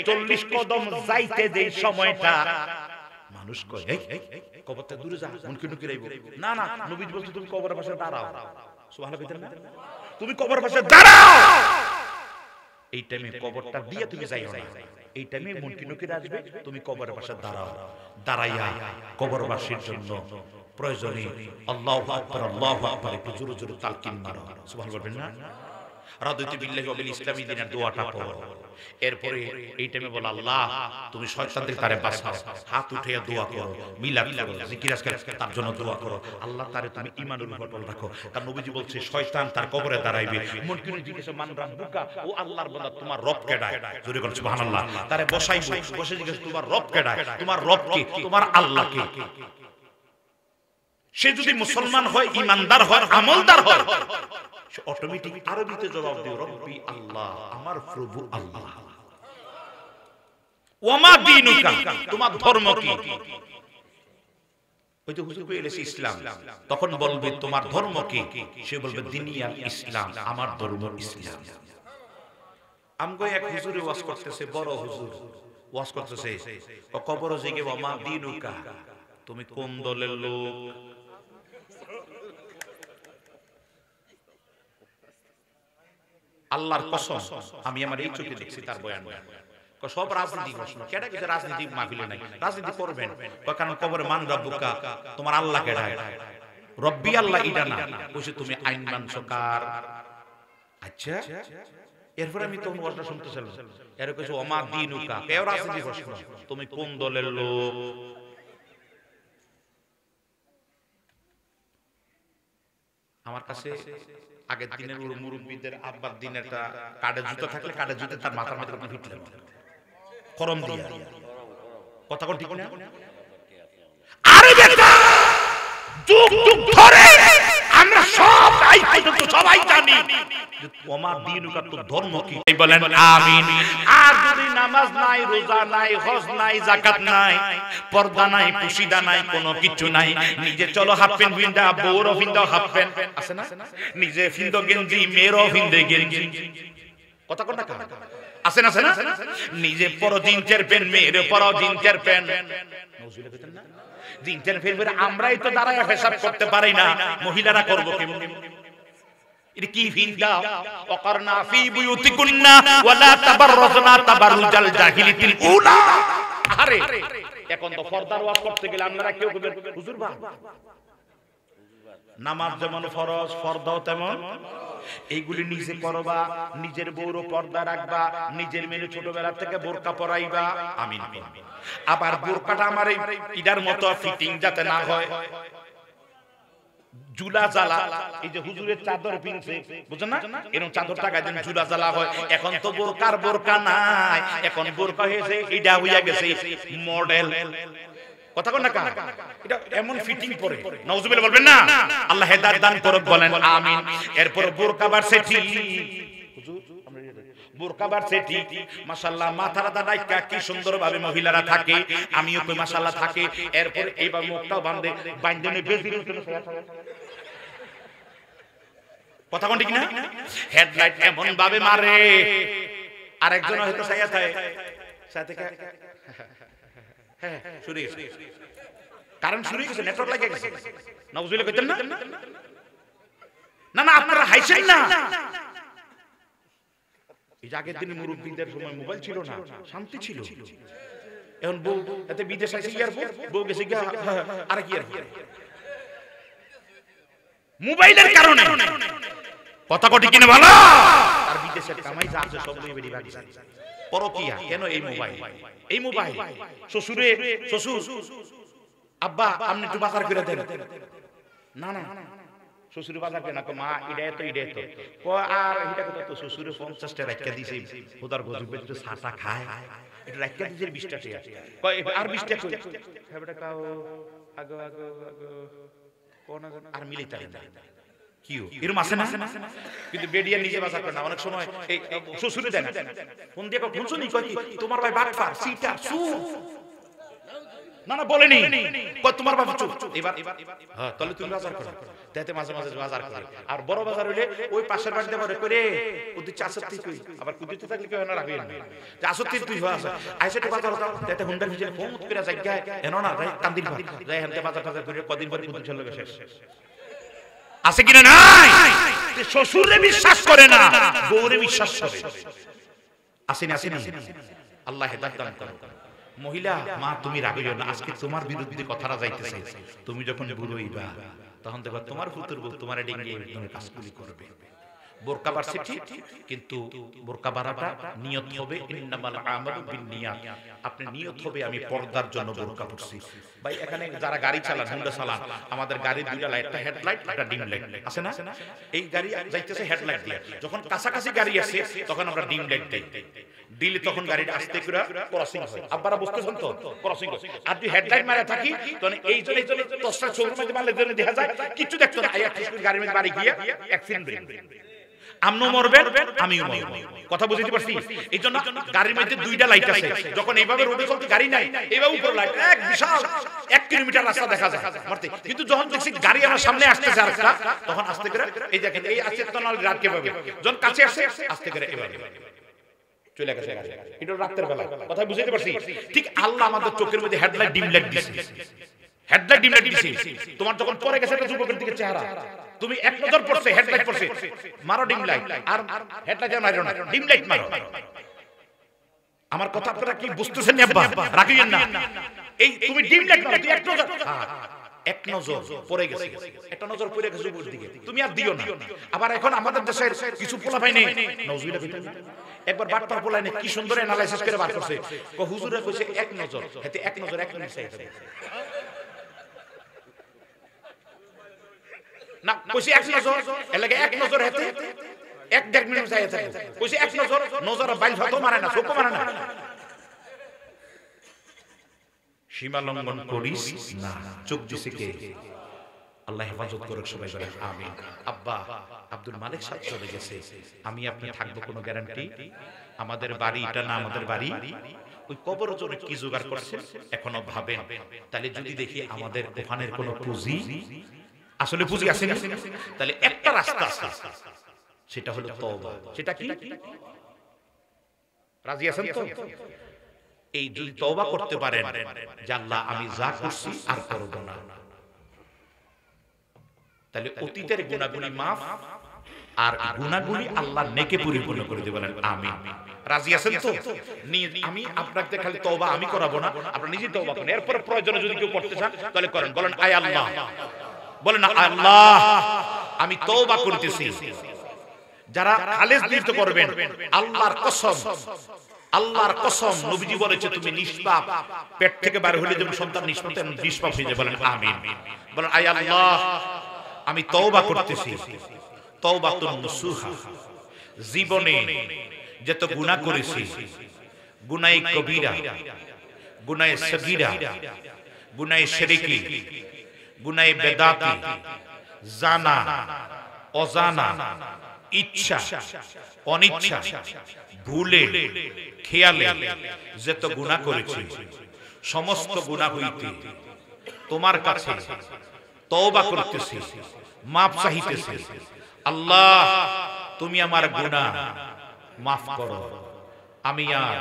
40 কদম যাইতে যে সময়টা মানুষ কয় কবরটা দূরে যা, মুনকি নুকি রাইবো না, না নবীজি বলছে তুমি কবরের পাশে দাঁড়াও। সুবহানাল্লাহ কইতেন না? তুমি কবরের পাশে দাঁড়াও। এই টাইমে কবরটা দিয়ে তুমি যাইও না, এই টাইমে মুনকি নুকি আসবে, তুমি কবরের পাশে দাঁড়াও। দাঁড়াইয়া কবরবাসীর জন্য প্রয়োজনে আল্লাহু আকবার, আল্লাহু আকবার একটু জোরে জোরে তালকিন মারো। সুবহানাল্লাহ বলবেন না? রাদিতু বিল্লাহি ওয়া বিল ইসলামি দীনান দোয়াটা পড়ো। এরপরে এই টাইমে বল, আল্লাহ তুমি শয়তান থেকে তারে বাঁচাও, হাত উঠিয়ে দোয়া করো, মিলাদ করো, জিকির আজকার তার জন্য দোয়া করো, আল্লাহ তারে তুমি ঈমানুল বটল রাখো। কারণ নবীজি বলছে শয়তান তার কবরে দাঁড়াইবে, মুনকির জিজ্ঞাসা মান রাব্বুকা, ও আল্লাহর বান্দা তোমার রব কেডা? জোরে বল সুবহানাল্লাহ। তারে বসাইবো, বসে জিজ্ঞাসা তোমার রব কেডা? তোমার রব কে? তোমার আল্লাহ কে? সে যদি মুসলমান হয়, ঈমানদার হয়, আমলদার হয়, সে অটোমেটিক আরবিতে জবাব দিও, রব্বি আল্লাহ, আমার প্রভু আল্লাহ। ওয়ামা দীনুকা, তোমার ধর্ম কি? ওই তো হুজুর কইলেছে ইসলাম, তখন বলবে তোমার ধর্ম কি? সে বলবে দিনিয়াল ইসলাম, আমার ধর্ম ইসলাম। আমগো এক হুজুরে ওয়াজ করতেছে, বড় হুজুর ওয়াজ করতেছে, কবর জিগে ওয়ামা দীনুকা, তুমি কোন দলের লোক? আল্লাহর কসম আমি আমার এই চোখে দেখছি তার বয়ান। সব রাজনীতি প্রশ্ন, কেডা কিছু রাজনীতি মাহফিলে নাই, রাজনীতি করবেন কারণ কবরে মান রাব্বুকা, তোমার আল্লাহ কেডা? রব্বি আল্লাহ এটা না, কইছে তুমি আইন মানছো কার? আচ্ছা, এরপর আমি তখন ওয়াজটা শুনতেছিলাম, এর কইছে ওমা দীনুকা, কেউ রাজনীতি প্রশ্ন, তুমি কোন দলের লোক? আমার কাছে আগের দিনের মুরব্বীদের আব্বার দিনেরটা কাঠের জুতো থাকলে কাঠের জুতো তার মাথার মধ্যে আপনি ফিটলেন করম দিয়া। কথা কোন ঠিক না? আরে বেটা, যুগ যুগ ধরে আমরা সবাই জানি ওমা দীনুকা, তো ধর্ম কি? বলেন আমিন। আর যদি নামাজ নাই, রোজা নাই, হজ নাই, যাকাত নাই, পর্দা নাই, পুশিদা নাই, কোনো কিছু নাই, নিজে চলো হাফ প্যান্ট ভিন্দা, বউরও ভিন্দা হাফ প্যান্ট, আছে না? নিজে ভিন্দো গেঞ্জি, মেয়েরও ভিন্দে গেঞ্জি, কথা কোন না? আছে না? নিজে পরো জিন্সের প্যান্ট, মেয়েরও পরো জিন্সের প্যান্ট, নজরুল কইতেন না? জিন্সের প্যান্ট আমরাই তো দাঁড়ায় হিসাব করতে পারি না, মহিলারা করবো কেমন? কি ভিন্দা? ওয়াকারনা ফি বুয়ুতিকুন্না ওয়ালা তাবাররাজনা তাবাররুজাল জাহিলিয়াতিল উলা। আরে এখন তো পর্দার ওয়াজ করতে গেলে আপনারা কেউ কইবেন হুজুর ভাই, নামাজ যেমন ফরজ, পর্দাও তেমন, এইগুলি নিজে করবা, নিজের বউরও পর্দা রাখবা, নিজের মেয়ে ছোটবেলা থেকে বোরকা পরাইবা, আমিন। আবার বোরকাটা আমার ইদার মতো ফিটিং যাতে না হয়, জুলা জ্বালা, এই যে হুজুরের চাদর পিনছে বুঝেন না, এরকম চাদরটা গায়ে জুলা জ্বালা হয়। এখন তো বোরকা নাই, এখন বোরকা হয়েছে এটা হইয়া গেছে মডেল। কথা কোন না? এটা এমন ফিটিং পরে, নাউজুবিল্লাহ বলবেন না? আল্লাহ হেদায়েত দান করুক, বলেন আমিন। এরপর বোরকা বাড়ছে ঠিক, হুজুর আমরা বোরকা বাড়ছে ঠিক, মাশাআল্লাহ মাথাটা ডাইকা কি সুন্দরভাবে মহিলারা থাকে, আমিও কই মাশাআল্লাহ থাকে। এরপর এইবার মুখটাও বাঁধে বেজির কথা কোন ঠিক না? হেডলাইট এমন ভাবে মারে, আরেকজন হয়তো সাইয়া থাকে সাথে হ্যাঁ শুরু হয়েছে, কারণ শুরু হয়ে গেছে, নেটওয়ার্ক লাগে গেছে, নাউজুবিল্লাহ কইতেন না? না না আপনারা হাইছেন না। এই আগের দিন মুরব্বীদের সময় মোবাইল ছিল না, শান্তি ছিল। এখন বউ এতে বিদেশ আছে এয়ারপোর্ট, বউ গেছে আর কি মোবাইলের কারণে কথা কটি কিনে ভালো। আর বিদেশের কামাই যা আছে সব নিয়ে বেরিয়ে বাড়ি পরকিয়া কেন? এই মোবাইল, এই মোবাইল। শ্বশুরে শ্বশুর আব্বা আপনি একটু বাজার করে দেন, না না শ্বশুরে বাজার করে না, মা ইডায় তো ইডায় তো আর এটা কথা তো শ্বশুরে 50 টাকা রাখিয়া দিছে, ওদার গজবে একটু ছাটা খায়, এটা রাখিয়া দিছে 20 টাকা কয় আর 20 টাকা কই বেটা কাও আগো আগো আগো কোন আর মিলিতা না কিও এর মাসে না। কিন্তু বেডিয়া নিজে বাজার করে না, অনেক সময় এই শ্বশুরে দেয় না, ফোন দিয়ে কখন শুনি কই তোমার ভাই বাটফার সিটা সু না না বলেনি কই তোমার বাবা চুপ। এবার হ্যাঁ তাহলে তুমি বাজার করো, তাতে মাঝে মাঝে বাজার করে। আর বড় বাজার হইলে ওই পাশের বাড়িতে বলে করে ওদি 430 কই, আবার কুদিতে থাকলে কেউ না রাখবে না 430 তুই হওয়া আছে আইসে তো বাজার দাও, তাতে হুন্ডার ভিতরে ফোন করে জায়গায় এনো না যাই কান্দিন ভাই যাই হেনতে বাজার টাজার করে কদিন পরে কুদি চলে গেছে আছে কিনা নাই। শ্বশুরে বিশ্বাস করে না, বউরে বিশ্বাস করে। আসেনি আসেনি, আল্লাহ হেদায়েত দান করুন। মহিলা মা তুমি রাগিও না, আজকে তোমার বিরুদ্ধে কথাটা যাইতেছে, তুমি যখন বুড়ো হইবা তখন দেখো তোমার পুত্র বউ তোমার ডিঙ্গিয়ে তোমার কাজগুলি করবে। বোরকা বাড়ছে ঠিক, কিন্তু বোরকা বাড়াটা নিয়ত হবে ইন্নামাল আমালু বিন্নিয়াত। আপনি নিয়ত হবে আমি পর্দার জন্য বোরকা পরছি। ভাই এখানে যারা গাড়ি চালান, হুন্ডা চালান, আমাদের গাড়ির দুইটা লাইট, একটা হেডলাইট একটা ডিম লাইট আছে না? এই গাড়ি যাইতেছে হেডলাইট দিয়ে, যখন কাছাকাছি গাড়ি আসে তখন আমরা ডিম লাইট দেই, দিলে তখন গাড়িটা আস্তে করে ক্রসিং হয়। আপনারা বুঝতেছেন তো? ক্রসিং হয়। আর যদি হেডলাইট মারা থাকি তখন এই জন্য 10টা চোখের মধ্যে মারলে জন্য দেখা যায় কিছু দেখতো না, আইয়া গাড়ির মধ্যে বাড়ি গিয়া অ্যাক্সিডেন্ট হয়ে আমনো মরবেন আমিও মরব। কথা বুঝতে পারছি? এই জন্য গাড়ির মধ্যে দুইটা লাইট আছে, যখন এইভাবে রোডে চলতে গাড়ি নাই এইভাবে উপরে লাইট, এক বিশাল 1 কিলোমিটার রাস্তা দেখা যায় মারতে। কিন্তু যখন দেখছি গাড়ি আমার সামনে আসতেছে আরেকটা, তখন আস্তে করে এই দেখেন এই আছে তো না রাত কিভাবে যখন কাছে আসে আস্তে করে এভাবে চলে গেছে গাড়ি। এটা রাতের বেলা, কথা বুঝতে পারছি? ঠিক আল্লাহ আমাদের চোখের মধ্যে হেডলাইট ডিম লাইট দিয়েছে, হেডলাইট ডিম লাইট দিয়েছে। তোমার যখন পরে গেছে একটা যুবকের দিকে চেহারা, তুমি এক নজর পড়ছে হেডলাইট পড়ছে, মারো ডিম লাইট, আর হেডলাইট মারো না, ডিম লাইট মারো। আমার কথা আপনারা কি বুঝতেছেন না আব্বা? রাখিয়েন না, এই তুমি ডিম লাইট মারো, তুই এক নজর পড়ে গেছে, একটা নজর পড়ে গেছে উপর দিকে, তুমি আর দিও না। আবার এখন আমাদের দেশের কিছু পোলা ভাই নেই নজরুলের ভিতরে একবার বাটপার পোলা নেই, কি সুন্দর অ্যানালাইসিস করে বার করছে, হুজুরে কইছে এক নজর, এতে এক নজর এক মিনিট চাইতে না, কইছে এক নজর এর লাগে এক নজর হেতে 1-1.5 মিনিট চাইতে থাকে, কইছে এক নজর, নজর বাইল হতো মারে না, চোখ মারে না। সীমা লঙ্ঘন করিস না, চোখ দিছে কে? আল্লাহ হেফাজত করুক, সবাই বলেন আমিন। আব্বা আব্দুল মালিক সাহেব চলে গেছে, আমি আপনি থাকবো কোনো গ্যারান্টি? আমাদের বাড়ি এটা না আমাদের বাড়ি, ওই কবরের জন্য কি জোগাড় করছে এখনো ভাবেন। তাহলে যদি দেখি আমাদের ওখানের কোনো পুঁজি, আসলে পুঁজি আছে না, তাহলে একটা রাস্তা আছে, সেটা হলো তওবা। সেটা কি? রাজি আছেন তো? এই যদি তওবা করতে পারেন যে আল্লাহ আমি যা করছি আর করব না, তাহলে অতীতের গুনাহগুলি মাফ, আর গুনাহগুলি আল্লাহ নেকে পরিপূর্ণ করে দিবেন। আমিন। রাজি আছেন তো? আমি আপনাকে খালি তওবা আমি করাবো না, আপনারা নিজে তওবা করেন, এরপর প্রয়োজনে যদি কেউ করতে চান তাহলে করেন। বলেন আয় আল্লাহ, বলেন আল্লাহ আমি তওবা করতেছি। যারা খালেস নিয়ত করবেন, আল্লাহর কসম, আল্লাহর কসম, নবীজি বলেছে তুমি নিষ্পাপ, পেট থেকে বের হলে যেমন সন্তান নিষ্পাপ হয়ে যায়। বলেন আমিন। বলেন আয় আল্লাহ আমি তওবা করতেছি, তওবাতুন নসুহা। জীবনে যত গুনাহ করেছি, গুনাহে কবিরা, গুনাহে সগীরা, গুনাহে শিরকি, গুনাহে বেদাতি, জানা, অজানা, ইচ্ছা, অনিচ্ছা, ভুলে, খেয়ালে যত গুনাহ করেছি, সমস্ত গুনাহ হইতে তোমার কাছে তওবা করতেছি, মাফ চাইতেছি। আল্লাহ তুমি আমার গুনাহ মাফ করো, আমি আর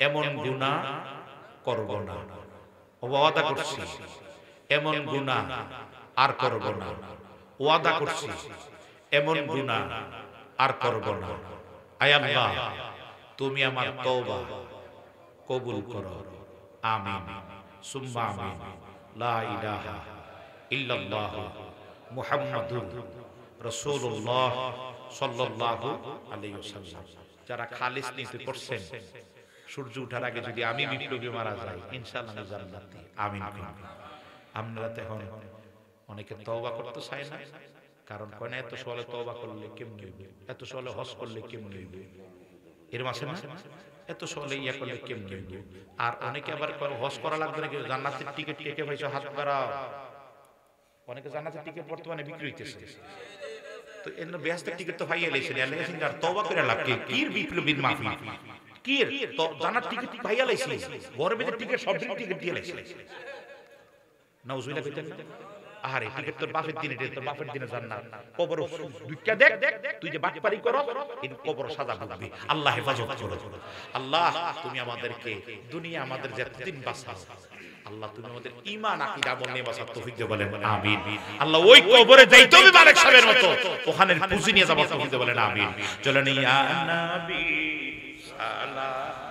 এমন গুনাহ করব না। ওয়াদা করছি এমন গুনাহ আর করব না। ওয়াদা করছি এমন গুনাহ আর করব না। আয় আল্লাহ, তুমি আমার তওবা কবুল করো। আমিন সুম্মা আমিন। লা ইলাহা ইল্লাল্লাহ মুহাম্মাদুর রাসূলুল্লাহ সাল্লাল্লাহু আলাইহি ওয়াসাল্লাম। যারা খালিস নিতে করছেন, সূর্য ওঠার আগে যদি আমি বিপ্লবী মারা যাই, ইনশাআল্লাহ আমি জান্নাতি। আমিন। আমরা তো এখন অনেকে তওবা করতে চায় না, কারণ কোন এত সওয়ালে তওবা করলে কেমন হইবে, এত সওয়ালে হজ করলে কেমন হইবে, এর মাসে না এত সওয়ালে ইয়া করলে কেমন হইবে। আর অনেকে আবার হজ করা লাগবে না, জান্নাতের টিকিট কে ভাইছো হাত বাড়াও। অনেকে জান্নাতের টিকিট বর্তমানে বিক্রি হইতেছে, তো এর বেহেশতের টিকিট তো ভাইয়া লাইছেন, আল্লাহ কাছে আর তওবা করে লাভ কি? কির বিপ্লবীর মাহফিল, কির তো জান্নাত টিকিট ভাইয়া লাইছে, গরবের টিকিট সব টিকিট দিয়ে লাইছে। নাউজুবিল্লাহ কইতেন না? আরে টিকিট তোর বাপের দিনে, তোর বাপের দিনে জান্নাত। কবর দুইটা দেখ, তুই যে বাটপারি করো, এই কবর সাজা পাবি। আল্লাহ হেফাজত করো। আল্লাহ তুমি আমাদেরকে দুনিয়া আমাদের যতদিন বাঁচাও, আল্লাহ তুমি আমাদের ঈমান আকীদা আমল নিয়ে বাঁচার তৌফিক দাও, বলেন আমিন। আল্লাহ ওই কবরে যাইতে হবে মালিক সাহেবের মতো, ওখানে পুঁজি নিয়ে যাবার তৌফিক দাও, বলেন আমিন। চলেন ইয়া নবী সালাম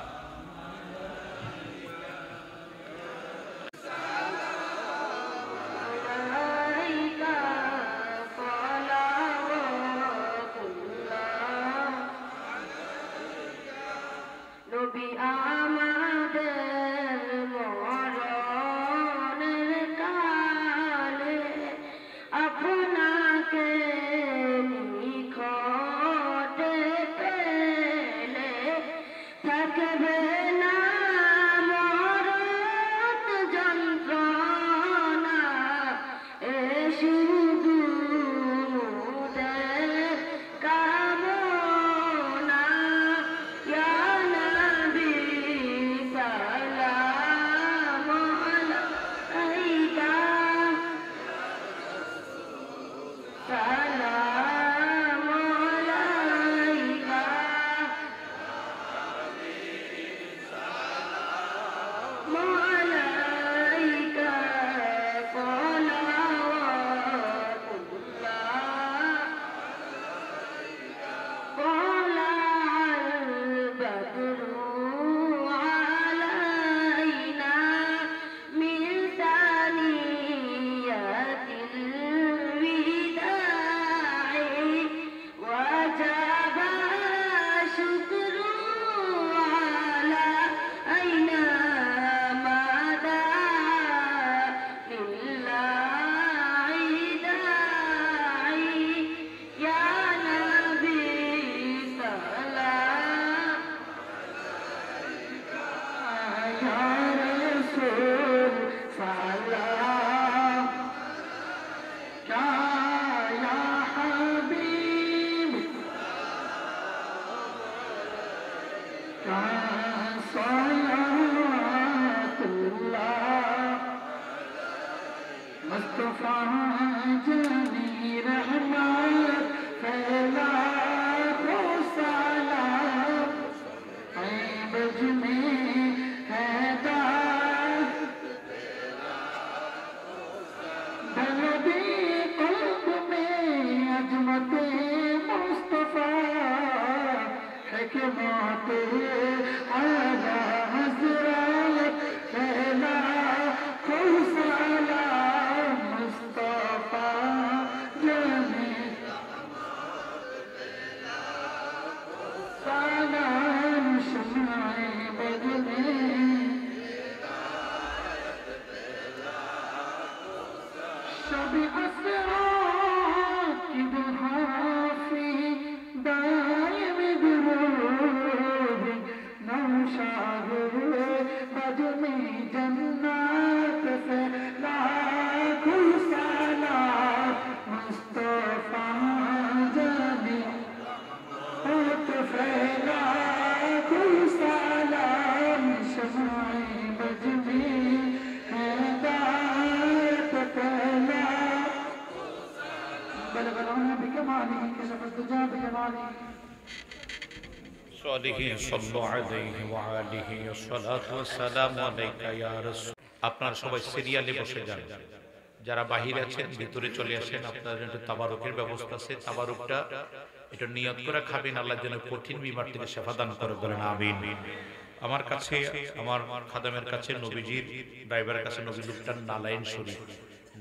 আপনারা সবাই সিরিয়ালে বসে যান, যারা বাহিরে আছেন ভিতরে চলে আসেন, আপনাদের জন্য তাবারুকের ব্যবস্থা আছে। তাবারুকটা এটা নিয়ত করে খাবেন, আল্লাহর জন্য কঠিন বিমার থেকে শেফা দান করে, বলেন আমিন। আমার কাছে, আমার খাদেমের কাছে, নবীজির ড্রাইভারের কাছে নবীলুকটা নালাইন শরীফ।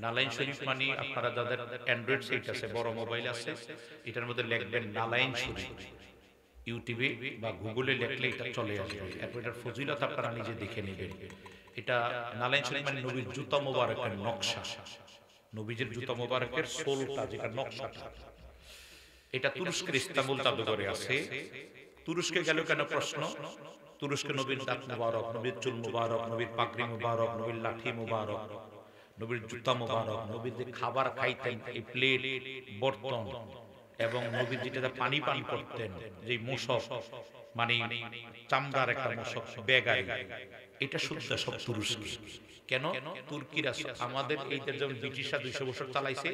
নালাইন শরীফ মানে আপনারা যাদের অ্যান্ড্রয়েড সেট আছে, বড় মোবাইল আছে, এটার মধ্যে লিখবেন নালাইন শরীফ। ইউটিউবে বা গুগলে লিখলে এটা চলে আসবে। এরপর এটার ফজিলত আপনারা নিজে দেখে নেবেন। এটা নালাইন শরীফ মানে নবীর জুতা মোবারকের নকশা, নবীজির জুতা মোবারকের সোলটা, যেটা নকশাটা। এটা তুরস্কের ইস্তাম্বুল জাদুঘরে আছে। তুরস্কে গেল কেন প্রশ্ন? তুরস্কে নবীর দাঁত মুবারক, নবীর চুল মুবারক, নবীর পাগড়ি মুবারক, নবীর লাঠি মুবারক, নবীর জুতা মুবারক, নবীর যে খাবার খাইতেন এই প্লেট বর্তন, এবং নবীর যেটা পানি পান করতেন, যে মোশক মানে চামড়ার একটা মোশক বেগাই, এটা শুদ্ধ সব তুরস্কে। কেন? তুর্কিরা আমাদের এইটা যেমন ব্রিটিশরা 200 বছর চালাইছে,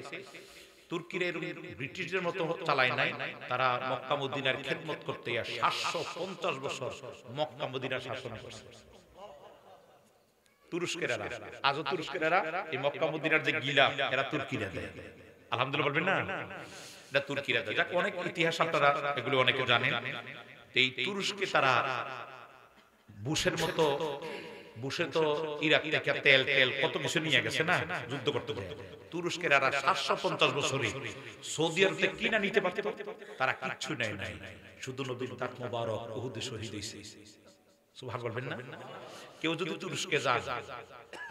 তুর্কিরা ব্রিটিশদের মতো চালায় নাই। তারা মক্কা মদিনার খেদমত করতে 750 বছর মক্কা মদিনার শাসন করছে তুরস্কেরা। আজও তুরস্কেরা এই মক্কা মদিনার যে গিলা, এরা তুর্কিরা দেয়। আলহামদুলিল্লাহ বলবেন না, এটা তুর্কিরা দেয়। যাক, অনেক ইতিহাস আপনারা এগুলো অনেকে জানেন। এই তুরস্কে তারা বুশের মতো, বুশে তো ইরাক থেকে তেল তেল কত কিছু নিয়ে গেছে না, যুদ্ধ করতে করতে। তুরস্কের আর 750 বছরে সৌদি আরব থেকে কিনা নিতে পারতে, তারা কিচ্ছু নেয় নাই, শুধু নবীর দাঁত মোবারক উহুদে শহীদ হয়েছে। সুবহান বলবেন না? কেউ যদি তুরস্কে যান,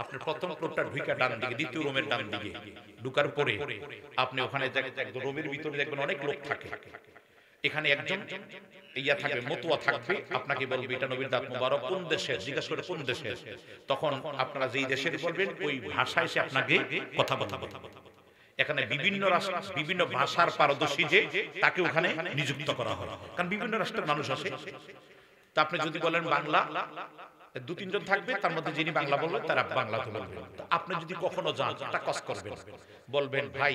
আপনার প্রথম ফ্লোরটা ঢুকা ডান দিকে, দ্বিতীয় রুমের ডান দিকে ঢুকার পরে আপনি ওখানে রুমের ভিতরে দেখবেন অনেক লোক থাকে। এখানে একজন ইয়া থাকবে, মতুয়া থাকবে, আপনাকে বলবে এটা নবীর দাঁত মুবারক কোন দেশের, জিজ্ঞাসা করে কোন দেশের। তখন আপনারা যেই দেশের বলবেন ওই ভাষায় সে আপনাকে কথা বলবে। এখানে বিভিন্ন রাষ্ট্র, বিভিন্ন ভাষার পারদর্শী যে তাকে ওখানে নিযুক্ত করা হয়, কারণ বিভিন্ন রাষ্ট্রের মানুষ আছে। তা আপনি যদি বলেন বাংলা, 2-3 জন থাকবে, তার মধ্যে যিনি বাংলা বলবেন তারা বাংলাতে বলবেন। তো আপনি যদি কখনো যান, একটা কাজ করবেন, বলবেন ভাই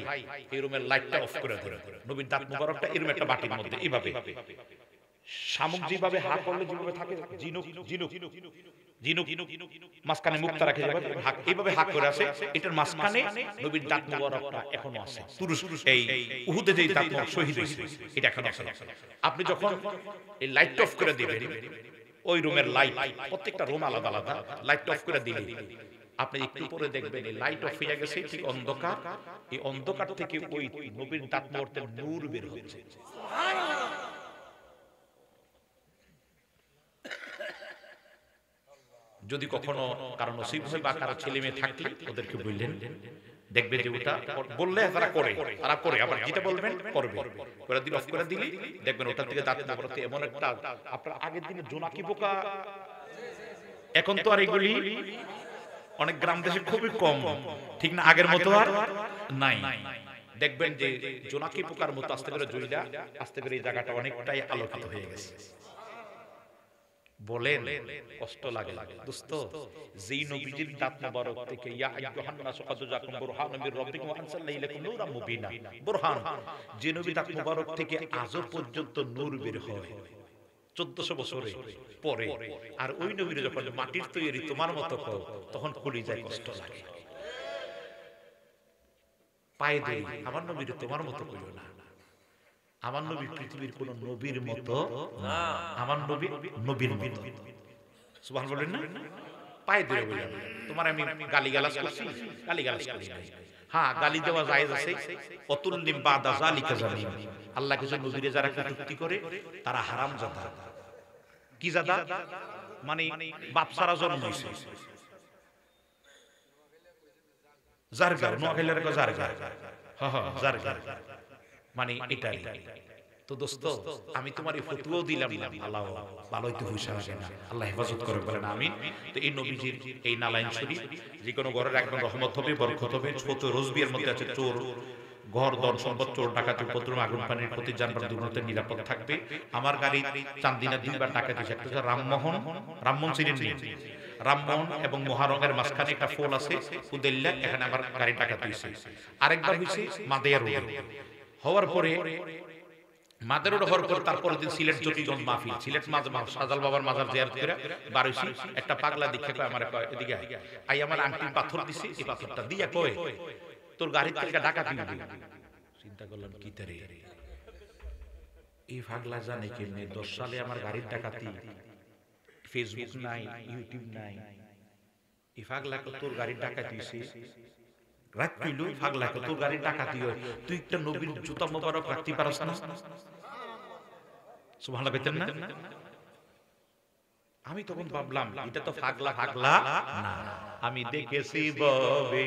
এই রুমের লাইটটা অফ করে দেন, নবীর দাঁত মুবারকটা এই রুমের একটা বাটির মধ্যে এইভাবে শামুক যেভাবে হাত করলে যেভাবে থাকে, জিনুক জিনুক জিনুক মাঝখানে মুক্তা রাখে যাবে, এইভাবে হাত করে আছে, এটার মাঝখানে নবীর দাঁত মুবারকটা এখনো আছে। এই উহুদে যেই দাঁত মুবারক শহীদ হয়েছে, এটা এখনো আছে। আপনি যখন এই লাইট অফ করে দিবেন, ওই রুমের লাইট, প্রত্যেকটা রুম আলাদা আলাদা, লাইট অফ করে দিলে আপনি একটু পরে দেখবেন এই লাইট অফ হয়ে গেছে, ঠিক অন্ধকার, এই অন্ধকার থেকে ওই নবীর দাঁত মুবারকের নূর বের হচ্ছে। যদি কখনো কারো নসিব হয় বা কারো ছেলে মেয়ে থাকলে ওদেরকে বললেন, দেখবে যে ওটা বললে তারা করে, তারা করে, আবার যেটা বলবেন করবে, করে দিলে অফ করে দিলে দেখবেন ওটা থেকে দাঁত মুবারক এমন একটা, আপনার আগের দিনে জোনাকি পোকা, এখন তো আর এগুলি অনেক গ্রাম দেশে খুবই কম, ঠিক না, আগের মতো আর নাই। দেখবেন যে জোনাকি পোকার মতো আস্তে করে জ্বলিয়া আস্তে করে এই জায়গাটা অনেকটাই আলোকিত হয়ে গেছে। বলেন কষ্ট লাগে দোস্ত, যেই নবীজির দাঁত মুবারক থেকে ইয়া আইয়ুহান নাস ক্বাদ জাকুম বুরহানুম মির রাব্বিকুম ওয়া আনসালনা ইলাইকুম নূরাম মুবিনা, বুরহান, যে নবীর দাঁত মুবারক থেকে আজও পর্যন্ত নূর বের হয় 1400 বছরে পরে, আর ওই নবীর যখন মাটির তৈরি তোমার মতো কও, তখন কলিজায় কষ্ট লাগে। পায়ে ধরি, আমার নবীর তোমার মতো কইও না, আমার নবী পৃথিবীর কোন নবীর মতো না, আমার নবী নবীর মতো। সুবহান বলেন না? পায়ে ধরে বললাম, তোমার আমি গালিগালাজ করছি? গালিগালাজ করি নাই। হ্যাঁ, গালি দেওয়া জায়েজ আছে। অতুল্লিম বাদা যালিকা জালিম, আল্লাহ কিছু নবীরে যারা কটূক্তি করে তারা হারামজাদা। কি জাদা? মানে বাপ সারা জন্ম হইছে, জারগা, নোয়াখালীর কো জারগা, হ্যাঁ হ্যাঁ জারগা, মানে এটাই। তো দোস্ত, আমি তোমার এই ফতোয়াও দিলাম না, আল্লাহ ভালোই তো হুঁশিয়ার লাগে না, আল্লাহ হেফাজত করে, বলেন আমিন। তো এই নবীজির এই নালাইন শরীফ যে কোনো ঘরে রাখবেন, রহমত হবে, বরকত হবে। ছোট রোজবিয়ার মধ্যে আছে চোর, ঘর দন সম্পদ, চোর ডাকাতি, উপদ্রব, আগুন পানির প্রতি যানবাহন দুর্ঘটনাতে নিরাপদ থাকবে। আমার গাড়ি চান্দিনা 2বার ডাকাতি হয়েছে, একটা রামমোহন, রামমোহন চিনেন নি? রামমোহন এবং মহারঙের মাঝখানে একটা ফোল আছে উদেল্লা, এখানে আমার গাড়ি ডাকাতি হয়েছে। আরেকবার হয়েছে মাদেয়া রোডে, হওয়ার পরে মাদের রোড হওয়ার পর তারপরের দিন সিলেট জটিগঞ্জ মাহফিল, সিলেট সাজাল বাবার মাজার জিয়ারত করে বারইছি, একটা পাগলা দীক্ষা কয় আমার, এদিকে আই আমার আংটি পাথর দিছে, এই পাথরটা দিয়া কয় তোর গাড়ি থেকে ডাকাতি হবে। চিন্তা করলাম কি তারে এই পাগলা জানে কেমনে 10 সালে আমার গাড়ির ডাকাতি, ফেসবুক নাই, ইউটিউব নাই, এই পাগলা তোর গাড়ির ডাকাতি হইছে, রাত কইলো পাগলা তোর গাড়ির ডাকাতি হয়, তুই একটা নবীর জুতা মোবারক রাখতে পারছ না? সুবহানাল্লাহ কইতেন না? আমি তখন ভাবলাম এটা তো পাগলা পাগলা না, আমি দেখেছি ববে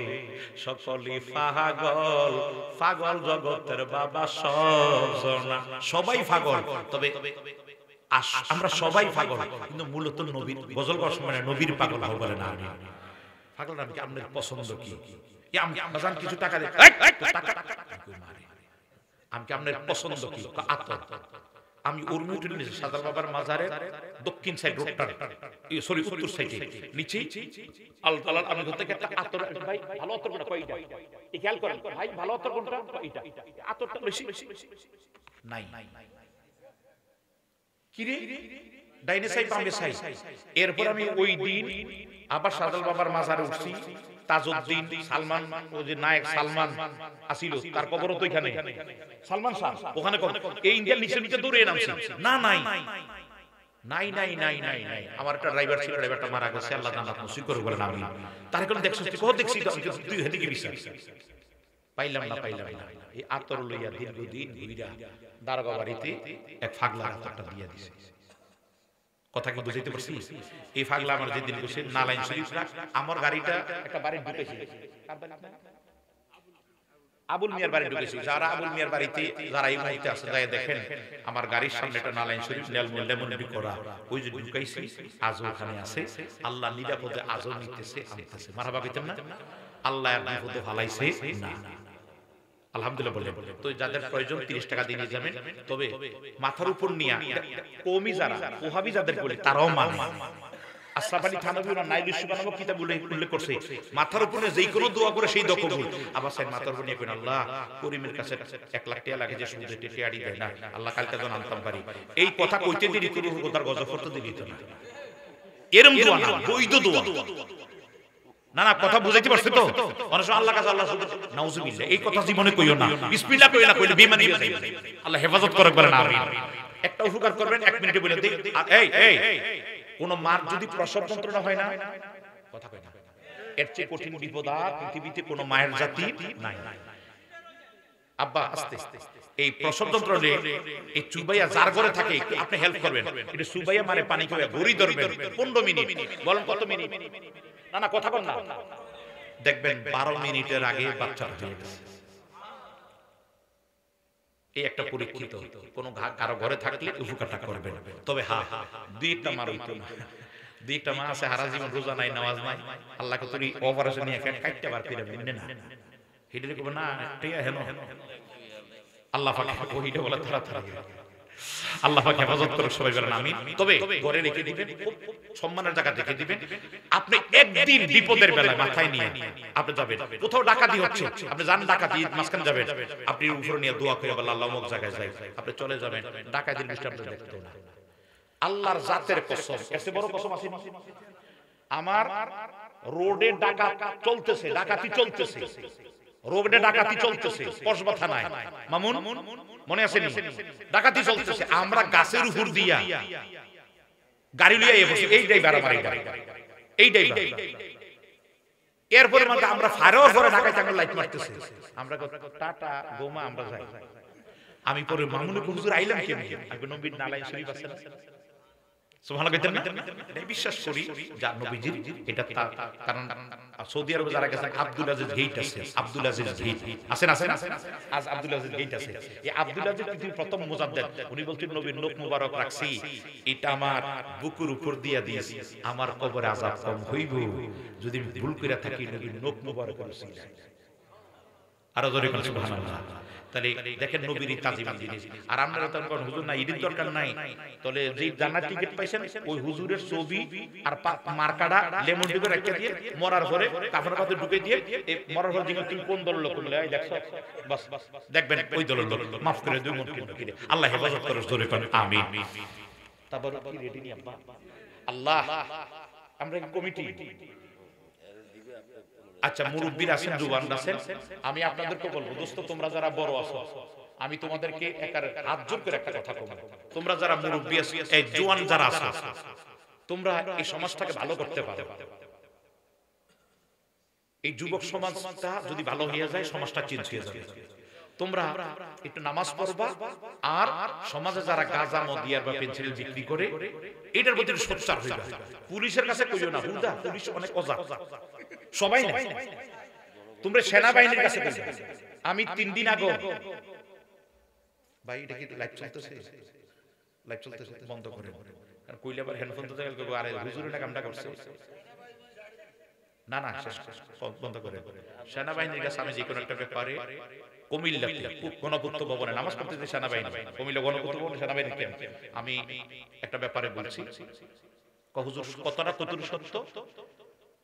সকলি পাগল, পাগল জগতের বাবা সবজনা, সবাই পাগল, তবে আমরা সবাই পাগল, কিন্তু মূলত নবীর গজল গাওয়ার সময় নবীর পাগল হও বলে না। আমি পাগল নাম কি? আপনার পছন্দ কি? বাজান কিছু টাকা দে, আমি কি আপনার পছন্দ কি? আতর। আমি উর্মিউটের নিচে সাদার বাবার মাজারের দক্ষিণ সাইড রোডটা, সরি উত্তর সাইডে নিচে আল্লাহ তাআলা আমি ধরতে একটা আতর, ভাই ভালো আতর কোনটা? কয়টা এই খেয়াল করেন ভাই, ভালো আতর কোনটা? এইটা। আতরটা বেশি নাই কি রে, ডাইনে সাইড বামে সাইড। এরপর আমি ওই দিন আবার সাদাল বাবার মাজারে উঠছি, তাজউদ্দিন সালমান, ওই যে নায়ক সালমান আসিল, তার কবরও তো এখানে, সালমান শাহ ওখানে এই ইন্ডিয়ার নিচে নিচে দৌড়ে নামছি, না নাই নাই নাই নাই নাই নাই। আমার একটা ড্রাইভার ছিল, ড্রাইভারটা মারা গেছে, আল্লাহ জান্নাত নসিব করে বলেন আমি। তার কারণে দেখছিস কোথাও দেখছি তো আমি দুই হাতে কি বিশ্বাস পাইলাম না। এই আতর লইয়া দীর্ঘদিন ঘুইরা দারোগা বাড়িতে এক পাগলা আতরটা দিয়া দিছে। কথা কি বুঝাইতে পারছি? এই পাগলা আমার যেদিন বসে নালাইন শরীফ রাখ, আমার গাড়িটা একটা বাড়ি ঢুকেছে, আবুল মিয়ার বাড়ি ঢুকেছি। যারা আবুল মিয়ার বাড়িতে যারা এই মুহূর্তে আছে যাই দেখেন, আমার গাড়ির সামনে একটা নালাইন শরীফ লেমন করা, ওই যে ঢুকাইছি আজও ওখানে আছে। আল্লাহ নিরাপদে আজও নিতেছে, আনতেছে। মারহাবা কইতেন না? আল্লাহ আর বিপদে ফালাইছে না, আলহামদুলিল্লাহ বলে। তো যাদের প্রয়োজন 30 টাকা দিয়ে নিয়ে যাবেন, তবে মাথার উপর নিয়ে কওমি যারা ওহাবি যাদের বলে তারাও মানে। আশরাফ আলী থানভী ওনার নাইলুস সুবহান নামক কিতাবে উল্লেখ করছে, মাথার উপরে যেই কোনো দোয়া করে সেই দোয়া কবুল। আবার সেই মাথার উপর নিয়ে কইন, আল্লাহ করিমের কাছে 1 লাখ টাকা লাগে যে সুদে টেয়াড়ি দেয় না, আল্লাহ কালকে যেন আনতাম পারি। এই কথা কইতে দিলি তোর তার গজব করতে দিলি তো না, এরকম দোয়া না, বৈধ দোয়া। না না, কথা বুঝাইতে পারছ তো? অনেক সময় আল্লাহ কাছে আল্লাহ নাউজুবিল্লাহ এই কথা জীবনে কইও না, বিসমিল্লাহ কইও না, কইলে বেঈমানি হয়ে যাবে। আল্লাহ হেফাজত করুক বলেন আমিন। একটা উপকার করবেন 1 মিনিটে বলে দেই, এই কোন মার যদি প্রসব যন্ত্রণা হয় না, কথা কয় না, এর চেয়ে কঠিন বিপদ আর পৃথিবীতে কোন মায়ের জাতি নাই। আব্বা আস্তে এই প্রসব যন্ত্রণা এই চুবাইয়া যার ঘরে থাকে আপনি হেল্প করবেন, এটা চুবাইয়া মানে পানি খাওয়া গড়ি ধরবেন 15 মিনিট। বলেন কত মিনিট? না না কথা বল না, দেখবেন 12 মিনিটের আগে বাচ্চা হয়ে গেছে। এই একটা পরীক্ষিত কোন কারো ঘরে থাকলে উপকারটা করবেন। তবে হ্যাঁ, দুই একটা মার হইতো না, দুই একটা মা আছে সারা জীবন রোজা নাই, নামাজ নাই, আল্লাহকে তুই অপারেশন নিয়ে কাটতে বার করে দেবেন না, হেডে কইব না ঠিক আছে হেন আল্লাহ পাক ওইটা বলে তাড়াতাড়ি আল্লাহ পাক হেফাজত করুক, সবাই বলেন আমিন। তবে ঘরে রেখে দিবেন, খুব সম্মানের জায়গা রেখে দিবেন। আপনি একদিন বিপদের বেলায় মাথায় নিয়ে আপনি যাবেন, কোথাও ডাকাতি হচ্ছে, আপনি জান ডাকাতি মাঝখানে যাবেন, আপনি উপরে নিয়ে দোয়া করে বলেন আল্লাহ অমুক জায়গায় যাই, আপনি চলে যাবেন, ডাকাতির বিষয়টা আপনি দেখতে না। আল্লাহর জাতের কসম, এত বড় কসম আছে আমার, রোডে ডাকাত চলতেছে, ডাকাতি চলতেছে, রোডে ডাকাতি চলতেছে, কসবা থানায় মামুন মনে আছে নি, ডাকাতি চলতেছে, আমরা গাছের উপর দিয়া গাড়ি লইয়া বসে, এই ড্রাইভার আমার এই ড্রাইভার, এরপরে মানে আমরা ফায়ার করে ঢাকায় টাকা লাইট মারতেছে, আমরা টাটা গোমা আমরা যাই। আমি পরে মামুনের হুজুর আইলাম কেমনে, আমি নবীর নালাইন শরীফ আছে না, সুবহানাল্লাহ কইতেন না, এটা বিশ্বাস করি যা নবীজির, এটা কারণ সৌদি আরবে যারা গেছেন আব্দুল আজিজ গেট আছে, আব্দুল আজিজ গেট আছে না, আজ আব্দুল আজিজ গেট আছে। এই আব্দুল আজিজ পৃথিবীর প্রথম মুজাদ্দেদ, উনি বলতেন নবীর নখ মুবারক রাখছি, এটা আমার বুকুর উপর দিয়া দিয়েছি, আমার কবরে আযাব কম হইব যদি ভুল কইরা থাকি নবীর নখ মুবারকের উসিলায়। আর জোরে কোন সুবহানাল্লাহ। তাহলে দেখেন নবীর তাজিম জিনিস। আর আপনারা তো কোন হুজুর না, ঈদের দরকার নাই, তাহলে যে জান্নাত টিকিট পাইছেন ওই হুজুরের ছবি আর মার্কাটা লেমন টিকে রেখে দিয়ে মরার পরে কাফনের পাতে ঢুকে দিয়ে এই মরার পরে জিজ্ঞেস তুমি কোন দলের লোক, বলে এই দেখছো বাস দেখবেন ওই দলের লোক, মাফ করে দুই মন কিনে আল্লাহ হেফাজত করে, জোরে কোন আমিন। তারপর কি রেডি নি আব্বা আল্লাহ, আমরা কমিটি আচ্ছা মুরব্বীরা আছেন, জুয়ান আছেন, আমি আপনাদেরকে বলবো দোস্ত তোমরা যারা বড় আছো, আমি তোমাদেরকে হাত জোর করে একটা কথা বলবো, তোমরা যারা মুরব্বী আছো, এই জুয়ান যারা আছো, তোমরা এই সমাজটাকে ভালো করতে পারো। এই যুবক সমাজটা যদি ভালো হয়ে যায় সমাজটা চেঞ্জ হয়ে যাবে। তোমরা একটু নামাজ পড়বা, আর সমাজে যারা গাঁজা মদিয়ার বা পেন্সিল বিক্রি করে এটার প্রতি সোচ্চার হইবা। পুলিশের কাছে কইও না, হুদা পুলিশ অনেক অজা, সবাই না, তোমরা সেনাবাহিনীর কাছে কইবা। আমি 3 দিন আগে, ভাই এটা কি লাইভ চলতেছে? লাইভ চলতেছে, বন্ধ করে, কারণ কইলে আবার হ্যান্ডফোন তো দেখে কইবো আরে হুজুরে না কামটা করছে। না না বন্ধ করে। সেনাবাহিনীর কাছে আমি যে কোনো একটা ব্যাপারে, কুমিল্লাতে গণপূর্ত ভবনে নামাজ পড়তে যে সেনাবাহিনী, কুমিল্লা গণপূর্ত ভবনে সেনাবাহিনী ক্যাম্প, আমি একটা ব্যাপারে বলছি, হুজুর কতটা কতটুকু সত্য?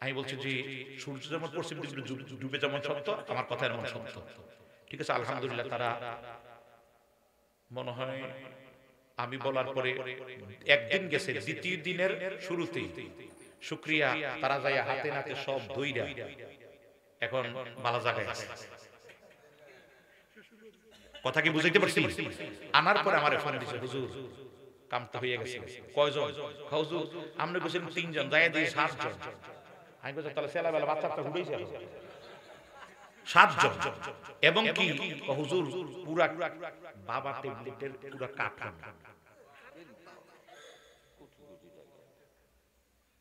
আমি বলছি যে সূর্য যেমন পশ্চিম দিকে ডুবে যেমন সত্য, আমার কথা এমন সত্য। ঠিক আছে, আলহামদুলিল্লাহ তারা মনে হয় আমি বলার পরে একদিন গেছে, দ্বিতীয় দিনের শুরুতেই শুকরিয়া তারা যায় হাতে নাতে সব ধইরা এখন ভালো জায়গায় আছে। কথা কি বুঝাইতে পারছি? আনার পরে আমার ফোন দিছে, হুজুর কামটা হয়ে গেছে। কয়জন? হুজুর আমরা কইছিলাম 3 জন, যায় দিয়ে 7 জন। আমি কইছি তাহলে ছেলেবেলা বাচ্চাটা হুড়াইছে 7 জন। এবং কি হুজুর পুরা বাবা ট্যাবলেটের পুরা কাঠা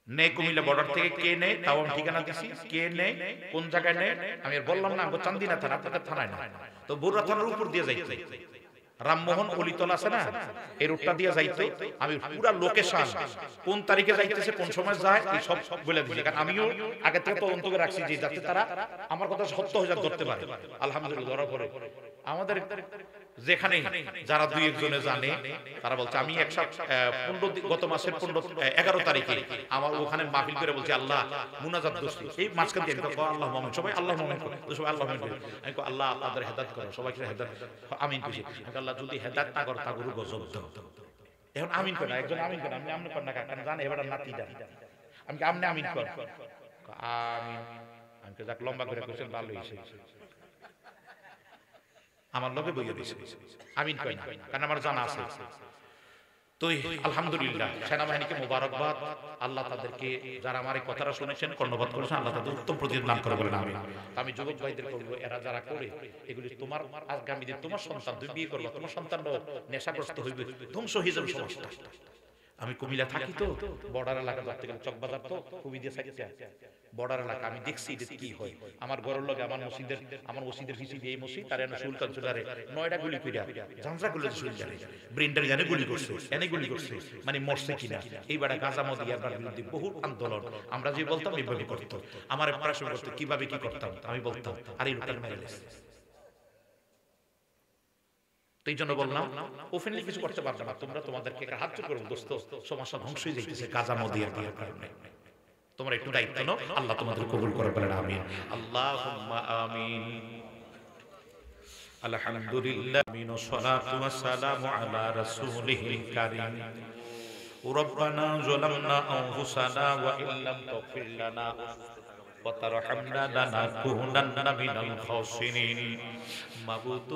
নেই, কুমিল্লা বর্ডার থেকে কে নেয় তাও আমি ঠিকানা দিছি, কে নেয় কোন জায়গায় নেয় আমি আর বললাম না, আমি চান্দিনা থানা, আপনাদের থানায় না, তো বড়ুয়া থানার উপর দিয়ে যাইতে রামমোহন অলিতল আছে না, এই রোডটা দিয়ে যাইতে আমি পুরা লোকেশন কোন তারিখে যাইতেছে কোন সময় যায় এই সব বলে দিছি, কারণ আমিও আগে থেকে তদন্ত করে রাখছি যে যাতে তারা আমার কথা সত্য হয়ে যা ধরতে পারে। আলহামদুলিল্লাহ ধরা পড়ে। আমাদের যেখানে যারা 2-1 জনে জানে তারা বলছে, আমি 15 গত মাসের 11 তারিখে আমার ওখানে মাহফিল করে বলছি আল্লাহ মুনাজাত দোস্তি, এই মাঝখান দিয়ে আল্লাহ মুমিন, সবাই আল্লাহ মুমিন করে, সবাই আল্লাহ মুমিন করে, আমি কই আল্লাহ আপনাদের হেদায়েত করো, সবাইকে হেদায়েত আমিন কইছি, আল্লাহ যদি হেদায়েত না করো তা গুরু গজব দাও। এখন আমিন করে একজন আমিন করে, আমি আমনে কর না, কারণ জানে এবারে নাতি দা, আমি আমনে আমিন কর, আমিন আমি কই যাক লম্বা করে কইছেন ভালো হইছে, আমার লগে বইয়ে দিয়েছে আমিন কই না, কারণ আমার জানা আছে। তো আলহামদুলিল্লাহ সেনাবাহিনীকে মোবারকবাদ, আল্লাহ তাদেরকে যারা আমার এই কথাটা শুনেছেন কর্ণপাত করেছেন, আল্লাহ তাদের উত্তম প্রতিদান দান করে বলেন আমিন। আমি যুবক ভাইদের বলবো, এরা যারা করে এগুলি তোমার আগামী দিন তোমার সন্তান, তুমি বিয়ে করবা, তোমার সন্তানরাও নেশাগ্রস্ত হইবে, ধ্বংস হয়ে যাবে সমাজটা। আমি কুমিল্লা থাকি, তো বর্ডার এলাকা যাতে গেলে চকবাজার তো খুবই দিয়ে সাইডটা বর্ডার এলাকা, আমি দেখছি যে কি হয়। আমার ঘরের লগে আমার মসজিদের হিসি দিয়ে এই মসজিদ তার সুলতান চুলারে 9টা গুলি কইরা জানজা গুলো সুলতানে ব্রিন্ডারে জানে গুলি করছে, এনে গুলি করছে, মানে মরছে কিনা। এইবারে গাজা মদিয়ার বিরুদ্ধে বহু আন্দোলন, আমরা যে বলতাম এইভাবে করতো, আমার প্রশ্ন করতে কিভাবে কি করতাম, আমি বলতাম আর এই লোকটার মেরে গেছে। তো এই জন্য বললাম ওপেনলি কিছু করতে পারবে না, তোমরা তোমাদেরকে হাত জোর করো, দোস্ত সমাজটা ধ্বংস হয়ে যাইতেছে গাজা মদিয়ার কারণে, তোমরা একটু দায়িত্ব নাও, আল্লাহ তোমাদের কবুল করে বলেন আমিন, আল্লাহুম্মা আমিন। আলহামদুলিল্লাহ আমিন, ওয়াসসালাতু ওয়াসসালামু আলা রাসূলিল কারীম। রব্বানা যালামনা আনফুসানা ওয়া ইল্লাম তাগফির লানা ওয়া তারহামনা লানাকুনান্না মিনাল খাসিরিন। মাবুদ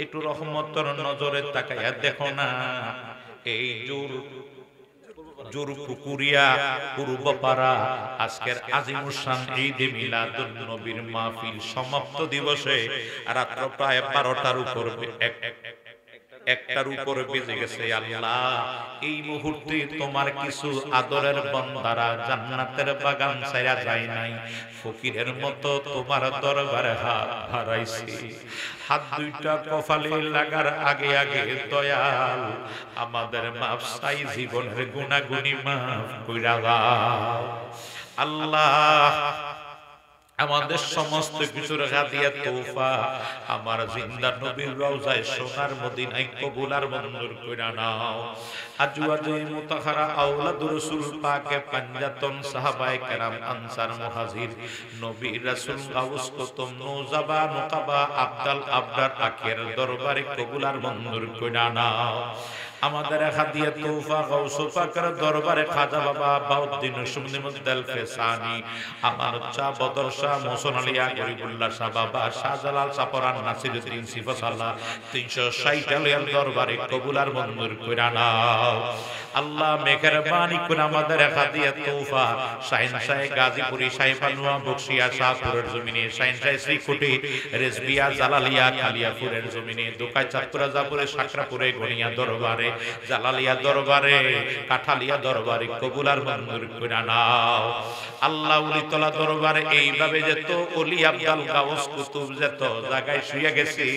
একটু রহমতের নজরে তাকায়া দেখো না, এই জোর পুকুরিয়া পূর্বপাড়া আজকের আজিমুসান ঈদ মিলাদুন নবীর মাহফিল সমাপ্ত দিবসে রাত্র প্রায় 12টার উপর একটার উপরে বেজে গেছে। আল্লাহ এই মুহূর্তে তোমার কিছু আদরের বান্দারা জান্নাতের বাগান ছাইরা যায় নাই, ফকিরের মতো তোমার দরবারে হাত হারাইছে। হাত দুইটা কপালে লাগার আগে আগে দয়াল আমাদের মাফ চাই, জীবনের গুনাহগুনি মাফ কইরা দাও। আল্লাহ আমাদের সমস্ত কিছুর হাদিয়া তোফা আমার জিন্দা নবীর রওজায় সোনার মদিনায় কবুল আর মঞ্জুর কইরা নাও। আজওয়াজে মুতাহারা আওলাদুর রাসূল পাকে পাঞ্জাতন সাহাবায়ে কেরাম আনসার মুহাজির নবী রাসূল গাউস কুতুব নুজাবা নুকাবা আব্দাল আবদার আখের দরবারে কবুল আর মঞ্জুর কইরা নাও। আমাদের হাদিয়া তোফা গাউস পাকের দরবারে খাজা বাবা বাউদ্দিন সুন্নি মুদ্দাল ফেসানি আমার চা বদর শাহ মোহসেন আলিয়া গরিবুল্লাহ শাহ বাবা শাহজালাল চাপরান নাসিরউদ্দিন সিফাসাল্লাহ 360 আলিয়ার দরবারে কবুল আর মঞ্জুর কইরা নাও। আল্লাহ মেহেরবানি করে আমাদের হাদিয়া তোফা শাহিনশাহ গাজীপুরি সাহেবানুয়া বকশিয়া শাহপুরের জমিনে শাহিনশাহ শ্রীকুটি রেজবিয়া জালালিয়া কালিয়াপুরের জমিনে দোকাই চাঁদপুরা জাপুরে সাকরাপুরে গনিয়া দরবারে জালালিয়া দরবারে কাঠালিয়া দরবারে কবুল আর মঞ্জুর কইরা নাও। আল্লাহ উলিতলা দরবারে এইভাবে যেত ওলি আব্দাল গাউস কুতুব যেত জায়গায় শুয়ে গেছি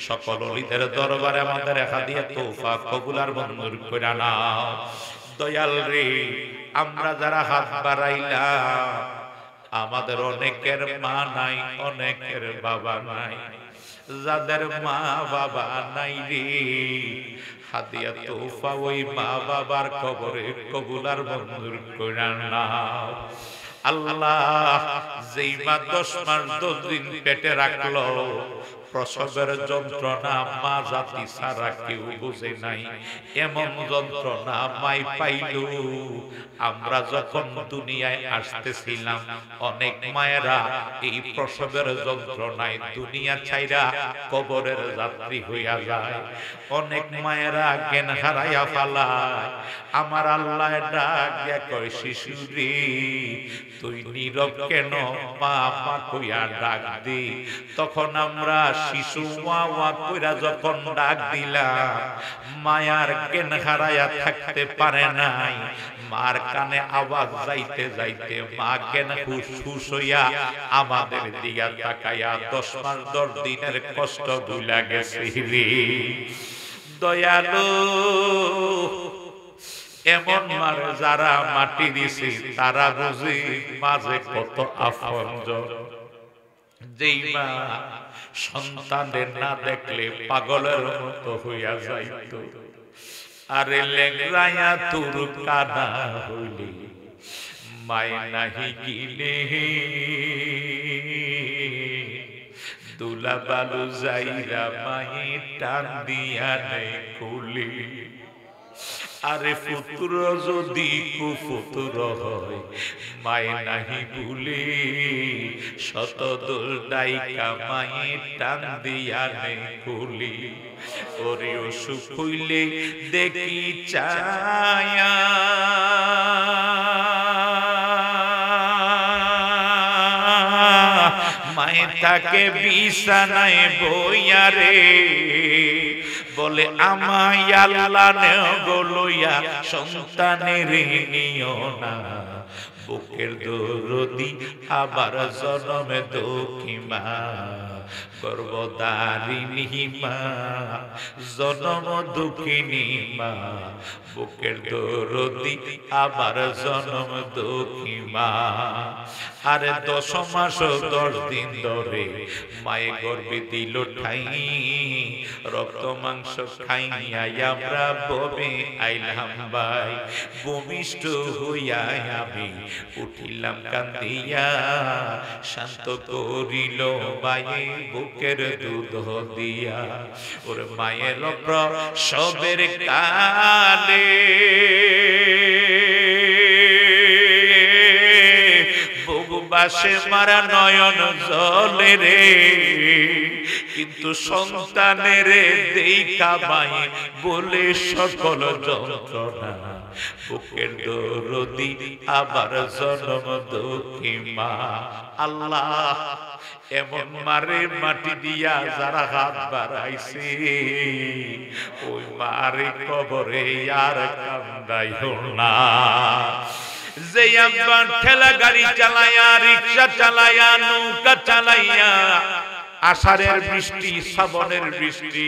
সকল ওলিদের দরবারে আমাদের হাদিয়া তোফা কবুল আর মঞ্জুর কইরা নাও। দয়াল রে আমরা যারা হাত বাড়াইলাম আমাদের অনেকের মা নাই অনেকের বাবা নাই, যাদের মা বাবা নাই রে হাদিয়া তোফা ওই মা বাবার কবরে কবুল আর মঞ্জুর কইরা নাও। আল্লাহ যেই মা 10 মাস 10 দিন পেটে রাখলো প্রসবের যন্ত্রণা মা জাতি সারা কেউ বুঝে নাই, এমন যন্ত্রণা মাই পাইল। আমরা যখন দুনিয়ায় আসতেছিলাম অনেক মায়েরা এই প্রসবের যন্ত্রণায় দুনিয়া ছাইরা কবরের যাত্রী হইয়া যায়, অনেক মায়েরা জ্ঞান হারাইয়া ফেলায়। আমার আল্লাহ ডাক দিয়া কয় শিশুরে তুই নীরব কেন, মা মা কইয়া ডাক দি। তখন আমরা শিশু ওয়া ওয়া কইরা যখন ডাক দিলাম মায়ার জ্ঞান হারাইয়া থাকতে পারে নাই, মার কানে আওয়াজ যাইতে যাইতে মা জ্ঞান হুশ হইয়া আমাদের দিকে তাকাইয়া 10 মাস 10 দিনের কষ্ট ভুলা গেছে রে দয়ালু। এমন মার যারা মাটি দিছে তারা বুঝি মাঝে কত আপনজন। যেই মা সন্তানের না দেখলে পাগলের মতো হইয়া যাইত, আরে লেংরাইয়া তোর কানা হইলে মায় নাহি গিলে দুলা বালু যাইরা মায়ে টান দিয়া নেই কুলি। আরে পুত্র যদি কুপুত্র হয় মায়ে নাহি ভুলে শত দোল ডাইকা মায়ে টান দিয়া নেই কুলি। ওরে অসুখ হইলে দেখি চায়া মায়ে তাকে বিছানায় বইয়া রে বলে আমায় আল্লাহ নেও গো লইয়া সন্তানের নিও না, বুকের দরদি আবার জনমে দুঃখী মা গর্ভধারিণী মা জনম দুঃখিনী মা বুকের দরদি আবার জনম দুঃখী মা। আরে 10 মাস 10 দিন ধরে মায়ে গর্ভে দিল ঠাই, রক্ত মাংস খাইয়া আমরা ববে আইলাম ভাই, ভূমিষ্ঠ হইয়া আমি উঠিলাম কান্দিয়া, শান্ত করিল মায়ে বুকের দুধ দিয়া। ওর মায়ের প্রসবের কালে বুকবাসে মারা নয়ন জলে রে, কিন্তু সন্তানের দেখা মায়ে বলে সকল যন্ত্রণা, বুকের দরদি আবার জনম দুঃখী মা। আল্লাহ এমন মারে মাটি দিয়া যারা হাত বাড়াইছে ওই মারে কবরে আর কান্দাইও না। যে আব্বা ঠেলা গাড়ি চালায়া রিকশা চালায়া নৌকা চালাইয়া আষাঢ়ের বৃষ্টি, শ্রাবণের বৃষ্টি,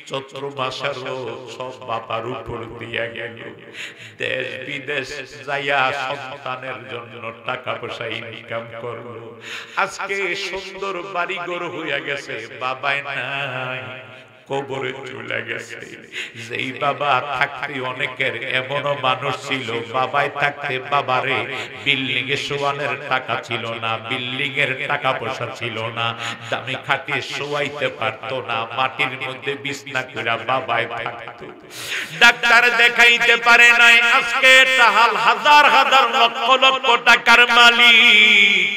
চৈত্র মাসের সব বাবার উপর দিয়া গেল। দেশ বিদেশ যাইয়া সন্তানের জন্য টাকা পয়সা ইনকাম করলো। আজকে সুন্দর বাড়িঘর হইয়া গেছে, বাবাই নাই, কবরে চলে গেছে। যেই বাবা থাকতে অনেকের এমনও মানুষ ছিল, বাবাই থাকতে বাবারে বিল্ডিং এ শোয়ানোর টাকা ছিল না, বিল্ডিং এর টাকা পয়সা ছিল না, দামি খাটে শোয়াইতে পারতো না, মাটির মধ্যে বিছনা কইরা বাবাই থাকতো। ডাক্তার দেখাইতে পারে নাই, আজকে তাহাল হাজার হাজার লক্ষ লক্ষ টাকার মালিক।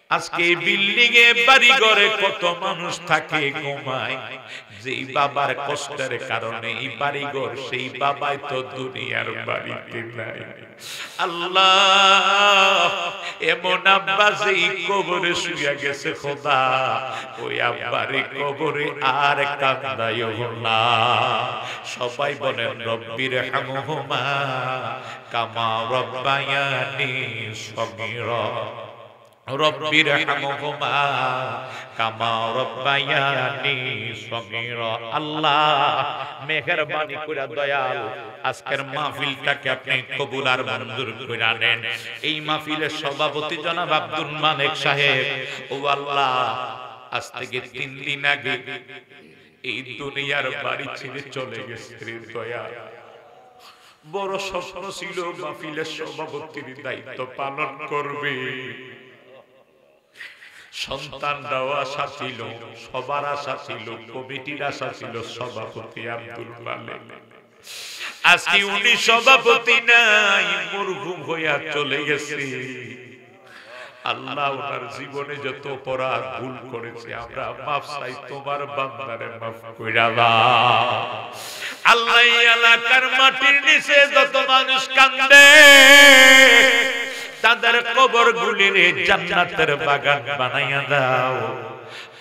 আজকে বিল্ডিং এ বাড়ি ঘরে কত মানুষ থাকে, ঘুমায়। যেই বাবার কষ্টের কারণে এই বাড়ি ঘর, সেই বাবাই তো দুনিয়ার বাড়িতে নাই। আল্লাহ, এমন আব্বা যেই কবরে শুয়ে গেছে, খোদা ওই আব্বারে কবরে আর কান্দাইও না। সবাই বলেন রব্বির হামহুমা কামা রব্বায়ানি সগীরা, রব্বির হামহুমা কামা রব্বায়ানি সগীরা। আল্লাহ মেহেরবানি করে দয়াল আজকের মাহফিলটাকে আপনি কবুল আর মঞ্জুর করে নেন। এই মাহফিলের সভাপতি জনাব আব্দুল মালিক সাহেব, ও আল্লাহ, আজ থেকে 3 দিন আগে এই দুনিয়ার বাড়ি ছেড়ে চলে গেছে। দয়াল, বড় স্বপ্ন ছিল মাহফিলের সভাপতির দায়িত্ব পালন করবে। সন্তানরাও আশা ছিল, সবার আশা ছিল, কমিটির আশা ছিল সভাপতি আব্দুল মালিক। আজকে উনি সভাপতি নাই, মরহুম হইয়া চলে গেছে। আল্লাহ ওনার জীবনে যত অপরাধ ভুল করেছে আমরা মাফ চাই, তোমার বান্দারে মাফ কইরা দাও। আল্লাহ এলাকার মাটির নিচে যত মানুষ কান্দে, তাদের কবর গুলিরে জান্নাতের বাগান বানাইয়া দাও।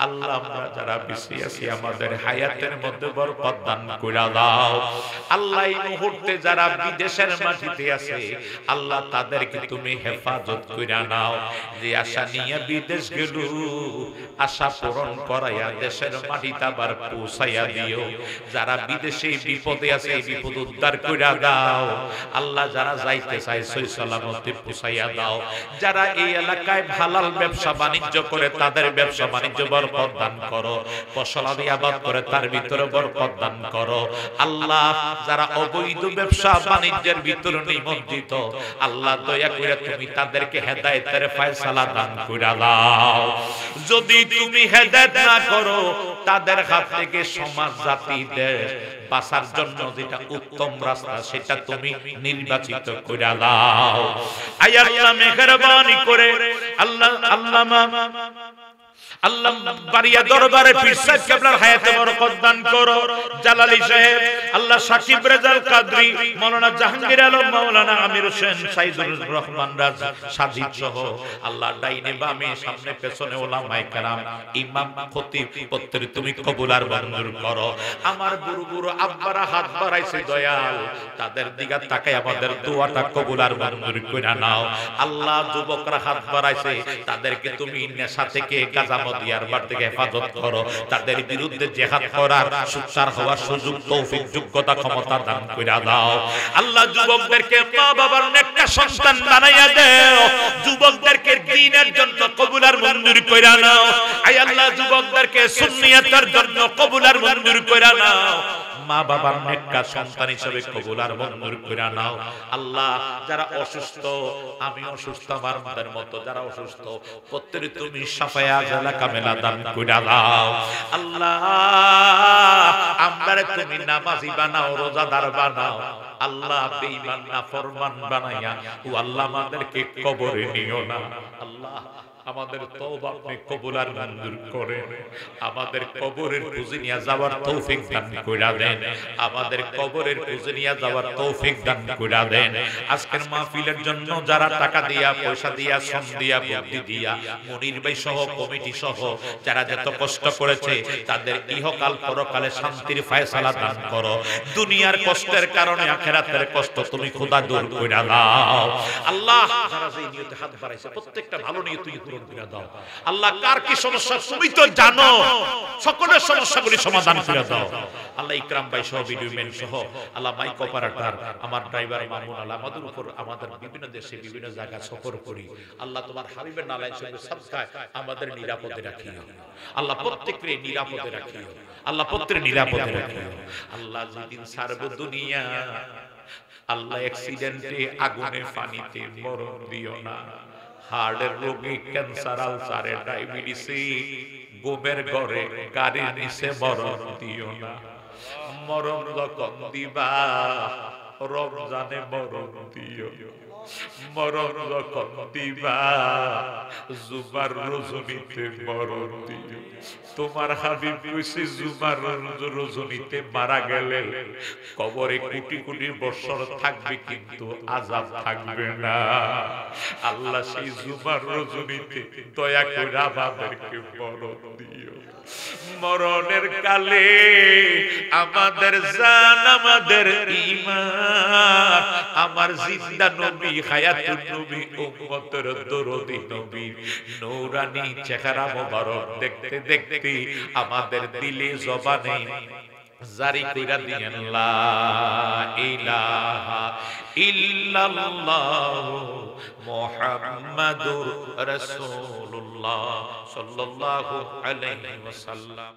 আল্লাহ, আমরা যারা বেঁচে আছি আমাদের হায়াতের মধ্যে বরকত দান কইরা দাও। আল্লাহ, এই মুহূর্তে যারা বিদেশের মাটিতে আছে, আল্লাহ তাদেরকে তুমি হেফাজত কইরা নাও। যে আশা নিয়ে বিদেশ গেল, আশা পূরণ করাইয়া দেশের মাটিতে আবার পৌঁছাইয়া দিও। যারা বিদেশে বিপদে আছে, এই বিপদ উদ্ধার কইরা দাও। আল্লাহ, যারা যাইতে চায় সই সালামতে পৌঁছাইয়া দাও। যারা এই এলাকায় হালাল ব্যবসা বাণিজ্য করে, তাদের ব্যবসা বাণিজ্য বরকত দান করো। ফসলাদি আবাদ করে তার ভিতরে বরকত দান করো। আল্লাহ, যারা অবৈধ ব্যবসা বাণিজ্যের ভিতরে নিমজ্জিত, আল্লাহ দয়া করে তুমি তাদেরকে হেদায়েতের ফয়সালা দান কইরা দাও। যদি তুমি হেদায়েত না করো, তাদের হাত থেকে সমাজ, জাতি, দেশ বাঁচার জন্য যেটা উত্তম রাস্তা, সেটা তুমি নির্বাচিত কইরা দাও। আয় আল্লাহ, মেহেরবানি করে আল্লাহ আল্লাহ বাড়িয়া দরবারে পীর সাহেব কেবলার হায়াতে বরকত দান করো। জালালী সাহেব, আল্লাহ সাকিব রেজাল কাদরি, মাওলানা জাহাঙ্গীর আলম, মাওলানা আমির হোসেন, সাইদুর রহমান রাজ সাজিদ সহ আল্লাহ ডাইনে বামে সামনে পেছনে ওলামায়ে কেরাম, ইমাম, খতিব প্রত্যেক তুমি কবুল আর মঞ্জুর করো। আমার বুড়ো বুড়ো আব্বারা হাত বাড়াইছে, দয়াল তাদের দিকে তাকাই আমাদের দোয়াটা কবুল আর মঞ্জুর কইরা নাও। আল্লাহ, যুবকরা হাত বাড়াইছে, তাদেরকে তুমি নেশা থেকে, গাঁজা মদিয়ার বার থেকে হেফাজত করো। তাদের বিরুদ্ধে জিহাদ করার সুচার হওয়ার সুযোগ, তৌফিক, যোগ্যতা, ক্ষমতা দান কইরা দাও। আল্লাহ, যুবকদেরকে মা বাবার নেকটা সন্তান বানাইয়া দাও। যুবকদেরকে দ্বীনের জন্য কবুল আর মঞ্জুর কইরা নাও। আয় আল্লাহ, যুবকদেরকে সুন্নিয়তের জন্য কবুল আর মঞ্জুর কইরা নাও। মা বাবার নেককার সন্তান হিসেবে কবুল আর মঞ্জুর কইরা নাও। আল্লাহ, যারা অসুস্থ, আমি অসুস্থ, আমার মাদের মতো যারা অসুস্থ, প্রত্যেক তুমি শাফায়া জালা কামেলা দান কইরা দাও। আল্লাহ, আমরারে তুমি নামাজি বানাও, রোজাদার বানাও। আল্লাহ, বেঈমান নাফরমান বানাইয়া ও আল্লাহ আমাদেরকে কবরে নিও না। আল্লাহ, আমাদের তওবা আপনি কবুল আর মঞ্জুর করেন। আমাদের কবরের বুঝে নিয়ে যাওয়ার তৌফিক দান কইরা দেন। আমাদের কবরের বুঝে নিয়ে যাওয়ার তৌফিক দান কইরা দেন। আজকের মাহফিলের জন্য যারা টাকা দিয়া, পয়সা দিয়া, শ্রম দিয়া, বুদ্ধি দিয়া, মনির ভাই সহ কমিটি সহ যারা যত কষ্ট করেছে, তাদের ইহকাল পরকালে শান্তির ফয়সালা দান করো। দুনিয়ার কষ্টের কারণে আখিরাতের কষ্ট তুমি খোদা দূর কইরা দাও। আল্লাহ, যারা এই নিয়তে হাত বাড়াইছে, প্রত্যেকটা ভালো নিয়ত তুমি দূর করে দাও আল্লাহ। কার কি সমস্যা তুমি তো জানো, সকলের সমস্যাগুলি সমাধান করে দাও আল্লাহ। ইকরাম ভাই সহ, ভিডিও ম্যান সহ, আল্লাহ মাইক অপারেটর, আমার ড্রাইভার মামুন, আল্লাহ আমাদের উপর আমাদের বিভিন্ন দেশে বিভিন্ন জায়গা সফর করি আল্লাহ, তোমার হাবিবের নালায় সবকায় আমাদের নিরাপদে রাখিও আল্লাহ, প্রত্যেককে নিরাপদে রাখিও আল্লাহ, প্রত্যেক নিরাপদে রাখিও আল্লাহ। যেদিন সারব দুনিয়া আল্লাহ, অ্যাক্সিডেন্টে, আগুনে, পানিতে মরণ দিও না। হার্টের রোগী, ক্যান্সার, আলসারে, ডায়াবেটিসে, গোমের ঘরে, গাড়ির নিচে মরণ দিও না। মরণ যখন দিবা রমজানে মরণ দিও, মরণ যখন দিবা জুমার রজনীতে মরণ দিও। তোমার হাবিব কইছে জুমার রজনীতে মারা গেলে কবরে কোটি কোটি বছর থাকবে কিন্তু আযাব থাকবে না। আল্লাহ সেই জুমার রজনীতে দয়া করে আমাদেরকে মরণ দিও। মরণের কালে আমাদের জান, আমাদের ঈমান, আমার জিন্দা নবী, হায়াতুন নবী, উম্মতের দরদি নবী নূরানী চেহারা মোবারক দেখতে দেখতে আমাদের দিলে জবানে জারি কইরা দিয়েন লা ইলাহা ইল্লাল্লাহ মুহাম্মাদুর রাসূলুল্লাহ সাল্লাল্লাহু আলাইহি ওয়াসাল্লাম।